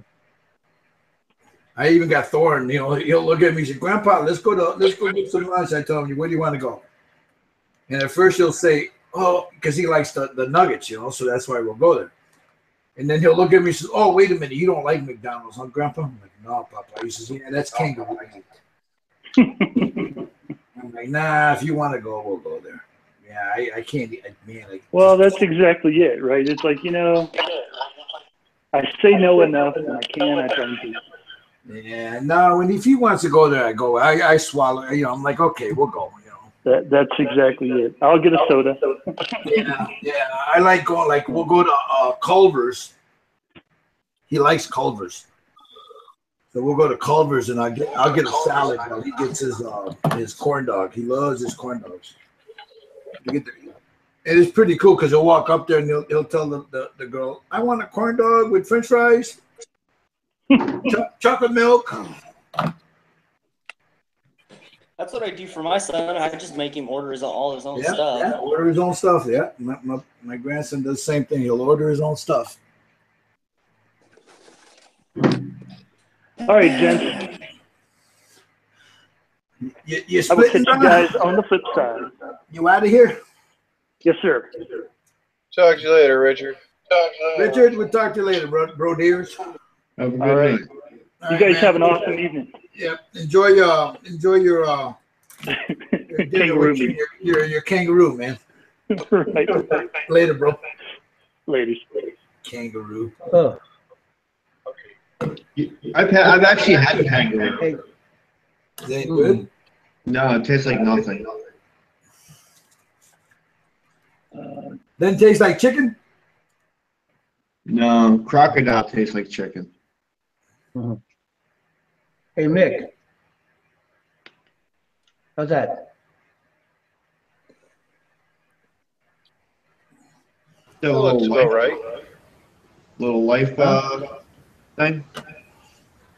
I even got Thorne, you know, he'll look at me and say, Grandpa, let's go get some lunch. I tell him, where do you want to go? And at first he'll say, oh, because he likes the nuggets, you know, so that's why we'll go there. And then he'll look at me and say, oh, wait a minute, you don't like McDonald's, huh, Grandpa? I'm like, no, Papa. He says, yeah, that's kangaroo. I'm like, nah, if you want to go, we'll go there. Yeah, I can't, man. Well, that's exactly it, right? It's like, I say no enough, and I can, I try and do. Yeah, no, and if he wants to go there, I go. I swallow, I'm like, okay, we'll go, That's exactly it. I'll get a soda. Yeah, I like going, like, we'll go to Culver's. He likes Culver's. So we'll go to Culver's and I'll get a salad while he gets his corn dog. He loves his corn dogs. And it's pretty cool because he'll walk up there and he'll tell the girl, I want a corn dog with French fries, chocolate milk. That's what I do for my son. I just make him order all his own stuff. Yeah, order his own stuff. Yeah, my grandson does the same thing. He'll order his own stuff. All right, gents. You I will catch splitting, you guys on the flip side. You out of here? Yes, sir. Talk to you later, Richard. Richard, we'll talk to you later, bro dears. Have a good All right. night. You guys have an awesome evening. Yep. Enjoy your Kangaroo meat. your kangaroo, man. Right. Later, bro. Ladies. Kangaroo. Oh, I've actually had kangaroo. hey, Is that good? No, it tastes like nothing. Doesn't taste like chicken? No, crocodile tastes like chicken. hey, Mick. How's that? Still a That looks little about right. life thing.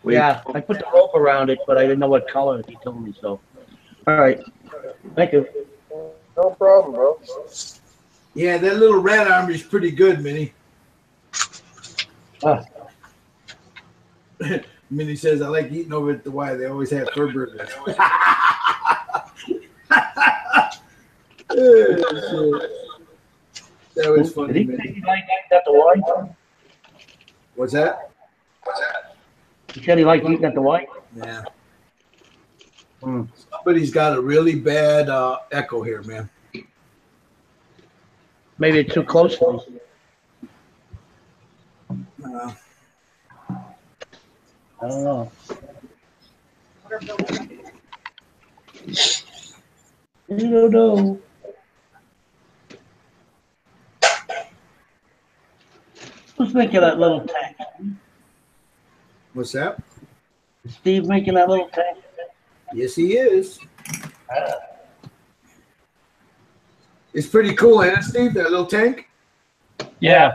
Wait. Yeah, I put the rope around it, but I didn't know what color he told me, so. All right. Thank you. No problem, bro. Yeah, that little rat armor is pretty good, Minnie. Ah, Minnie says, I like eating over at the Y. They always have fur burgers. That was funny, did he Minnie. say he liked eating at the Y? What's that? He said he liked eating at the Y? Yeah. Hmm. Somebody's got a really bad echo here, man. Maybe it's too close for me. I don't know. You don't know. Who's making that little tank? What's that? Steve making that little tank? Yes, he is. It's pretty cool, ain't it, Steve? That little tank? Yeah.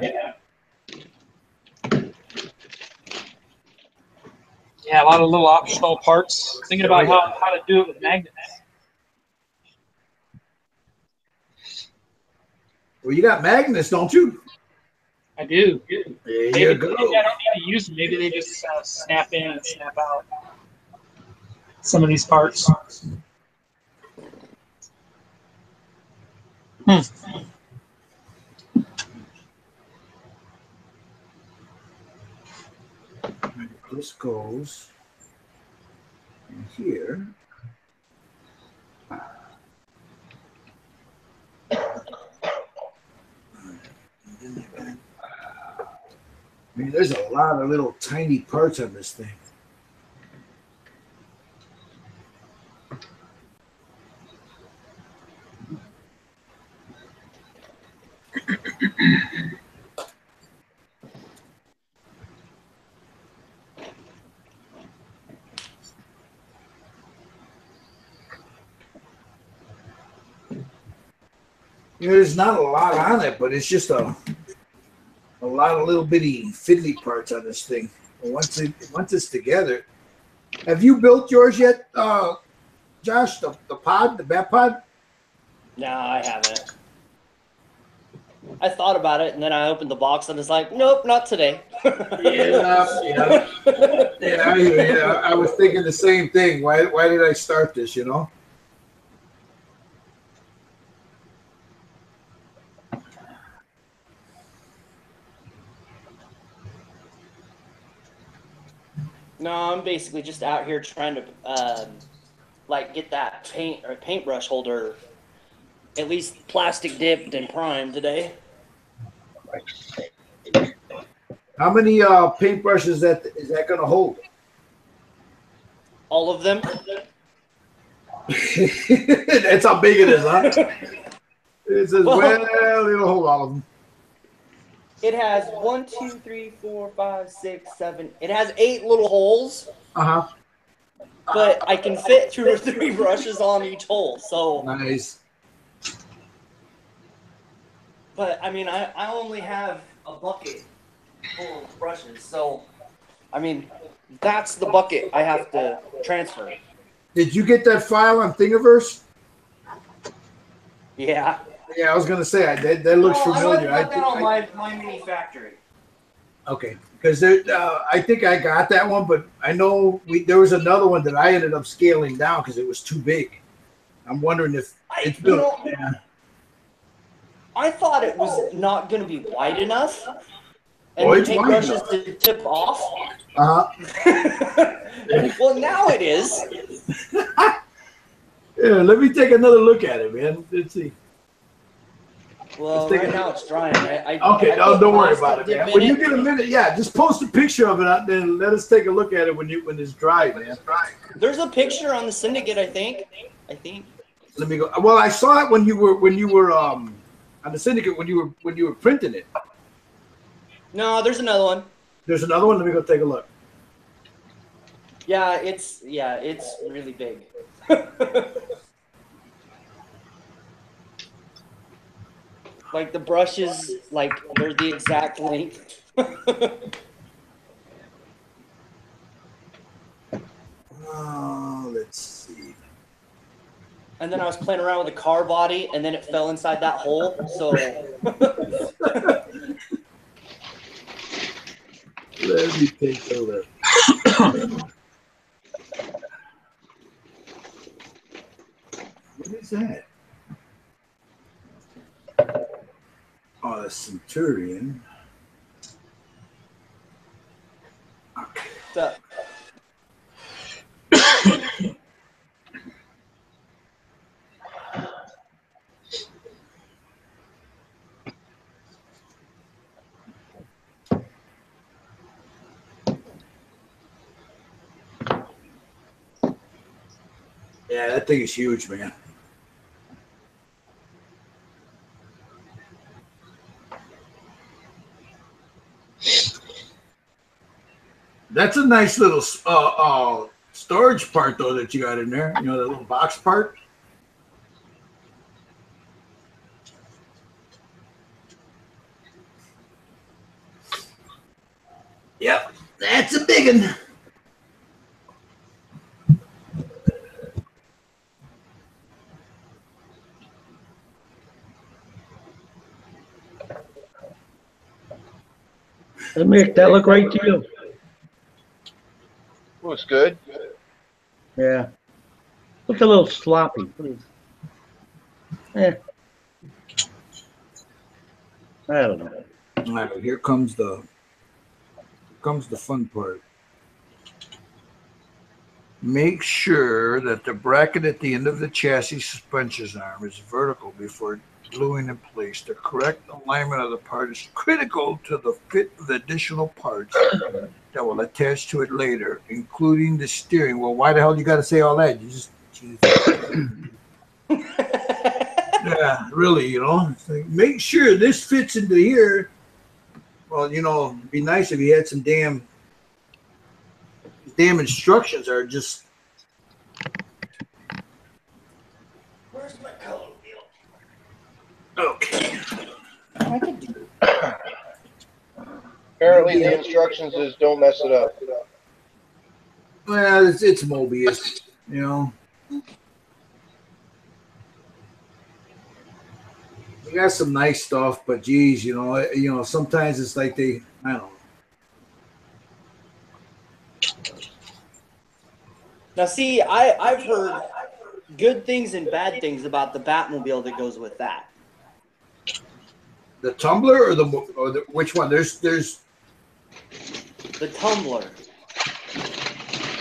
Yeah, a lot of little optional parts. Thinking about how to do it with magnets. Well, you got magnets, don't you? I do. There Maybe you go. I don't need to use them. Maybe they just snap in and snap out. Some of these parts. This goes in here. I mean, there's a lot of little tiny parts on this thing. There's not a lot on it, but it's just a lot of little bitty fiddly parts on this thing. Once it's together. Have you built yours yet, Josh? The pod, the bat pod? No, I haven't. I thought about it, and then I opened the box, and it's like, nope, not today. Yeah. I was thinking the same thing. Why did I start this, you know? No, I'm basically just out here trying to like get that paint or paintbrush holder at least plastic dipped and primed today. How many paintbrushes is that going to hold? All of them. That's how big it is, huh? It says, well, it'll hold all of them. It has 1, 2, 3, 4, 5, 6, 7. It has 8 little holes. Uh-huh. But I can fit 2 or 3 brushes on each hole. So nice. But I mean, I only have a bucket full of brushes. So I mean, that's the bucket I have to transfer. Did you get that file on Thingiverse? Yeah. Yeah, I was gonna say that looks familiar. I got that on my mini factory. Okay, because I think I got that one, but I know there was another one that I ended up scaling down because it was too big. I'm wondering if it's built. Yeah. I thought it was not going to be wide enough, and Oh, the paintbrushes to tip off. Well, now it is. Yeah, let me take another look at it, man. Let's see. Well, right now it's drying. Okay, don't worry about it, man. When you get a minute, yeah, just post a picture of it out there and let us take a look at it when it's dry, man. There's a picture on the Syndicate, I think. Let me go. Well, I saw it when you were on the Syndicate when you were printing it. No, there's another one. There's another one. Let me go take a look. Yeah, it's really big. Like the brushes, like they're the exact length. Let's see. And then I was playing around with the car body, and then it fell inside that hole. So. Let me take a look. What is that? Oh, the Centurion. Okay. What's up? Yeah, that thing is huge, man. That's a nice little storage part, though, that you got in there. You know, that little box part. Yep, that's a big one. Mick, that look right to you? Looks good. Yeah. Looks a little sloppy. I don't know. All right, here comes the fun part. Make sure that the bracket at the end of the chassis suspension arm is vertical before gluing in place. The correct alignment of the part is critical to the fit of the additional parts that will attach to it later, including the steering. Well, why the hell you got to say all that? You just yeah, really, you know. It's like, make sure this fits into here. Well, you know, it'd be nice if you had some damn instructions are just. Where's my color wheel? Okay. I can do it. Apparently, the instructions is don't mess it up. Well, it's Mobius, you know. We got some nice stuff, but geez, you know, sometimes it's like I don't know. Now, see, I've heard good things and bad things about the Batmobile that goes with that. The tumbler or the which one? There's the tumbler.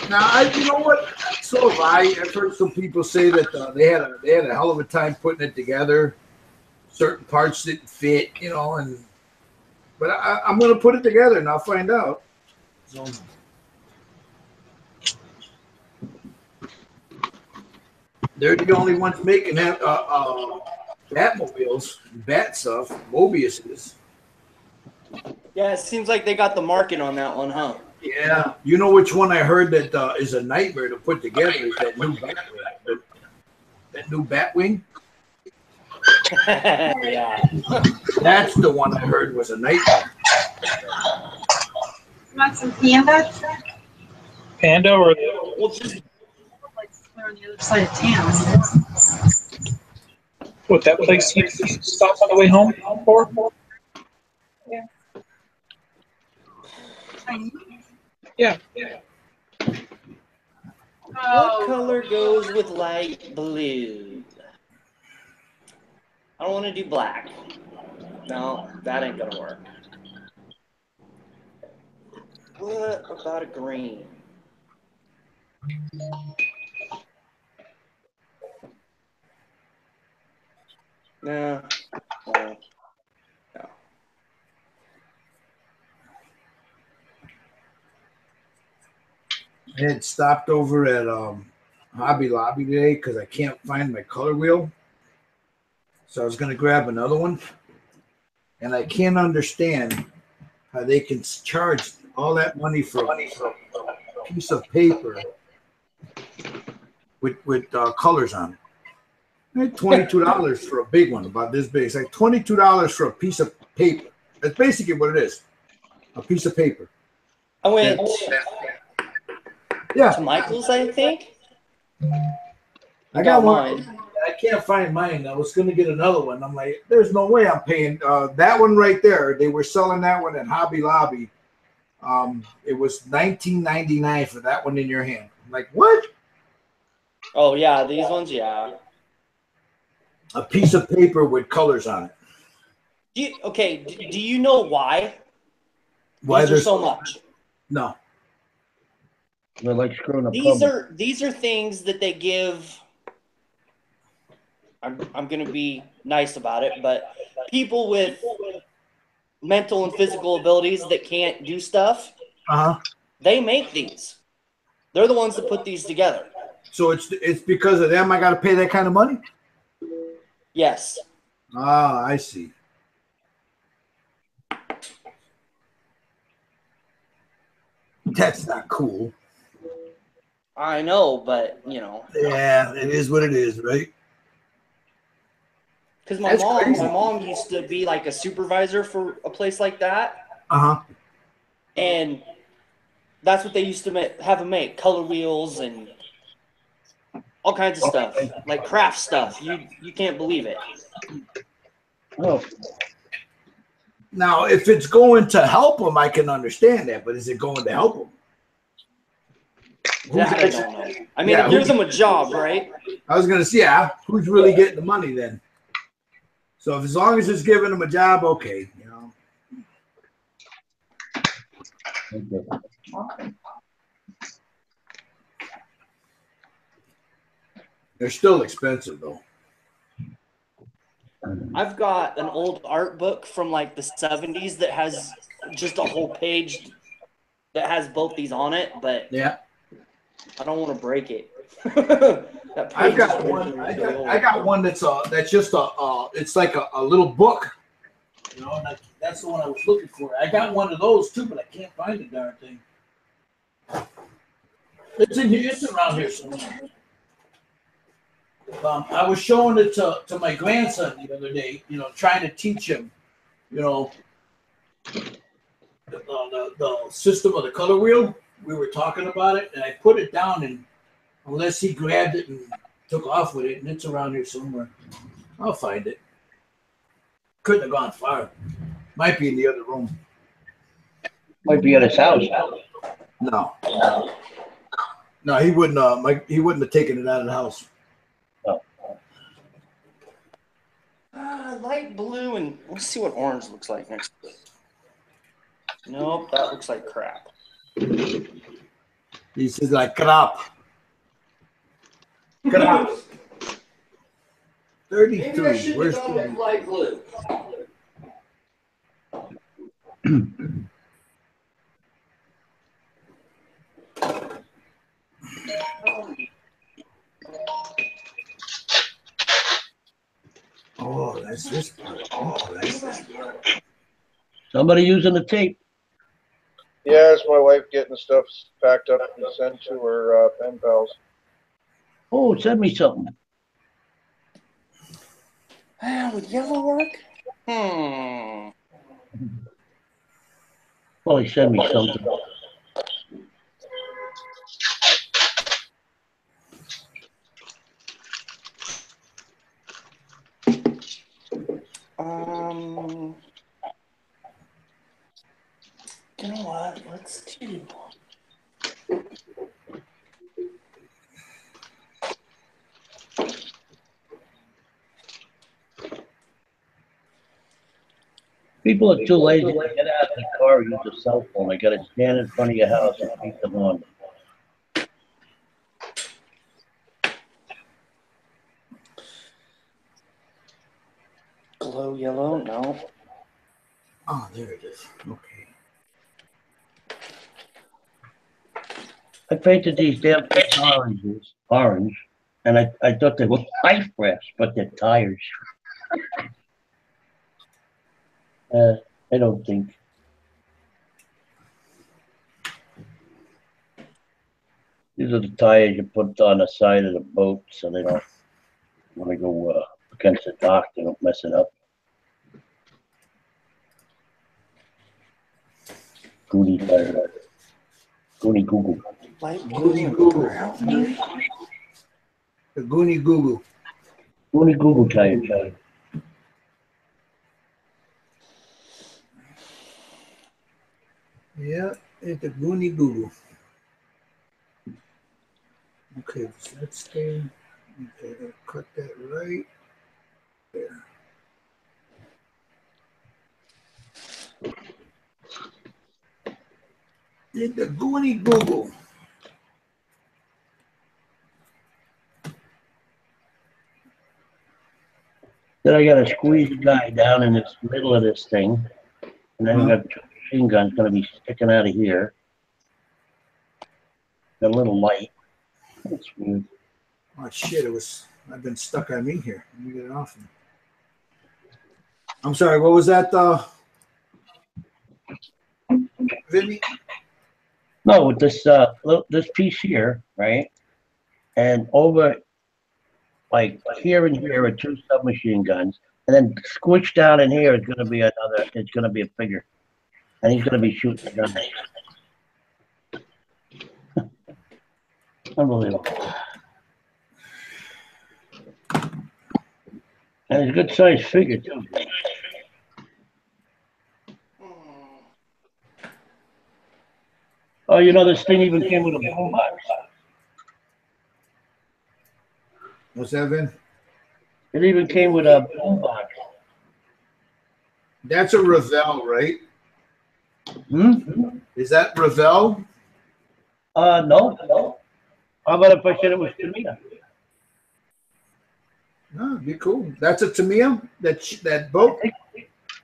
Now, you know what? So have I. I've heard some people say that they had a hell of a time putting it together. Certain parts didn't fit, you know, but I'm going to put it together and I'll find out. So. They're the only ones making that Batmobiles, Bat stuff. Mobius is. Yeah, it seems like they got the market on that one, huh? Yeah, you know which one I heard that is a nightmare to put together is that new Batwing. That new Batwing. Yeah. That's the one I heard was a nightmare. You want some panda? Panda or We'll just on the other side of town. what, that place you stop on the way home for? Yeah. Yeah. What color goes with light blue? I don't want to do black. No, that ain't gonna work. What about a green? No. No. No. I had stopped over at Hobby Lobby today because I can't find my color wheel. So I was going to grab another one. And I can't understand how they can charge all that money for a piece of paper with colors on it. $22 for a big one, about this big. It's like $22 for a piece of paper. That's basically what it is. A piece of paper. I went to Michael's, I think. I got one. I can't find mine. I was going to get another one. I'm like, there's no way I'm paying that one right there. They were selling that one at Hobby Lobby. It was $19.99 for that one in your hand. I'm like, what? Oh yeah, these ones, yeah. A piece of paper with colors on it. Do you know why? Why these are there's so much? No. They're like screwing up. These are things that they give. I'm going to be nice about it, but people with mental and physical abilities that can't do stuff, they make these. They're the ones that put these together. So it's because of them I got to pay that kind of money? Yes. Ah, I see. That's not cool. I know, but you know. Yeah, it is what it is, right? Because my mom used to be like a supervisor for a place like that. And that's what they used to have them make, color wheels and all kinds of stuff, like craft stuff. You can't believe it. Oh. Now, if it's going to help them, I can understand that. But is it going to help them? That I don't know. I mean, it gives them a job, right? I was going to say, yeah, who's really getting the money then? So as long as it's giving them a job, okay, you know. They're still expensive, though. I've got an old art book from like the 70s that has just a whole page that has both these on it, but yeah, I don't want to break it. I got one that's just it's like a little book. You know, that's the one I was looking for. I got one of those too, but I can't find the darn thing. It's around here somewhere. I was showing it to my grandson the other day, you know, trying to teach him, you know, the system of the color wheel. We were talking about it, and I put it down, and unless he grabbed it and took off with it, and it's around here somewhere. I'll find it. Couldn't have gone far. Might be in the other room. Might be at his house. No, he wouldn't. He wouldn't have taken it out of the house. Light blue, and let's see what orange looks like next to it. Nope, that looks like crap. He says like crap. Come on. Maybe I 33. should Where's have gone with light blue. Oh, that's this part. Oh, that's this part. Somebody using the tape. Yeah, it's my wife getting the stuff packed up and sent to her pen pals. Oh, send me something. Would yellow work? Hmm. Well, he sent me something. You know what? Let's do. People are too lazy to get out of the car and use a cell phone. They got to stand in front of your house and beat them on. Glow yellow? No. Oh, there it is. Okay. I painted these damn orange, and I thought they were life rafts, but they're tires. I don't think. These are the tires you put on the side of the boat so they don't, when they go against the dock, they don't mess it up. Goody tire. Goody Google. Light Goony blue. Google. Brown, maybe? The Goony Google. Goody Google tire. Yeah, it's the Goony Google. Okay, so let's stay. Okay, gotta cut that right there. Did the Goony Google. Then I got to squeeze the guy down in this middle of this thing, and then we got two machine guns going to be sticking out of here. Got a little light. That's weird. Oh shit! I've been stuck on me here. Let me get it off. I'm sorry. What was that? Vinny? No, with this this piece here, right? And over like here and here are two submachine guns, and then squished down in here is going to be another. It's going to be a figure, and he's going to be shooting the gun. Unbelievable. And it's a good sized figure too. Oh, you know, this thing even came with a boombox. What's that, Vin? It even came with a boombox. That's a Ravel, right? Hmm? Is that Ravel? No. How about if I said it was Tamiya? No, it'd be cool. That's a Tamiya? That boat?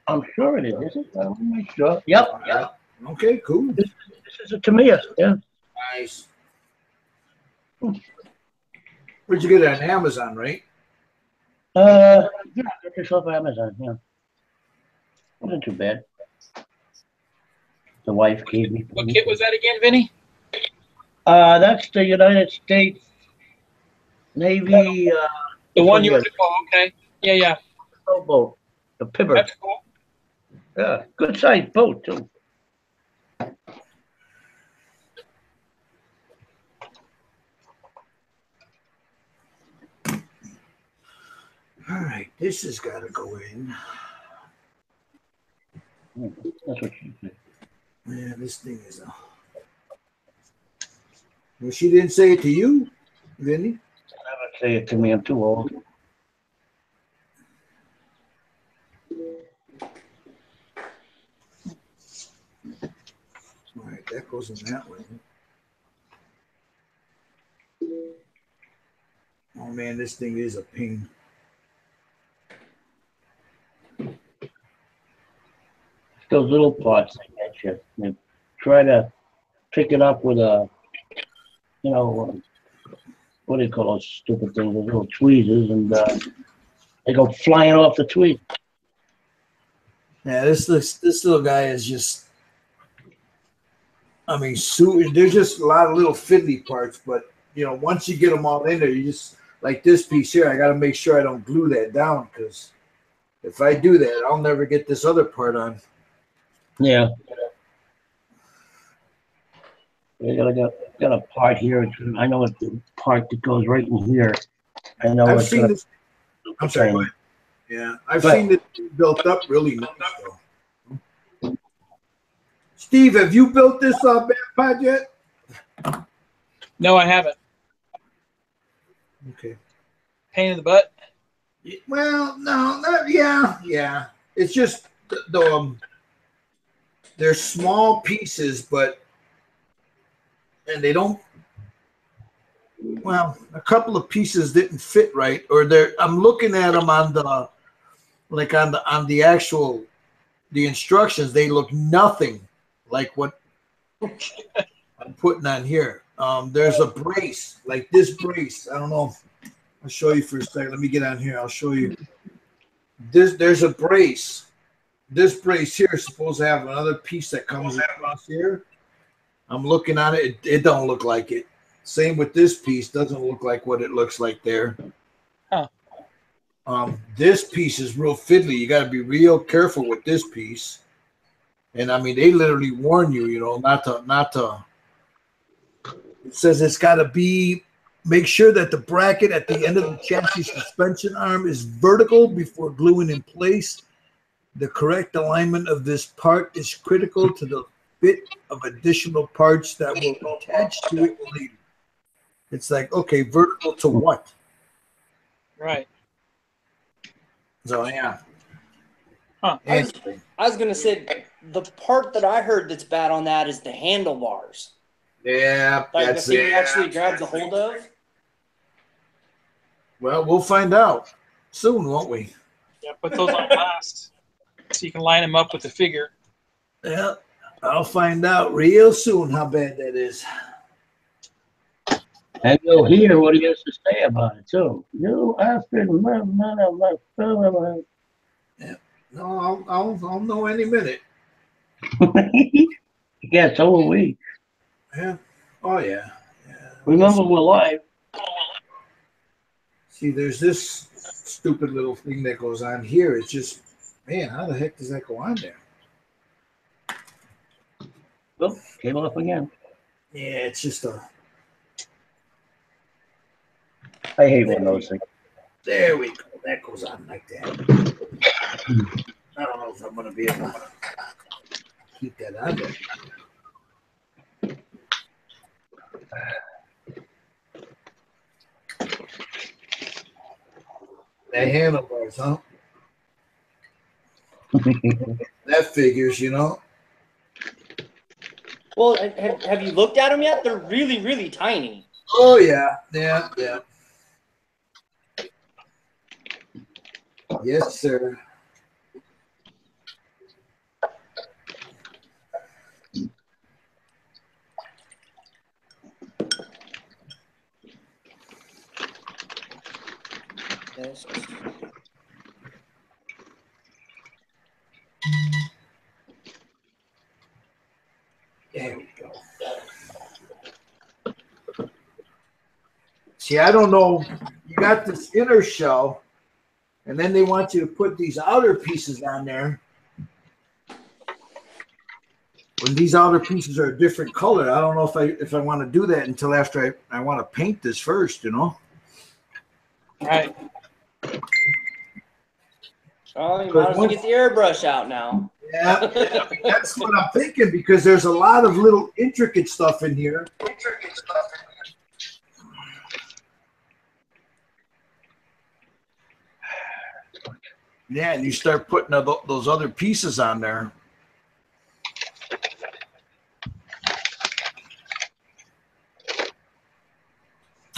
I'm sure it is. Is it? I'm not sure. Yep. Okay, cool. This is a Tamiya. Yeah. Nice. Where'd you get it on Amazon, right? Yeah, get this off Amazon. Yeah. Wasn't too bad. The wife gave me. What kit was that again, Vinny? That's the United States Navy. The one you were. Oh, okay. Yeah. Boat. The Pibber. That's cool. Yeah, good sized boat too. All right, this has got to go in. That's what she said. Yeah, this thing is a. Well, she didn't say it to you, Vinny? Never say it to me. I'm too old. All right, that goes in that way. Oh man, this thing is a pain. Those little parts they get you. You try to pick it up with a, you know, what do you call those stupid things? Those little tweezers, and they go flying off the tweezers. Yeah, this little guy is just. I mean, there's just a lot of little fiddly parts, but you know, once you get them all in there, you just like this piece here. I got to make sure I don't glue that down, because if I do that, I'll never get this other part on. Yeah. I got a part here. I know it's the part that goes right in here. I know I've it's seen this. I'm sorry. Go ahead. Yeah, I've seen it built up really nice though. Steve, have you built this pod yet? No, I haven't. Okay. Pain in the butt. Well, no, yeah. It's just they're small pieces, and they don't. Well, a couple of pieces didn't fit right, or I'm looking at them on the actual instructions. They look nothing like what I'm putting on here. There's a brace, like this brace. I don't know. I'll show you for a second. Let me get on here. I'll show you. There's a brace. This brace here is supposed to have another piece that comes across here. I'm looking at it. It don't look like it. Same with this piece. Doesn't look like what it looks like there. Huh. This piece is real fiddly. You got to be real careful with this piece. And I mean, they literally warn you, you know, not to. It says it's got to be. Make sure that the bracket at the end of the chassis suspension arm is vertical before gluing in place. The correct alignment of this part is critical to the fit of additional parts that will attach to it later. It's like, okay, vertical to what? Right. So, yeah. Huh. I was going to say, the part that I heard that's bad on that is the handlebars. Yeah, like that's the thing it. you actually grab the hold of. Well, we'll find out soon, won't we? Yeah, put those on last so you can line them up with the figure. Yeah, I'll find out real soon how bad that is. And you'll hear what he has to say about it too. You after Yeah. No, I'll know any minute. Yeah, so will we. Yeah. Oh yeah. Remember, we're live. See, there's this stupid little thing that goes on here. It's just, man, how the heck does that go on there? Oh, came off again. Yeah, it's just a. I hate one of those things. There we go. That goes on like that. I don't know if I'm going to be able to keep that on there. The handlebars, huh? That figures, you know. Well, have you looked at them yet? They're really, really tiny. Oh, yeah. Yeah. Yes, sir. Yes. There we go. See, I don't know. You got this inner shell, and then they want you to put these outer pieces on there. When these outer pieces are a different color, I don't know if I want to do that until after I want to paint this first, you know. Right. Oh, you might as well get the airbrush out now. Yeah, that's what I'm thinking, because there's a lot of little intricate stuff in here. Yeah, and you start putting those other pieces on there.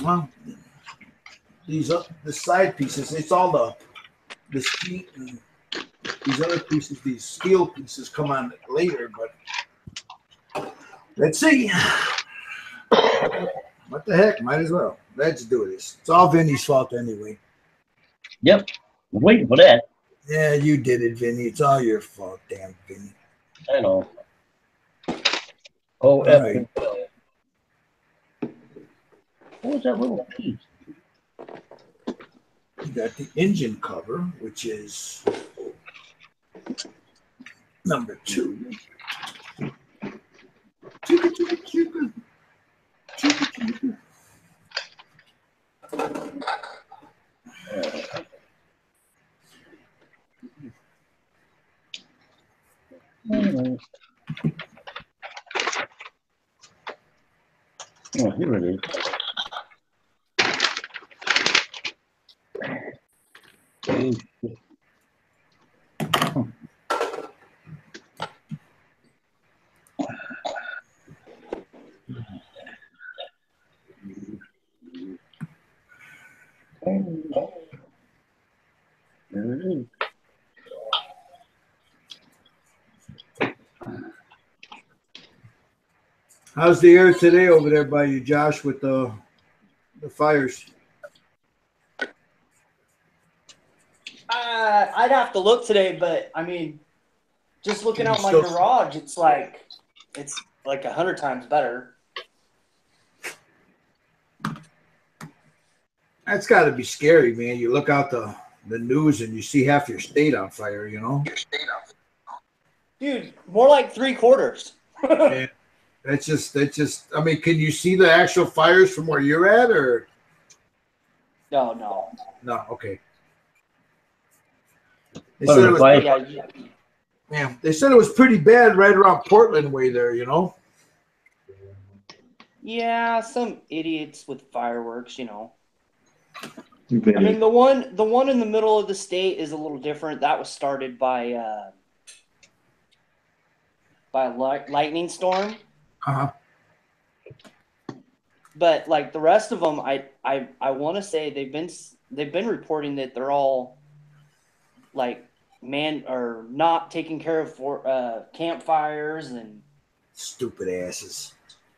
Well, the side pieces. It's all the sheet and these other pieces, these steel pieces come on later, but let's see. What the heck? Might as well. Let's do this. It's all Vinny's fault anyway. Yep. I'm waiting for that. Yeah, you did it, Vinny. It's all your fault, damn Vinny. I know. Oh, right. What was that little piece? You got the engine cover, which is number 2. Oh, here it is. There it is. How's the air today over there by you, Josh, with the fires? I'd have to look today, but I mean, just looking out my garage, it's like 100 times better. That's got to be scary, man. You look out the news and you see half your state on fire, you know? Dude, more like 3/4. Yeah. That's just, I mean, can you see the actual fires from where you're at, or? No, okay. They said it was, yeah, they said it was pretty bad right around Portland way there, you know? Yeah, some idiots with fireworks, you know. I mean, the one in the middle of the state is a little different. That was started by a lightning storm. Uh-huh. But like the rest of them, I want to say they've been reporting that they're all like not taking care of for campfires and stupid asses,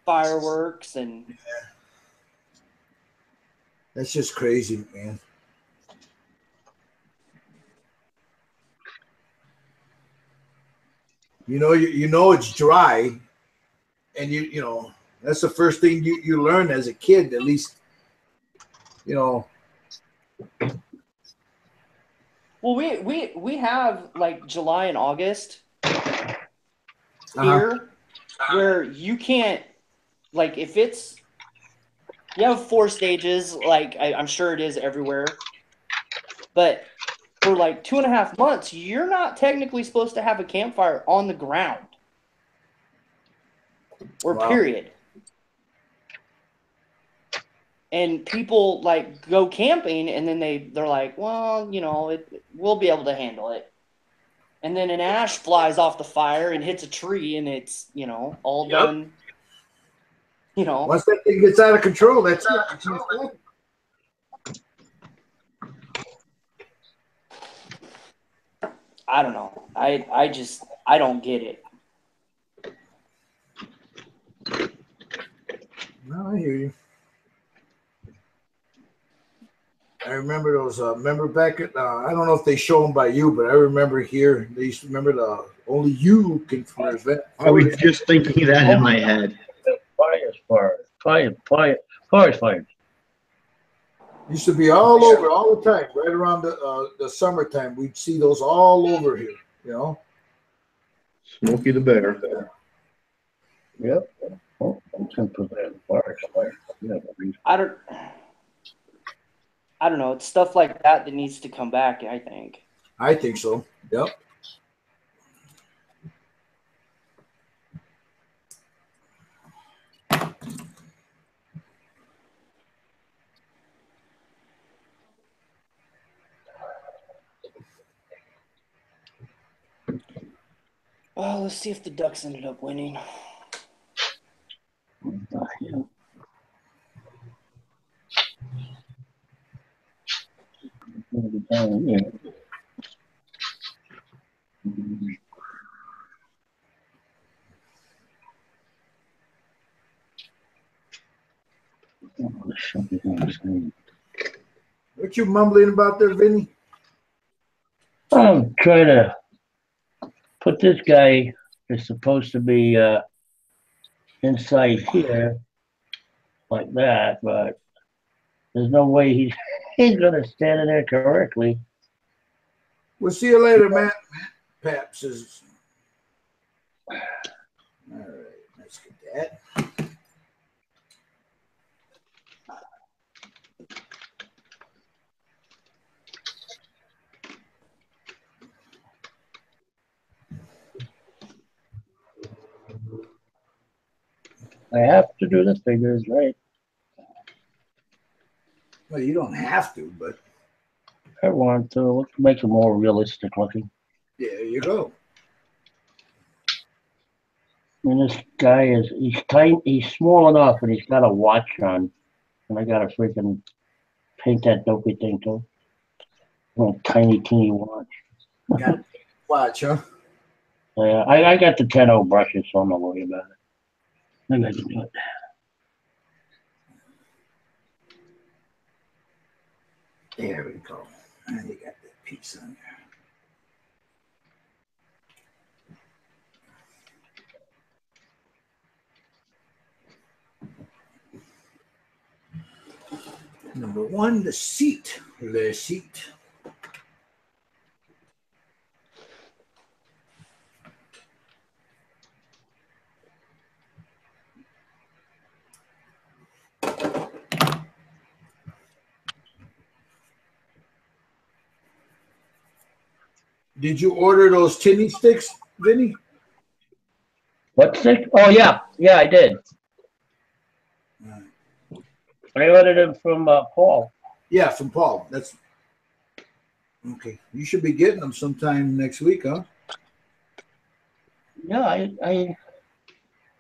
fireworks, and that's just crazy, man. You know it's dry, and you know that's the first thing you learn as a kid, at least, you know. Well, we have like July and August here, where you can't, like, if it's, you have 4 stages, like I'm sure it is everywhere, but for like 2.5 months, you're not technically supposed to have a campfire on the ground, or period. And people like go camping, and then they're like, well, you know, we'll be able to handle it. And then an ash flies off the fire and hits a tree, and it's, you know, all done. You know, once that thing gets out of control, that's it. I don't know. I don't get it. No, I hear you. I remember those. Remember back at I don't know if they show them by you, but I remember here they used to remember the only you can fire. I was just thinking that in my head. Fire. Used to be all over all the time, right around the summertime. We'd see those all over here, you know. Smokey the Bear. Yep. Oh, I'm gonna put that in fire. I don't know. It's stuff like that needs to come back, I think. I think so. Yep. Well, let's see if the Ducks ended up winning. Yeah. What you mumbling about there, Vinny? I'm trying to put this guy is supposed to be inside here like that, but there's no way he's gonna stand in there correctly. We'll see you later, Matt. Pap says. All right, let's get that. I have to do the figures, right? Well, you don't have to, but I want to. Let's make it more realistic looking. there you go. And this guy he's tight, he's small enough, and he's got a watch on. And I gotta freaking paint that dopey thing too. Little tiny, teeny watch. Got watch, huh? Yeah, I got the 10-0 brushes, so I'm not worried about it. Maybe I can do it. There we go. And you got that piece on there. Number one, the seat. The seat. Did you order those tinny sticks, Vinny? What stick? Oh yeah, yeah, I did. I ordered them from Paul. Yeah, from Paul. That's okay. You should be getting them sometime next week, huh? Yeah,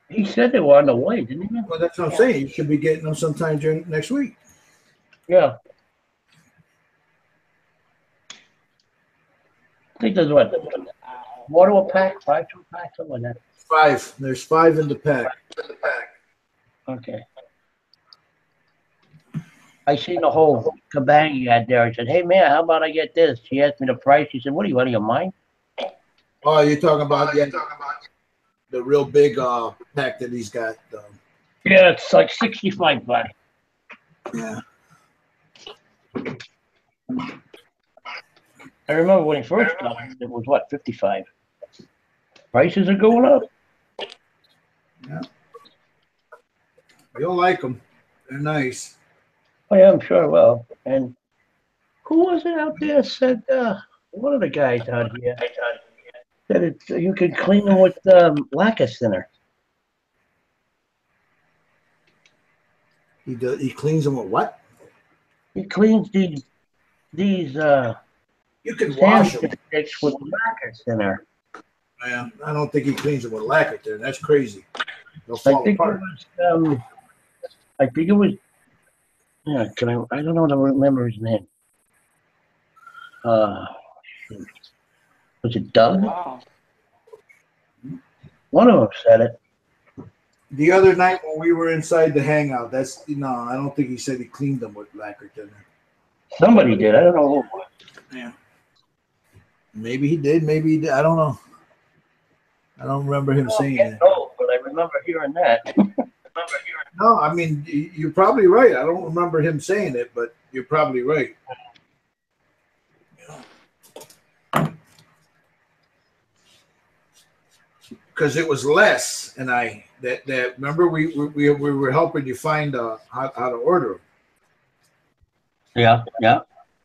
he said they were on the way, didn't he? Well, that's what I'm saying. You should be getting them sometime during next week. Yeah. I think there's what? 4 to a pack, 5 to a pack, something like that. 5. There's 5 in the pack. Okay. I seen the whole kabang he had there. I said, "Hey man, how about I get this?" He asked me the price. He said, "What are you out of your mind?" Oh, you're talking about the real big pack that he's got. Yeah, it's like $65. Yeah. I remember when he first got it, it was what, 55. Prices are going up. Yeah. You'll like them. They're nice. Oh yeah, I'm sure I will. And who was it out there said, one of the guys out here said you can clean them with lacquer thinner. He cleans them with what? He cleans these you can wash them with lacquer thinner. Man, I don't think he cleans them with lacquer thinner. That's crazy. They'll fall apart. I think it was. Yeah, I don't know to remember his name. Was it Doug? Wow. One of them said it. The other night when we were inside the hangout, I don't think he said he cleaned them with lacquer thinner. Somebody did. I don't know who. Yeah. Maybe he did. Maybe he did. I don't know. I don't remember him saying it. No, but I remember hearing that. No, I mean, you're probably right. I don't remember him saying it, but you're probably right. Because it was Les and I that remember we were helping you find how to order them. Yeah, yeah.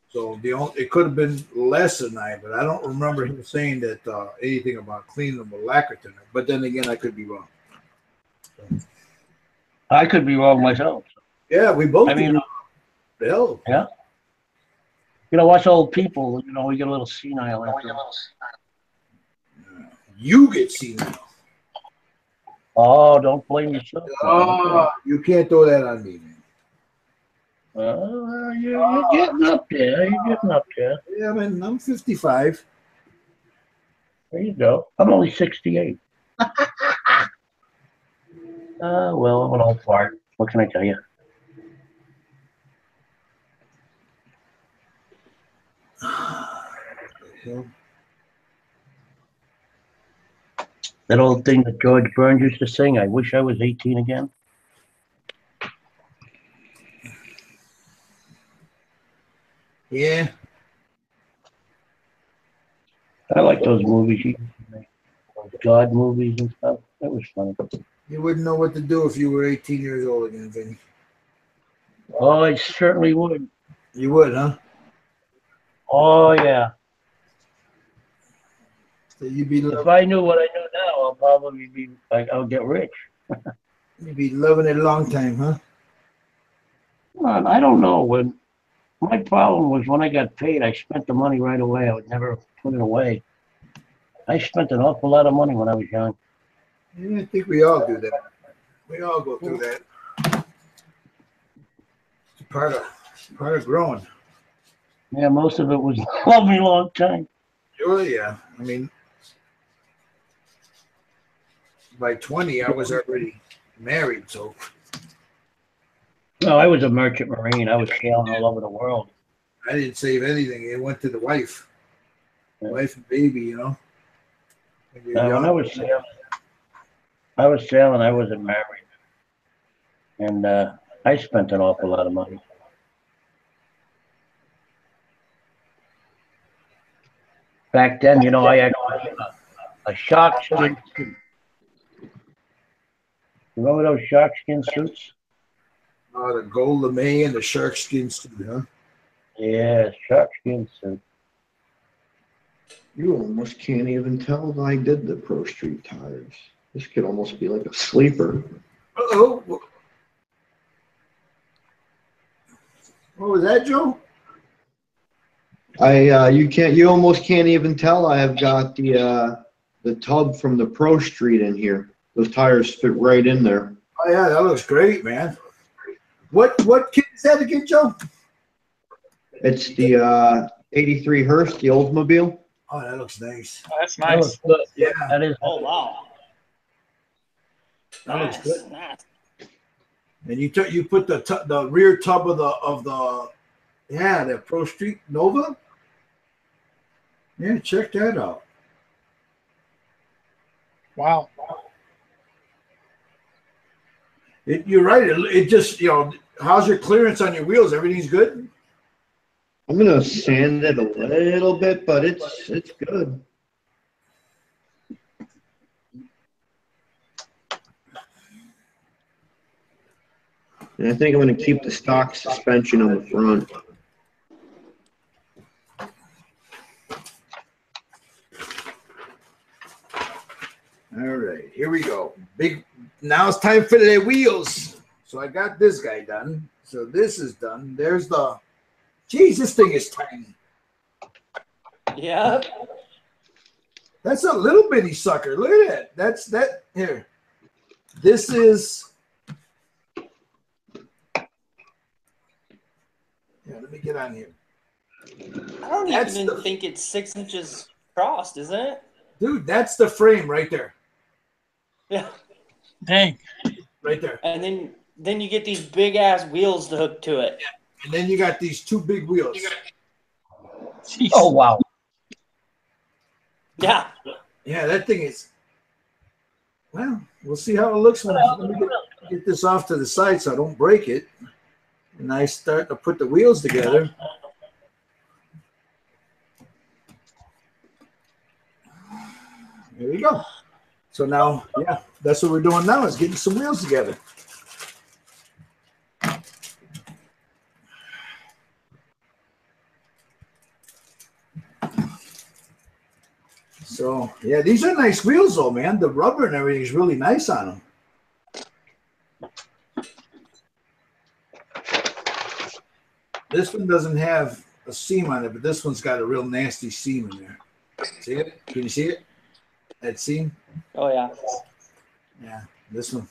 So it could have been Les and I, but I don't remember him saying that anything about cleaning them with lacquer thinner. But then again, I could be wrong. I could be wrong myself. Yeah, we both. I mean, the hell. Yeah. Watch old people. We get a little senile after. You get senile. Oh, don't blame yourself. Oh, you can't throw that on me, man. You're getting up there. You're getting up there. Yeah, man, I'm 55. There you go. I'm only 68. Well, I'm an old fart. What can I tell you? That old thing that George Burns used to sing, I wish I was 18 again. Yeah. I like those movies. Those God movies and stuff. That was funny. You wouldn't know what to do if you were 18 years old again, Vinny. Oh, I certainly would. You would, huh? Oh, yeah. So you'd be if I knew what I know now, I'll probably be like, I'll get rich. You'd be loving it a long time, huh? Well, I don't know. When my problem was when I got paid, I spent the money right away. I would never put it away. I spent an awful lot of money when I was young. Yeah, I think we all do that. We all go through that. It's part of growing. Yeah, most of it was a lovely long time. Oh yeah, I mean, by 20, I was already married, so. No, I was a merchant marine. I was sailing all over the world. I didn't save anything. It went to the wife, wife and baby. You know. When I was sailing, I wasn't married, and I spent an awful lot of money. Back then, you know, I had a shark skin suit. Remember those shark skin suits? Oh, the gold lame and the shark skin suit, huh? Yeah, shark skin suit. You almost can't even tell that I did the Pro Street tires. This could almost be like a sleeper. Uh-oh. What was that, Joe? You almost can't even tell I have got the tub from the Pro Street in here. Those tires fit right in there. Oh yeah, that looks great, man. What kit is that again, Joe? It's the 83 Hearst, the Oldsmobile. Oh, that looks nice. Oh, that's nice. Yeah, that is. Oh wow. That looks good. And you put the rear tub of the Pro Street Nova. Yeah, check that out. Wow. You're right. It just, how's your clearance on your wheels? Everything's good? I'm gonna sand it a little bit, but it's good. And I think I'm gonna keep the stock suspension on the front. All right, here we go. Now it's time for the wheels. So I got this guy done. So this is done. There's the, geez, this thing is tiny. Yeah. That's a little bitty sucker. Look at that. Here. This is, let me get on here. I don't even think it's 6 inches crossed, isn't it? Dude, that's the frame right there. Yeah. Dang. Right there. And then you get these big ass wheels to hook to it. Yeah. And then you got these two big wheels. Jeez. Oh wow. Yeah. Yeah, that thing is. Well, we'll see how it looks when let me get this off to the side so I don't break it. And I start to put the wheels together. There we go. So now, yeah, that's what we're doing now is getting some wheels together. So, yeah, these are nice wheels though, man. The rubber and everything is really nice on them. This one doesn't have a seam on it, but this one's got a real nasty seam in there. See it? Can you see it? That seam? Oh, yeah. Yeah, this one.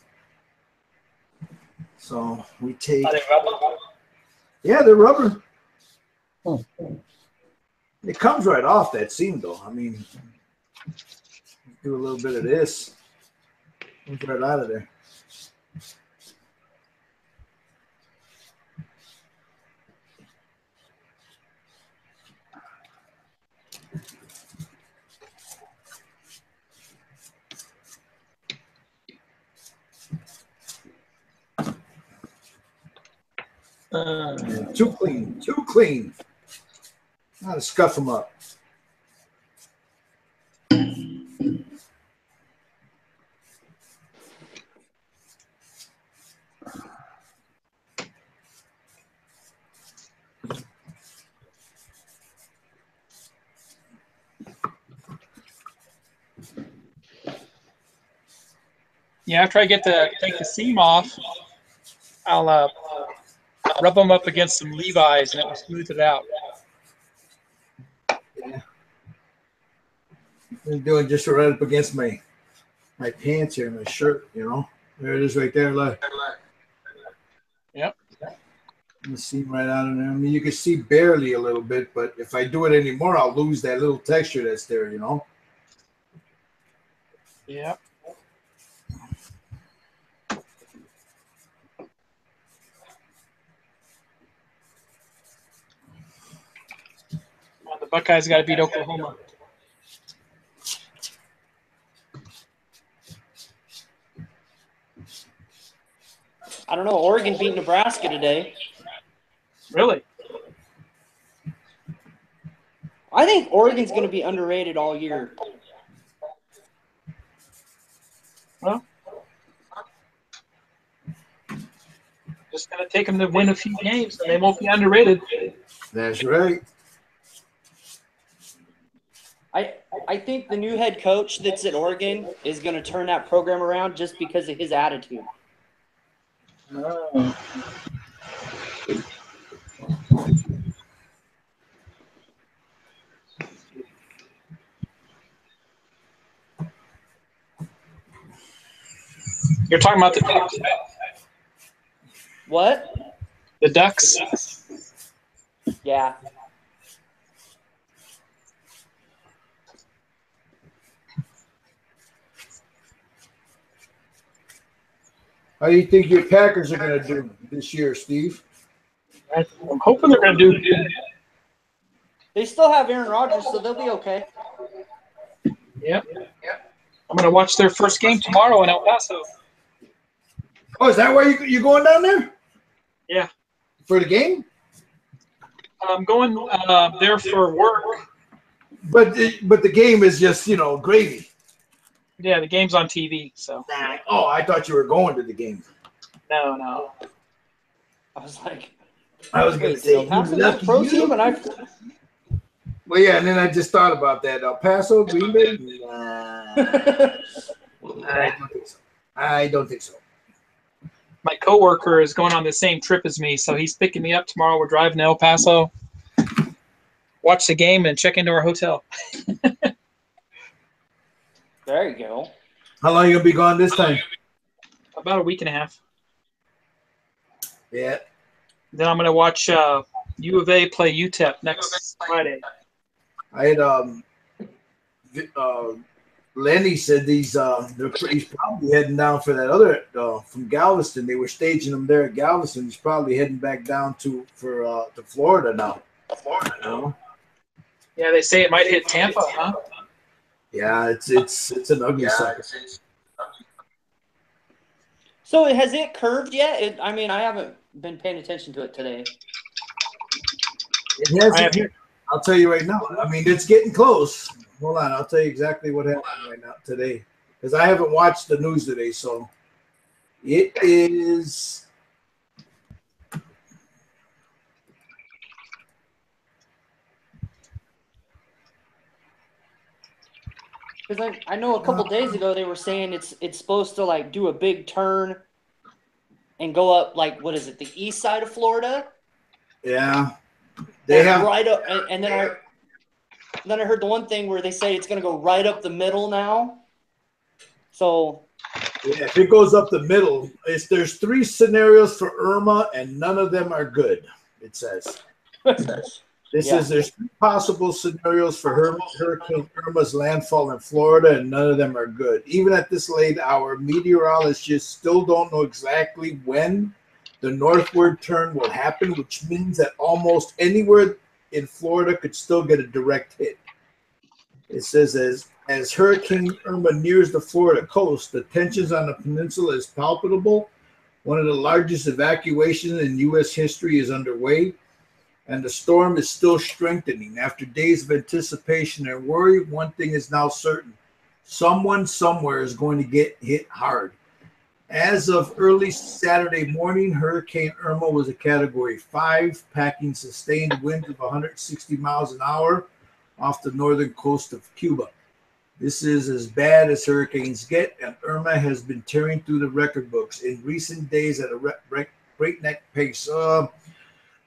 So we take. Yeah, they're rubber. Oh. It comes right off that seam, though. I mean, do a little bit of this. Comes right out of there. Too clean. Too clean. Gotta scuff them up. Yeah, after I take the seam off, I'll rub them up against some Levi's and it will smooth it out. Yeah. I'm doing just right up against my pants here, my shirt, you know. There it is right there. Look. Yep. The seam right out of there. I mean, you can see barely a little bit, but if I do it anymore, I'll lose that little texture that's there, you know. Yeah. The Buckeyes got to beat Oklahoma. I don't know. Oregon beat Nebraska today. Really? I think Oregon's going to be underrated all year. Well, just going to take them to win a few games, and they won't be underrated. That's right. I think the new head coach that's at Oregon is going to turn that program around just because of his attitude. Oh. You're talking about the Ducks. What? The Ducks. Yeah. How do you think your Packers are going to do this year, Steve? I'm hoping they're going to do good. They still have Aaron Rodgers, so they'll be okay. Yep. I'm going to watch their first game tomorrow in El Paso. Oh, is that why you're going down there? Yeah. For the game? I'm going there for work. But the game is just, you know, gravy. Yeah, the game's on TV, so. Oh, I thought you were going to the game. No. I was like, I was going to say, lucky pro team, and I. Well, yeah, and then I just thought about that. El Paso, Green Bay? Nah. I don't think so. My coworker is going on the same trip as me, so he's picking me up tomorrow. We're driving to El Paso, watch the game, and check into our hotel. There you go. How long are you going to be gone this time? About a week and a half. Yeah. Then I'm going to watch U of A play UTEP next Friday. I had Lenny said he's probably heading down for that other from Galveston. They were staging him there at Galveston. He's probably heading back down to Florida now. You know? Yeah, they say it might hit Tampa, huh? Yeah, it's an ugly sucker. So has it curved yet? I mean, I haven't been paying attention to it today. It hasn't. I'll tell you right now. I mean, it's getting close. Hold on, I'll tell you exactly what happened right now today, because I haven't watched the news today. So it is. Because I know a couple days ago they were saying it's supposed to like do a big turn and go up like what is it, the east side of Florida? Yeah, they have right up, and then I heard the one thing where they say it's going to go right up the middle now. So yeah, if it goes up the middle, there's 3 scenarios for Irma, and none of them are good. It says. Yeah. Says there's 3 possible scenarios for Hurricane Irma's landfall in Florida, and none of them are good. Even at this late hour, meteorologists still don't know exactly when the northward turn will happen, which means that almost anywhere in Florida could still get a direct hit. It says as Hurricane Irma nears the Florida coast, the tensions on the peninsula is palpable. One of the largest evacuations in U.S. history is underway, and the storm is still strengthening. After days of anticipation and worry, one thing is now certain. Someone somewhere is going to get hit hard. As of early Saturday morning, Hurricane Irma was a Category 5, packing sustained winds of 160 miles an hour off the northern coast of Cuba. This is as bad as hurricanes get, and Irma has been tearing through the record books in recent days at a breakneck pace.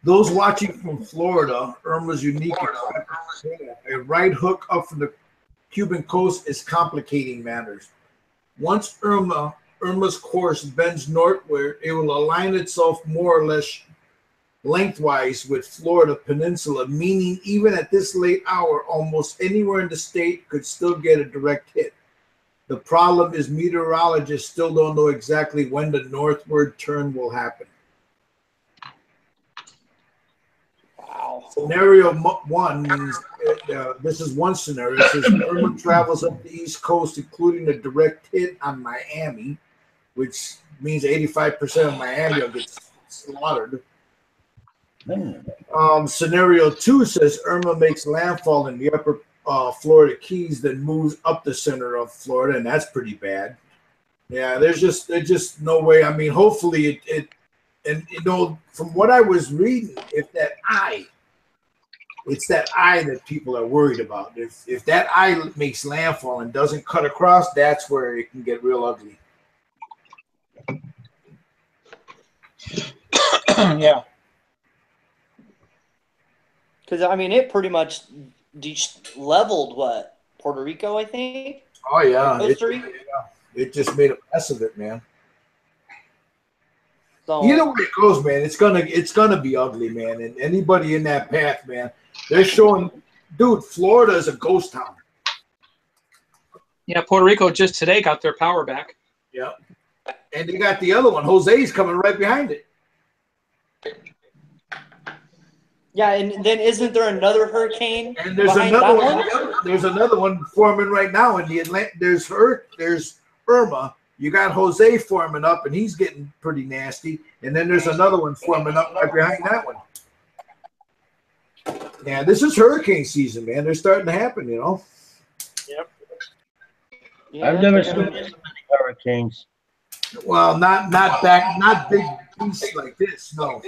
Those watching from Florida, Irma's unique a right hook up from the Cuban coast is complicating matters. Once Irma's course bends northward, it will align itself more or less lengthwise with Florida Peninsula, meaning even at this late hour, almost anywhere in the state could still get a direct hit. The problem is meteorologists still don't know exactly when the northward turn will happen. Wow. Scenario 1 means, this is one scenario. It says Irma travels up the East Coast, including a direct hit on Miami, which means 85% of Miami will get slaughtered. Scenario 2 says Irma makes landfall in the upper Florida Keys, then moves up the center of Florida, and that's pretty bad. Yeah, there's just no way. I mean, hopefully it and you know, from what I was reading, it's that eye that people are worried about. If that eye makes landfall and doesn't cut across, that's where it can get real ugly. Yeah. Because I mean, it pretty much leveled what, Puerto Rico, I think. Oh yeah, Costa Rica? it just made a mess of it, man. So, Either way it goes, man, it's gonna be ugly, man. And anybody in that path, man, they're showing, dude, Florida is a ghost town. Yeah, Puerto Rico just today got their power back. Yeah, and they got the other one. Jose's coming right behind it. yeah, and then isn't there another hurricane? And there's behind another that one. There's another one forming right now in the Atlantic. There's Irma. You got Jose forming up, and he's getting pretty nasty. And then there's another one forming up right behind that one. Yeah, this is hurricane season, man. They're starting to happen, you know. Yep. Yeah, I've never seen this many hurricanes. Well, not big beasts like this, no.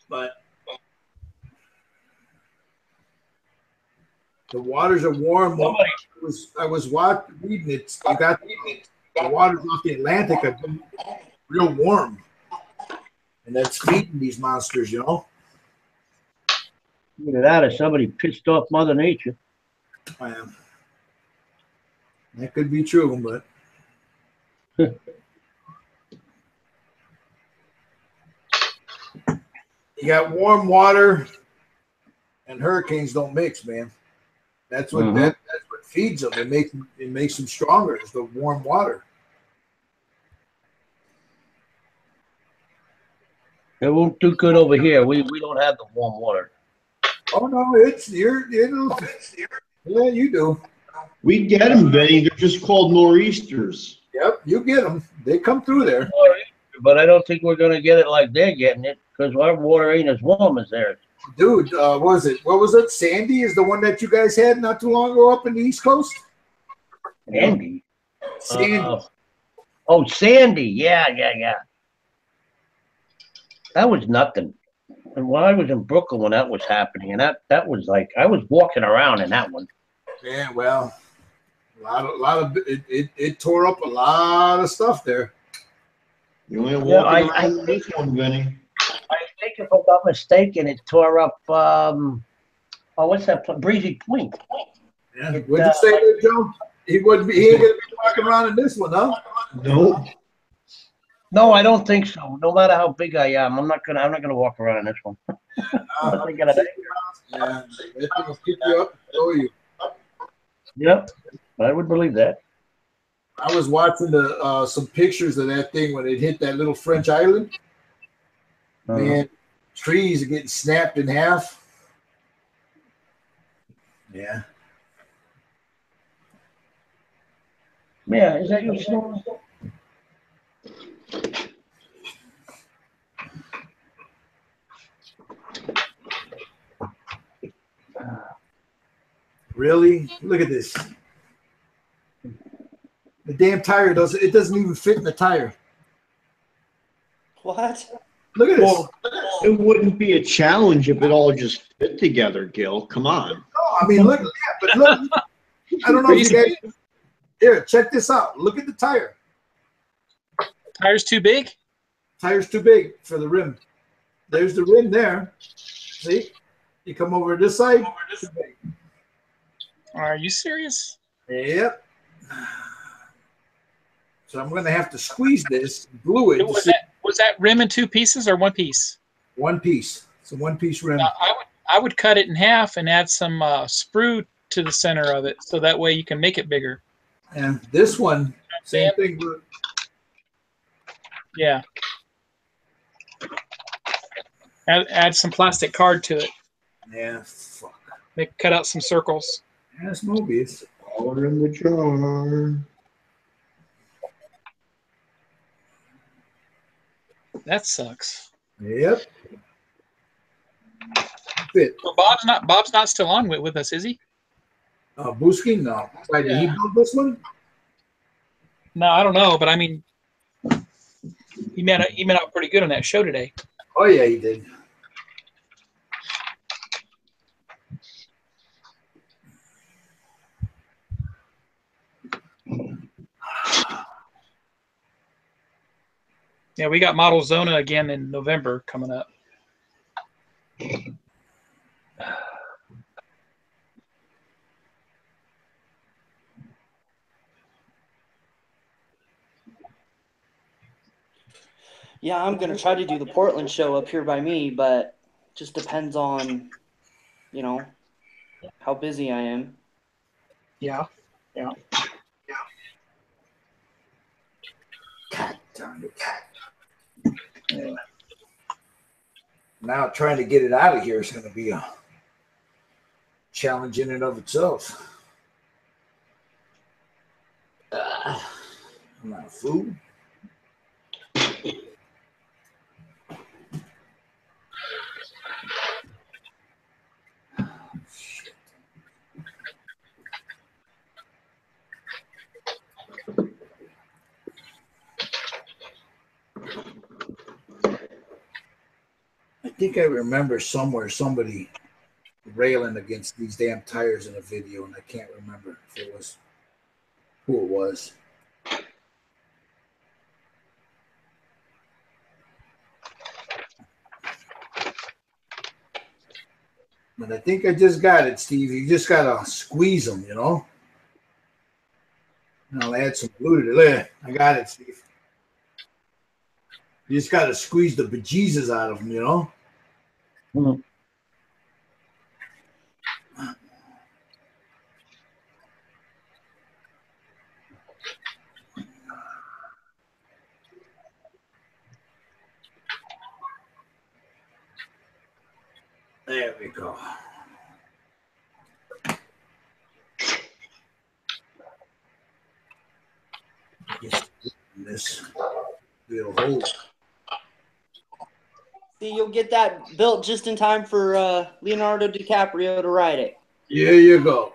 But the waters are warm. I was reading it. You got the waters off the Atlantic have been real warm, and that's feeding these monsters, you know. Look at that, if somebody pissed off Mother Nature. That could be true, but you got warm water, and hurricanes don't mix, man. That's what that's what feeds them. It makes them stronger. Is the warm water. It won't do good over here. We don't have the warm water. Oh no, yeah, you do. We get them, Benny. They're just called nor'easters. Yep, you get them. They come through there. But I don't think we're going to get it like they're getting it because our water ain't as warm as theirs. Dude, what was it? Sandy is the one that you guys had not too long ago up in the East Coast? Sandy? Sandy. Oh, Sandy. Yeah. That was nothing. And when I was in Brooklyn when that was happening, and that was like, I was walking around in that one. Yeah, well, a lot of it tore up a lot of stuff there. You only walking around this one, Benny. I think if I'm not mistaken, it tore up, what's that, Breezy Point. Yeah, what'd you say there, Joe? He ain't gonna be walking around in this one, huh? Nope. No, I don't think so. No matter how big I am, I'm not gonna walk around in this one. Unless I get a- Yeah, that thing will pick you up and throw you. Yep, I would believe that. I was watching the some pictures of that thing when it hit that little French island. Man, trees are getting snapped in half. Yeah. Yeah, is that your snoring? Really? Look at this. The damn tire doesn't even fit in the tire. What? Look at this. Well, it wouldn't be a challenge if it all just fit together, Gil. Come on. No, I mean, look, yeah, but look, I don't know if you guys, here, check this out. Look at the tire. Tire's too big? Tire's too big for the rim. There's the rim there. See? You come over this side. Are you serious? Yep. So I'm going to have to squeeze this, glue it. Was that rim in two pieces or one piece? One piece. It's a one-piece rim. I would cut it in half and add some sprue to the center of it, so that way you can make it bigger. And this one, same thing. Yeah. Add some plastic card to it. Yeah, fuck. Cut out some circles. That's Mobius. All in the jar. That sucks. Yep. Fit. Well, Bob's not still on with us, is he? Busking? No. Why, did he build this one? No, I don't know, but I mean, he made out pretty good on that show today. Oh yeah, he did. Yeah, we got Model Zona again in November coming up. Yeah, I'm gonna try to do the Portland show up here by me, but just depends on, you know, how busy I am. Yeah. Yeah. God darn it. Yeah. Now trying to get it out of here is going to be a challenge in and of itself. I'm out of food. I think I remember somewhere somebody railing against these damn tires in a video, and I can't remember if it was who it was. But I think I just got it, Steve. You just gotta squeeze them, you know. And I'll add some glue to it. There, I got it, Steve. You just gotta squeeze the bejesus out of them, you know. Mm-hmm. There we go. This little hole. See, you'll get that built just in time for Leonardo DiCaprio to ride it. There you go.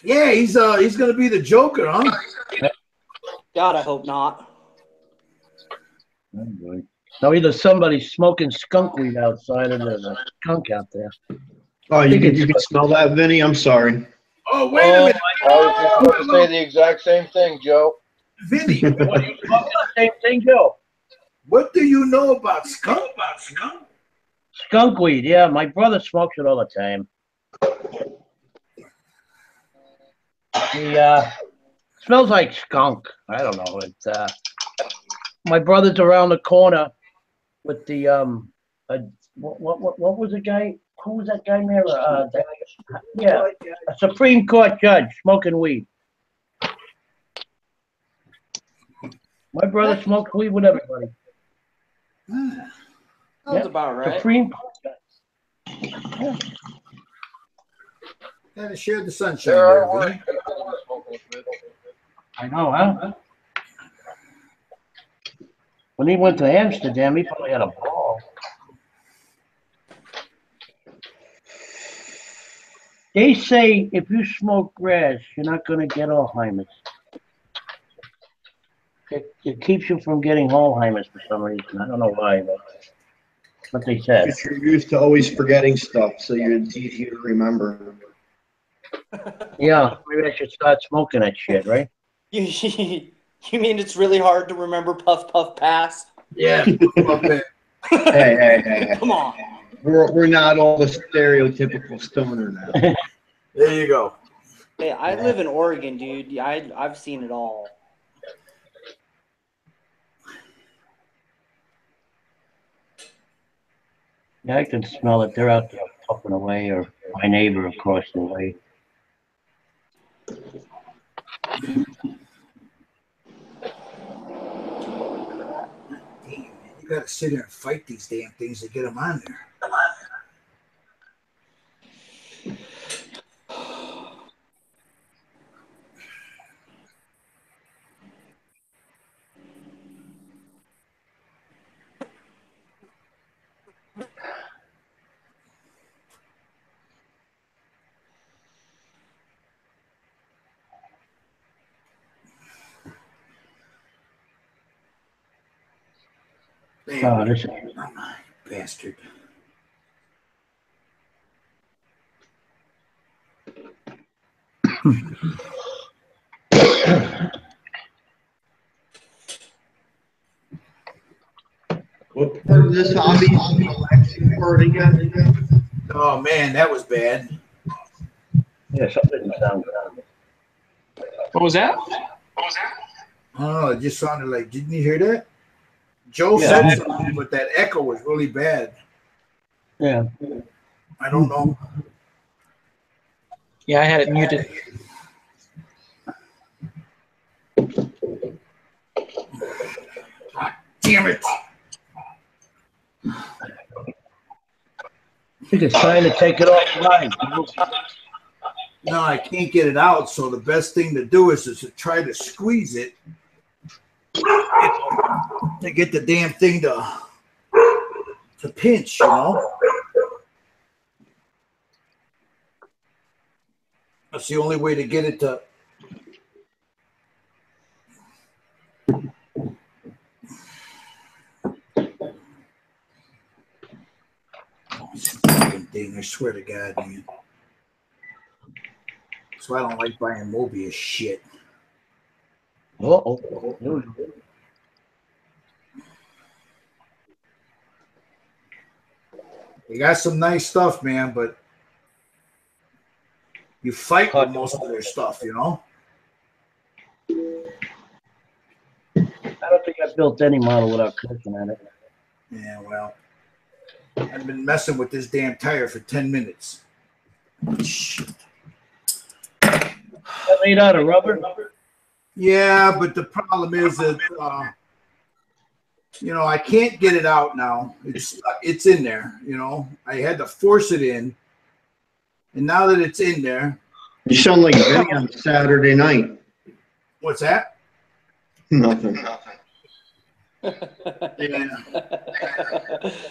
Yeah, he's gonna be the Joker, huh? God, I hope not. Oh boy. No, either somebody's smoking skunk weed outside, or there's a skunk out there. Oh, you can smell that, Vinny? I'm sorry. Oh, wait a minute. I was just going to say the exact same thing, Joe. Vinny, What, are you smoking the same thing, Joe? what do you know about skunk? Skunk weed, yeah. My brother smokes it all the time. He smells like skunk. I don't know. my brother's around the corner with the what was the guy? Who was that guy there? Yeah, a Supreme Court judge smoking weed. My brother smoked weed with everybody. Sounds about right. Supreme Court judge. Yeah. Gotta share the sunshine. There There, are worse Vinny. people to smoke with. I know, huh? When he went to Amsterdam, he probably had a ball. They say if you smoke grass, you're not going to get Alzheimer's. It keeps you from getting Alzheimer's for some reason. I don't know why, but that's what they said. Because you're used to always forgetting stuff, so it's easier to remember. Yeah, maybe I should start smoking that shit, right? You mean it's really hard to remember Puff Puff Pass? Yeah. Hey. Come on. We're not all the stereotypical stoner now. There you go. Hey, I live in Oregon, dude. I've seen it all. Yeah, I can smell it. They're out there puffing away, or my neighbor across the way. You gotta sit there and fight these damn things to get them on there. Oh, this bastard. What part of this hobby part again? Oh man, that was bad. Yeah, something didn't sound good. What was that? Oh, it just sounded like, didn't you hear that? Joe Yeah. said something, but that echo was really bad. Yeah. I don't know. Yeah, I had it muted. Damn it. I think it's time to take it offline. No, I can't get it out, so the best thing to do is to try to squeeze it to get the damn thing to pinch, you know? That's the only way to get it to... Thing, I swear to God, man. That's why I don't like buying Mobius shit. Uh-oh. They got some nice stuff, man, but you fight with most of their stuff, you know? I don't think I built any model without clicking at it. Yeah, well, I've been messing with this damn tire for 10 minutes. Shit. That made out of rubber? Yeah, but the problem is that, you know, I can't get it out now. It's in there, you know. I had to force it in. And now that it's in there. You sound like Vinny on Saturday night. What's that? Nothing. Yeah.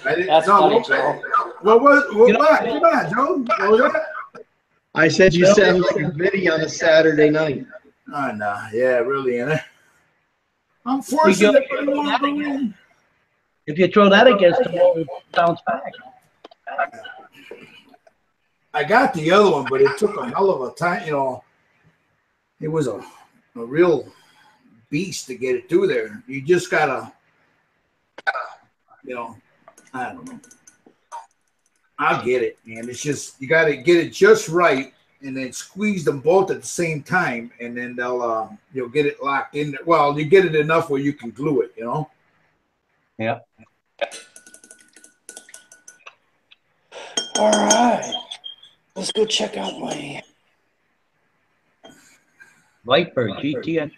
That's funny, Joe. What? Come on, Joe. What was that? I said you sound like a Vinny on a Saturday night. Oh, no. Yeah, really, innit? I'm forcing it. If you throw that against the wall, it bounce back. I got the other one, but it took a hell of a time. You know, it was a real beast to get it through there. You just gotta, you know, I don't know. I'll get it, man. It's just you gotta get it just right, and then squeeze them both at the same time, and then they'll you'll get it locked in there. Well, you get it enough where you can glue it, you know. Yeah. All right. Let's go check out my Viper GTS.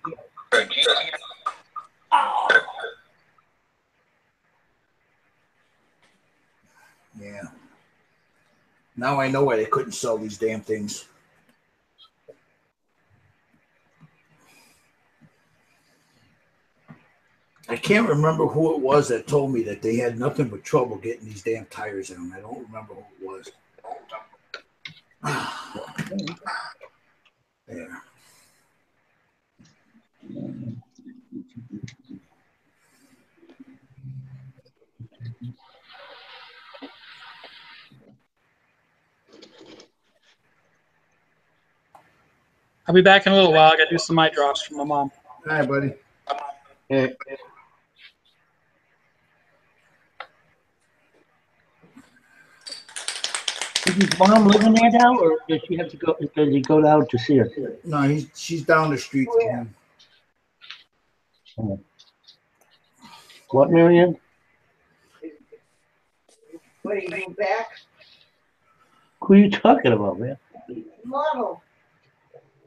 Yeah. Now I know why they couldn't sell these damn things. I can't remember who it was that told me that they had nothing but trouble getting these damn tires in them. I don't remember who it was. There. I'll be back in a little while. I got to do some mic drops for my mom. Hi, buddy. Hey. Is his mom living there now, or does she have to go? Does he go down to see her? No, she's down the street from him. What, Marianne? What, are you going back? Who are you talking about, man? Model.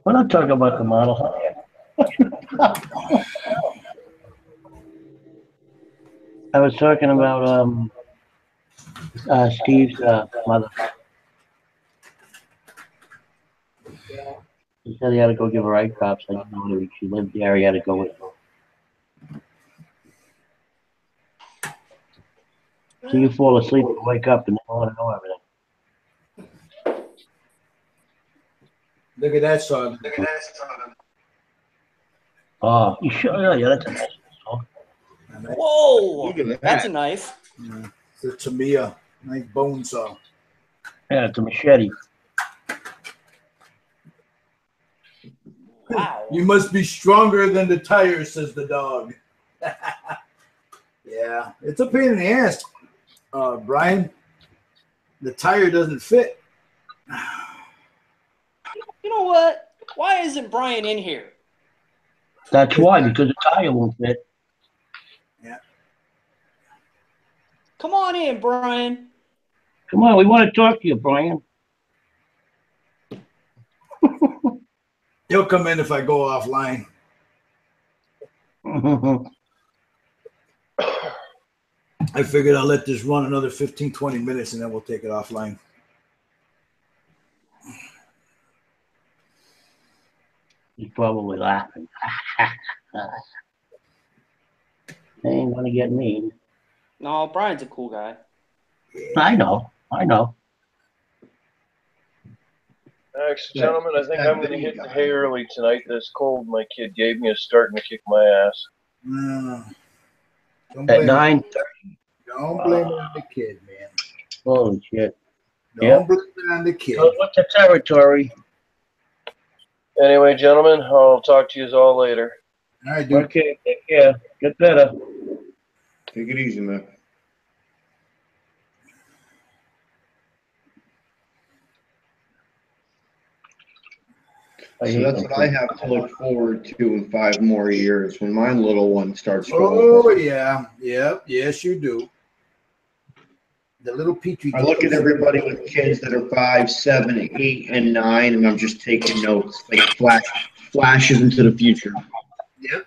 We're not talking about the model, huh? I was talking about Steve's mother. He said he had to go give her eye drops. I didn't know whether she lived there. He had to go with her. So you fall asleep and wake up and they want to know everything. Look at that son. Oh, you sure? Yeah, that's a nice one. Whoa! Look at that. That's a knife. Yeah. It's a Tamiya. Nice bone saw. Yeah, it's a machete. Wow. You must be stronger than the tire, says the dog. Yeah, it's a pain in the ass, Brian. The tire doesn't fit. You know what? Why isn't Brian in here? That's why, because the tire won't fit. Yeah. Come on in, Brian. Come on, we want to talk to you, Brian. He'll come in if I go offline. I figured I'll let this run another 15, 20 minutes and then we'll take it offline. He's probably laughing. They ain't gonna get mean. No, Brian's a cool guy. I know. Actually, gentlemen, I think I'm going to hit the hay early tonight. This cold my kid gave me is starting to kick my ass. Don't At blame 9:30. Don't blame it on the kid, man. Holy shit. Don't blame it on the kid. So what's the territory? Anyway, gentlemen, I'll talk to you all later. All right, dude. Okay, take care. Get better. Take it easy, man. So that's what I have to look forward to in 5 more years when my little one starts going. Oh, yeah. Yep. Yes, you do. The little petri. I look at everybody with kids that are 5, 7, 8, and 9, and I'm just taking notes, like flashes into the future. Yep.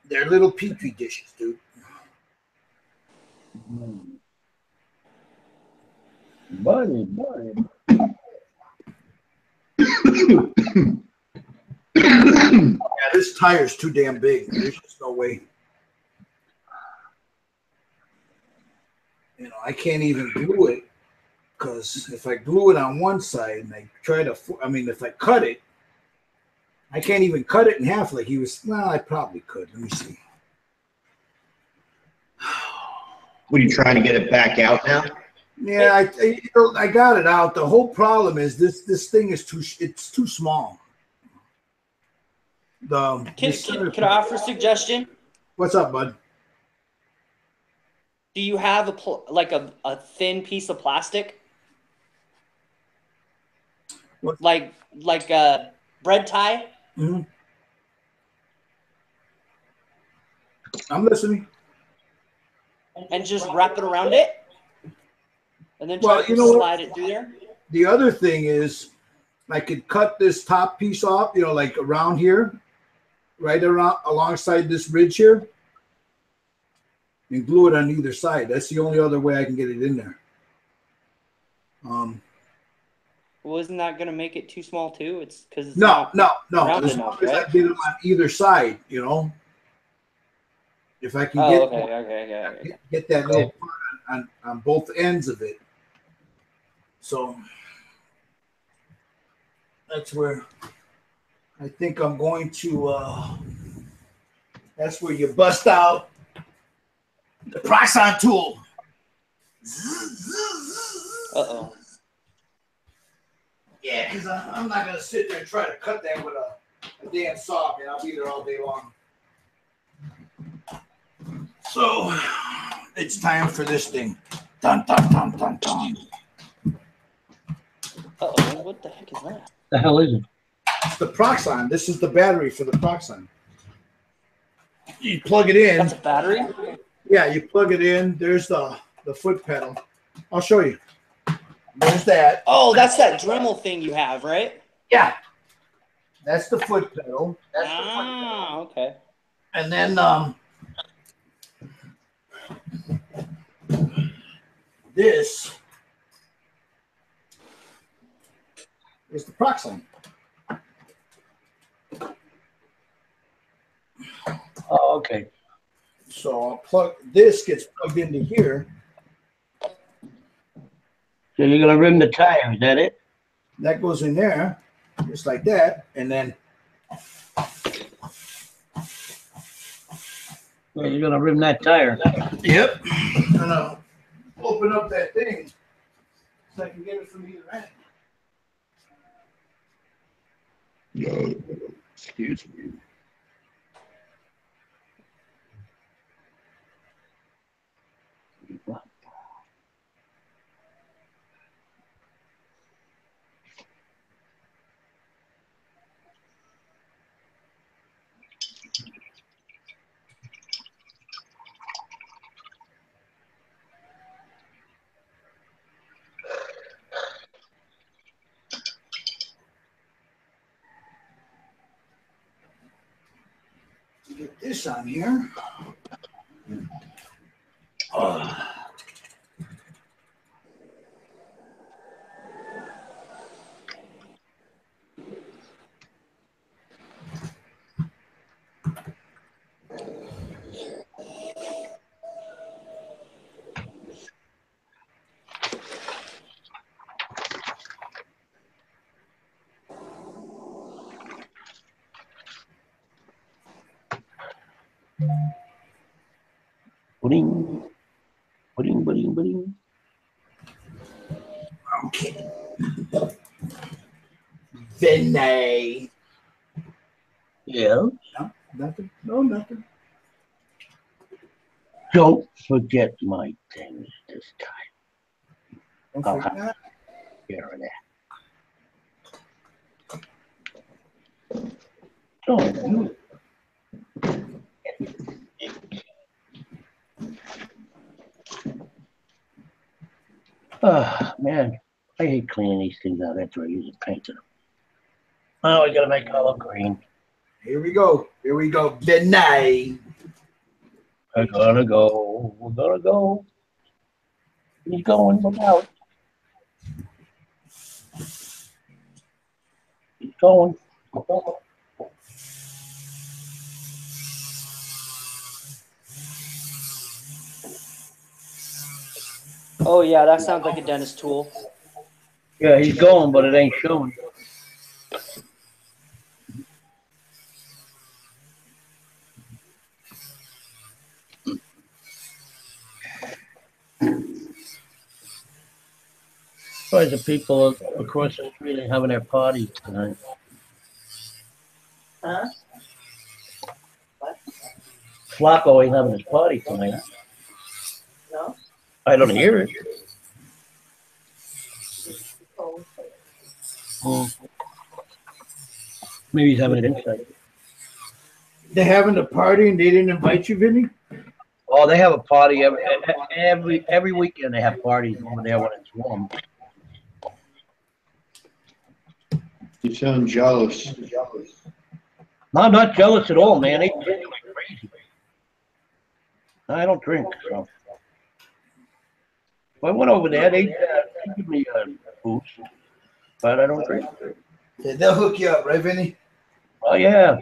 They're little petri dishes, dude. Buddy. Yeah, this tire's too damn big. There's just no way. You know, I can't even glue it because if I glue it on one side and I try to, if I cut it, I can't even cut it in half like he was. Well, I probably could. Let me see. What, are you trying to get it back out now? Yeah, I got it out. The whole problem is this thing is too small. Can I offer a suggestion? What's up, bud? Do you have a thin piece of plastic? What? Like a bread tie? Mm-hmm. I'm listening. and just wrap it around it, and then try Well, to you know what? slide it through there. The other thing is, I could cut this top piece off, you know, like around here, right around alongside this ridge here, and glue it on either side. That's the only other way I can get it in there. Well, isn't that going to make it too small too? It's because it's No. round As enough, long as I right? get them on either side, you know. If I can Oh, okay. get that little part on both ends of it. So that's where I think I'm going to that's where you bust out the Proxon tool. Uh-oh. Yeah, because I'm not going to sit there and try to cut that with a damn saw, man. I'll be there all day long. So it's time for this thing. Dun, dun, dun, dun, dun. Uh-oh, what the heck is that? The hell is it? It's the Proxon. This is the battery for the Proxon. You plug it in. That's a battery? Yeah, you plug it in. There's the foot pedal. I'll show you. There's that. Oh, that's that Dremel thing you have, right? Yeah. That's the foot pedal. Okay. And then this is the Proxon. Oh, okay. So I'll plug this gets plugged into here. So you're gonna rim the tire, is that it? That goes in there, just like that, and then Yeah, you're gonna rim that tire. yep. I'm gonna open up that thing so I can get it from either end. Excuse me. Get this on here. Bling, bling, bling, bling. Okay. Vinay. Yeah. No, nothing. No, nothing. Don't forget my things this time. Don't I'll forget have that. care of that. Don't you? Oh, man, I hate cleaning these things out after I use a painter. Oh, we gotta make color green. Here we go. Here we go. Vinay. I gotta go. We're gonna go. He's going without. He's going. Oh, yeah, that sounds like a dentist tool. Yeah, he's going, but it ain't showing. Surprised the people across the street are having their parties tonight. Huh? Flacco ain't having his party tonight. No? I don't hear it. Oh. Oh. Maybe he's having it inside. They're having a party and they didn't invite you, Vinny? Oh, they have a party every weekend. They have parties over there when it's warm. You sound jealous. No, I'm not jealous at all, man. They drink like crazy. I don't drink, so. I went over there. They give me booze, but I don't drink. Yeah, they'll hook you up, right, Vinny? Oh yeah.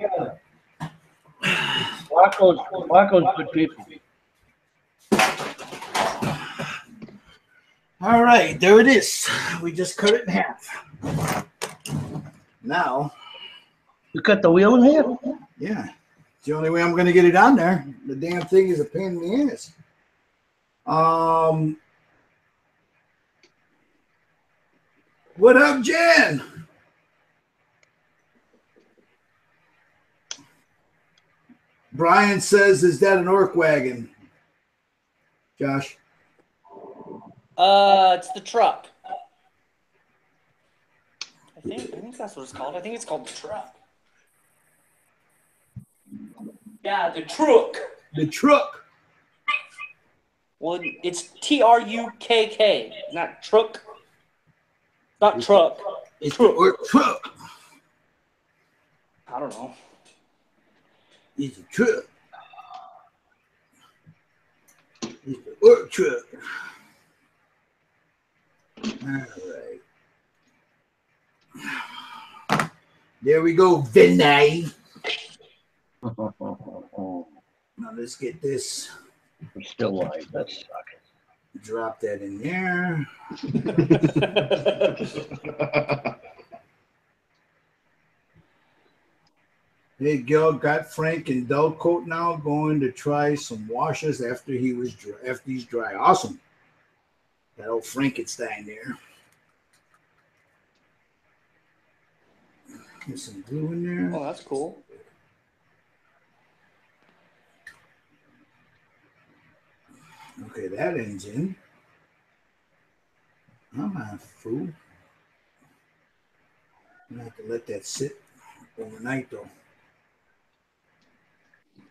Marco's good people. All right, there it is. We just cut it in half. Now. You cut the wheel in half? Yeah. It's the only way I'm going to get it on there. The damn thing is a pain in the ass. What up, Jan? Brian says, is that an orc wagon? Josh? It's the truck. I think that's what it's called. I think it's called the truck. Yeah, the truck. The truck. Well, it's TRUKK, not truck. Not truck. It's truck. Truck. I don't know. It's a truck. It's an orc truck. All right. There we go, Vinny. Now let's get this. We're still live. That sucks. Drop that in there. Hey, Gil, got Frank in dull coat now. Going to try some washes after he's dry. Awesome. That old Frankenstein there. Get some glue in there. Oh, that's cool. Okay, that ends in. I'm not fool. I'm gonna have to let that sit overnight though.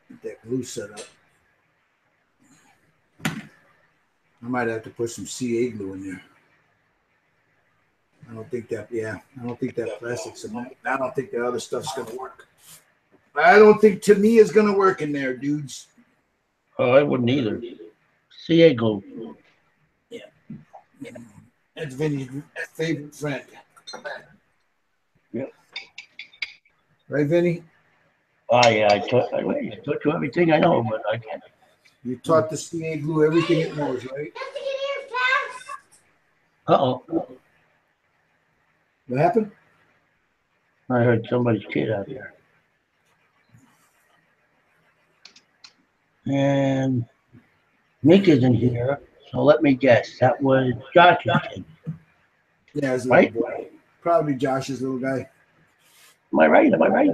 Get that glue set up. I might have to put some CA glue in there. I don't think that, I don't think that plastic's enough. I don't think the other stuff's gonna work. I don't think Tamiya is gonna work in there, dudes. Oh, I wouldn't either. CA glue. Yeah. That's Vinny's favorite friend. Yep. Right, Vinny? Oh, yeah. I taught you everything I know, but I can't. You taught the CA glue everything it knows, right? Uh-oh. What happened? I heard somebody's kid out there. And Nick isn't here, so let me guess. That was Josh's kid. Yeah, his right? Little boy. Probably Josh's little guy. Am I right? Am I right?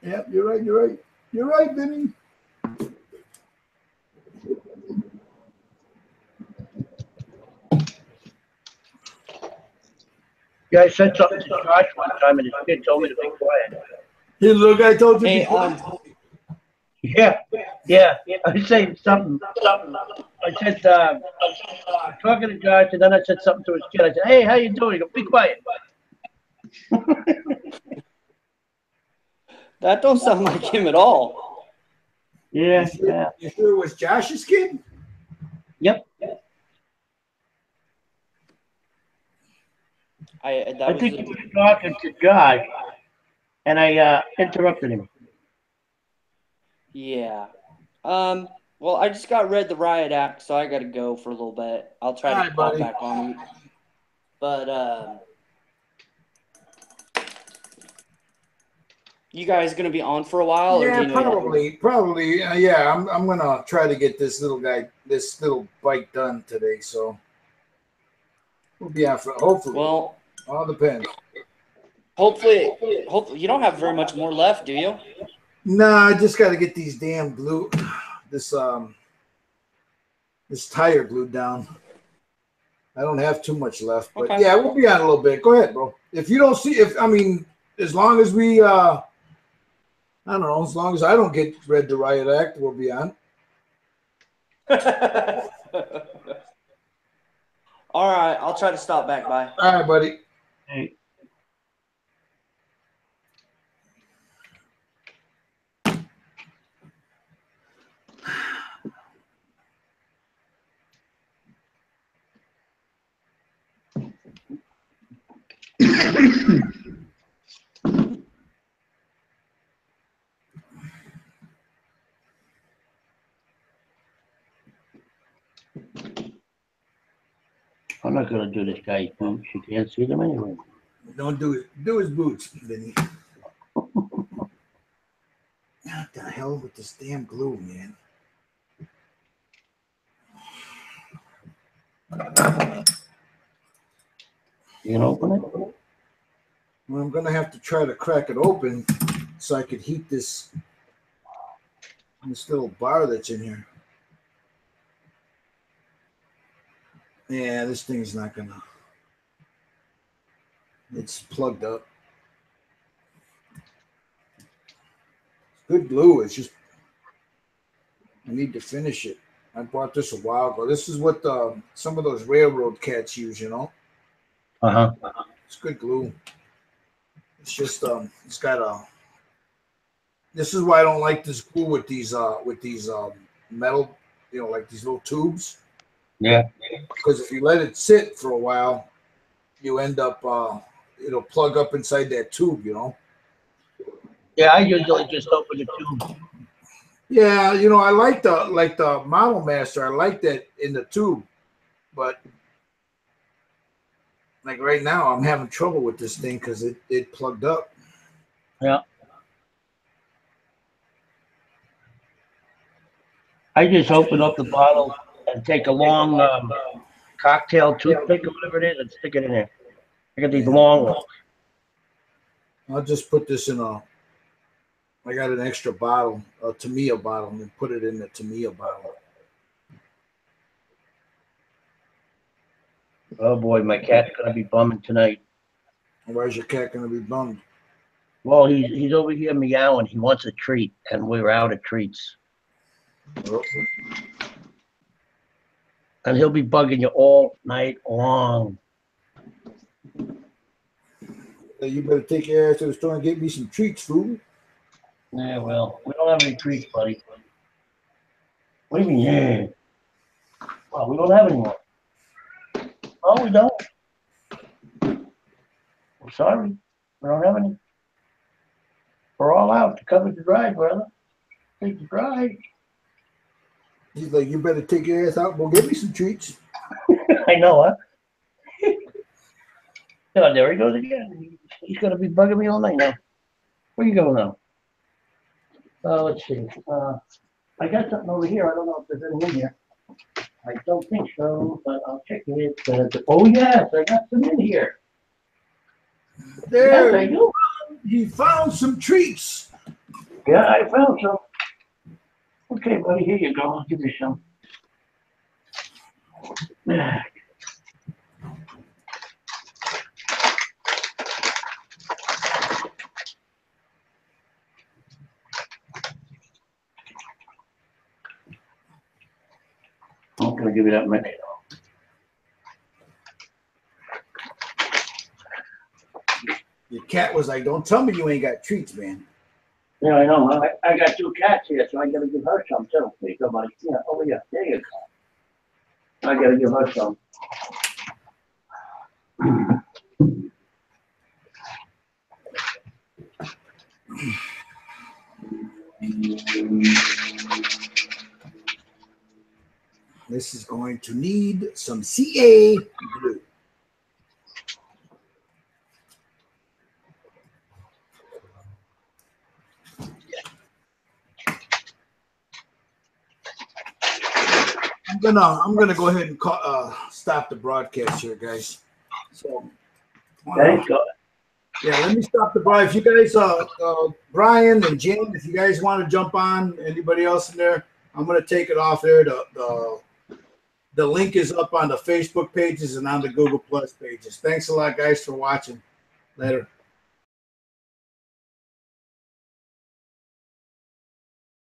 Yep, you're right. You're right. You're right, Vinny. Yeah, I said something to Josh one time, and his kid told me to be quiet. His little guy told you to Hey, be quiet. Yeah. I said something. I said, I'm talking to Josh, and then I said something to his kid. I said, hey, how you doing? He goes, be quiet. That don't sound like him at all. Yeah, You sure it was Josh's kid? Yep. I think he was talking to Josh, and I interrupted him. Yeah. Well, I just got read the riot act, so I got to go for a little bit. I'll try to pop buddy. back on you. But you guys gonna be on for a while? Or do Yeah, you know probably. Yeah, I'm gonna try to get this little bike done today. So we'll be out for hopefully. Well, all depends. Hopefully, you don't have very much more left, do you? No, I just got to get these damn glue, this tire glued down. I don't have too much left, but Okay. yeah, we'll be on a little bit. Go ahead, bro. If you don't see, as long as we, I don't know, as long as I don't get read the riot act, we'll be on. All right, I'll try to stop back by. All right, buddy. Hey. I'm not gonna do this guy's boots. You can't see them anyway. Don't do it. Do his boots, Vinny. What the hell with this damn glue, man? You can open it? Well, I'm gonna have to try to crack it open so I could heat this little bar that's in here. Yeah, this thing's not gonna. It's plugged up. Good glue. It's just I need to finish it. I bought this a while ago. This is what some of those railroad cats use, you know. It's good glue. It's just it's got a. This is why I don't like this glue with these metal, you know, like these little tubes. Yeah. Because if you let it sit for a while, you end up it'll plug up inside that tube, you know. Yeah, I usually just open the tube. Yeah, you know, I like the Model Master. I like that in the tube, but like right now, I'm having trouble with this thing because it plugged up. Yeah. I just open up the bottle and take a long cocktail toothpick or whatever it is and stick it in there. I got these long ones. I'll just put this in a. I got an extra bottle, a Tamiya bottle, and put it in the Tamiya bottle. Oh boy, my cat's gonna be bumming tonight. Why is your cat gonna be bummed? Well, he's over here meowing. He wants a treat, and we're out of treats. Oh. And he'll be bugging you all night long. You better take your ass to the store and get me some treats, fool. Yeah, well, we don't have any treats, buddy. What do you mean, yeah? Well, we don't have any more. Oh, we don't. I'm sorry. We don't have any. We're all out to cover the drive, brother. Take the drive. He's like, you better take your ass out and go get me some treats. I know, huh? Oh, there he goes again. He's going to be bugging me all night now. Where you going now? Let's see. I got something over here. I don't know if there's anything in here. I don't think so, but I'll check it. Oh, yes, I got some in here. There, yes, I do. He found some treats. Yeah, I found some. Okay, buddy, here you go. I'll give you some. I'm going to give you that many. Your cat was like, don't tell me you ain't got treats, man. Yeah, I know. I got two cats here, so I got to give her some, too. There you go, buddy. Yeah, over here. There you go. I got to give her some. This is going to need some CA glue. I'm gonna go ahead and stop the broadcast here, guys. So, Thank God. Yeah, let me stop the broadcast. If you guys, Brian and Jen, if you guys want to jump on, anybody else in there, I'm gonna take it off there. The link is up on the Facebook pages and on the Google Plus pages. Thanks a lot, guys, for watching. Later.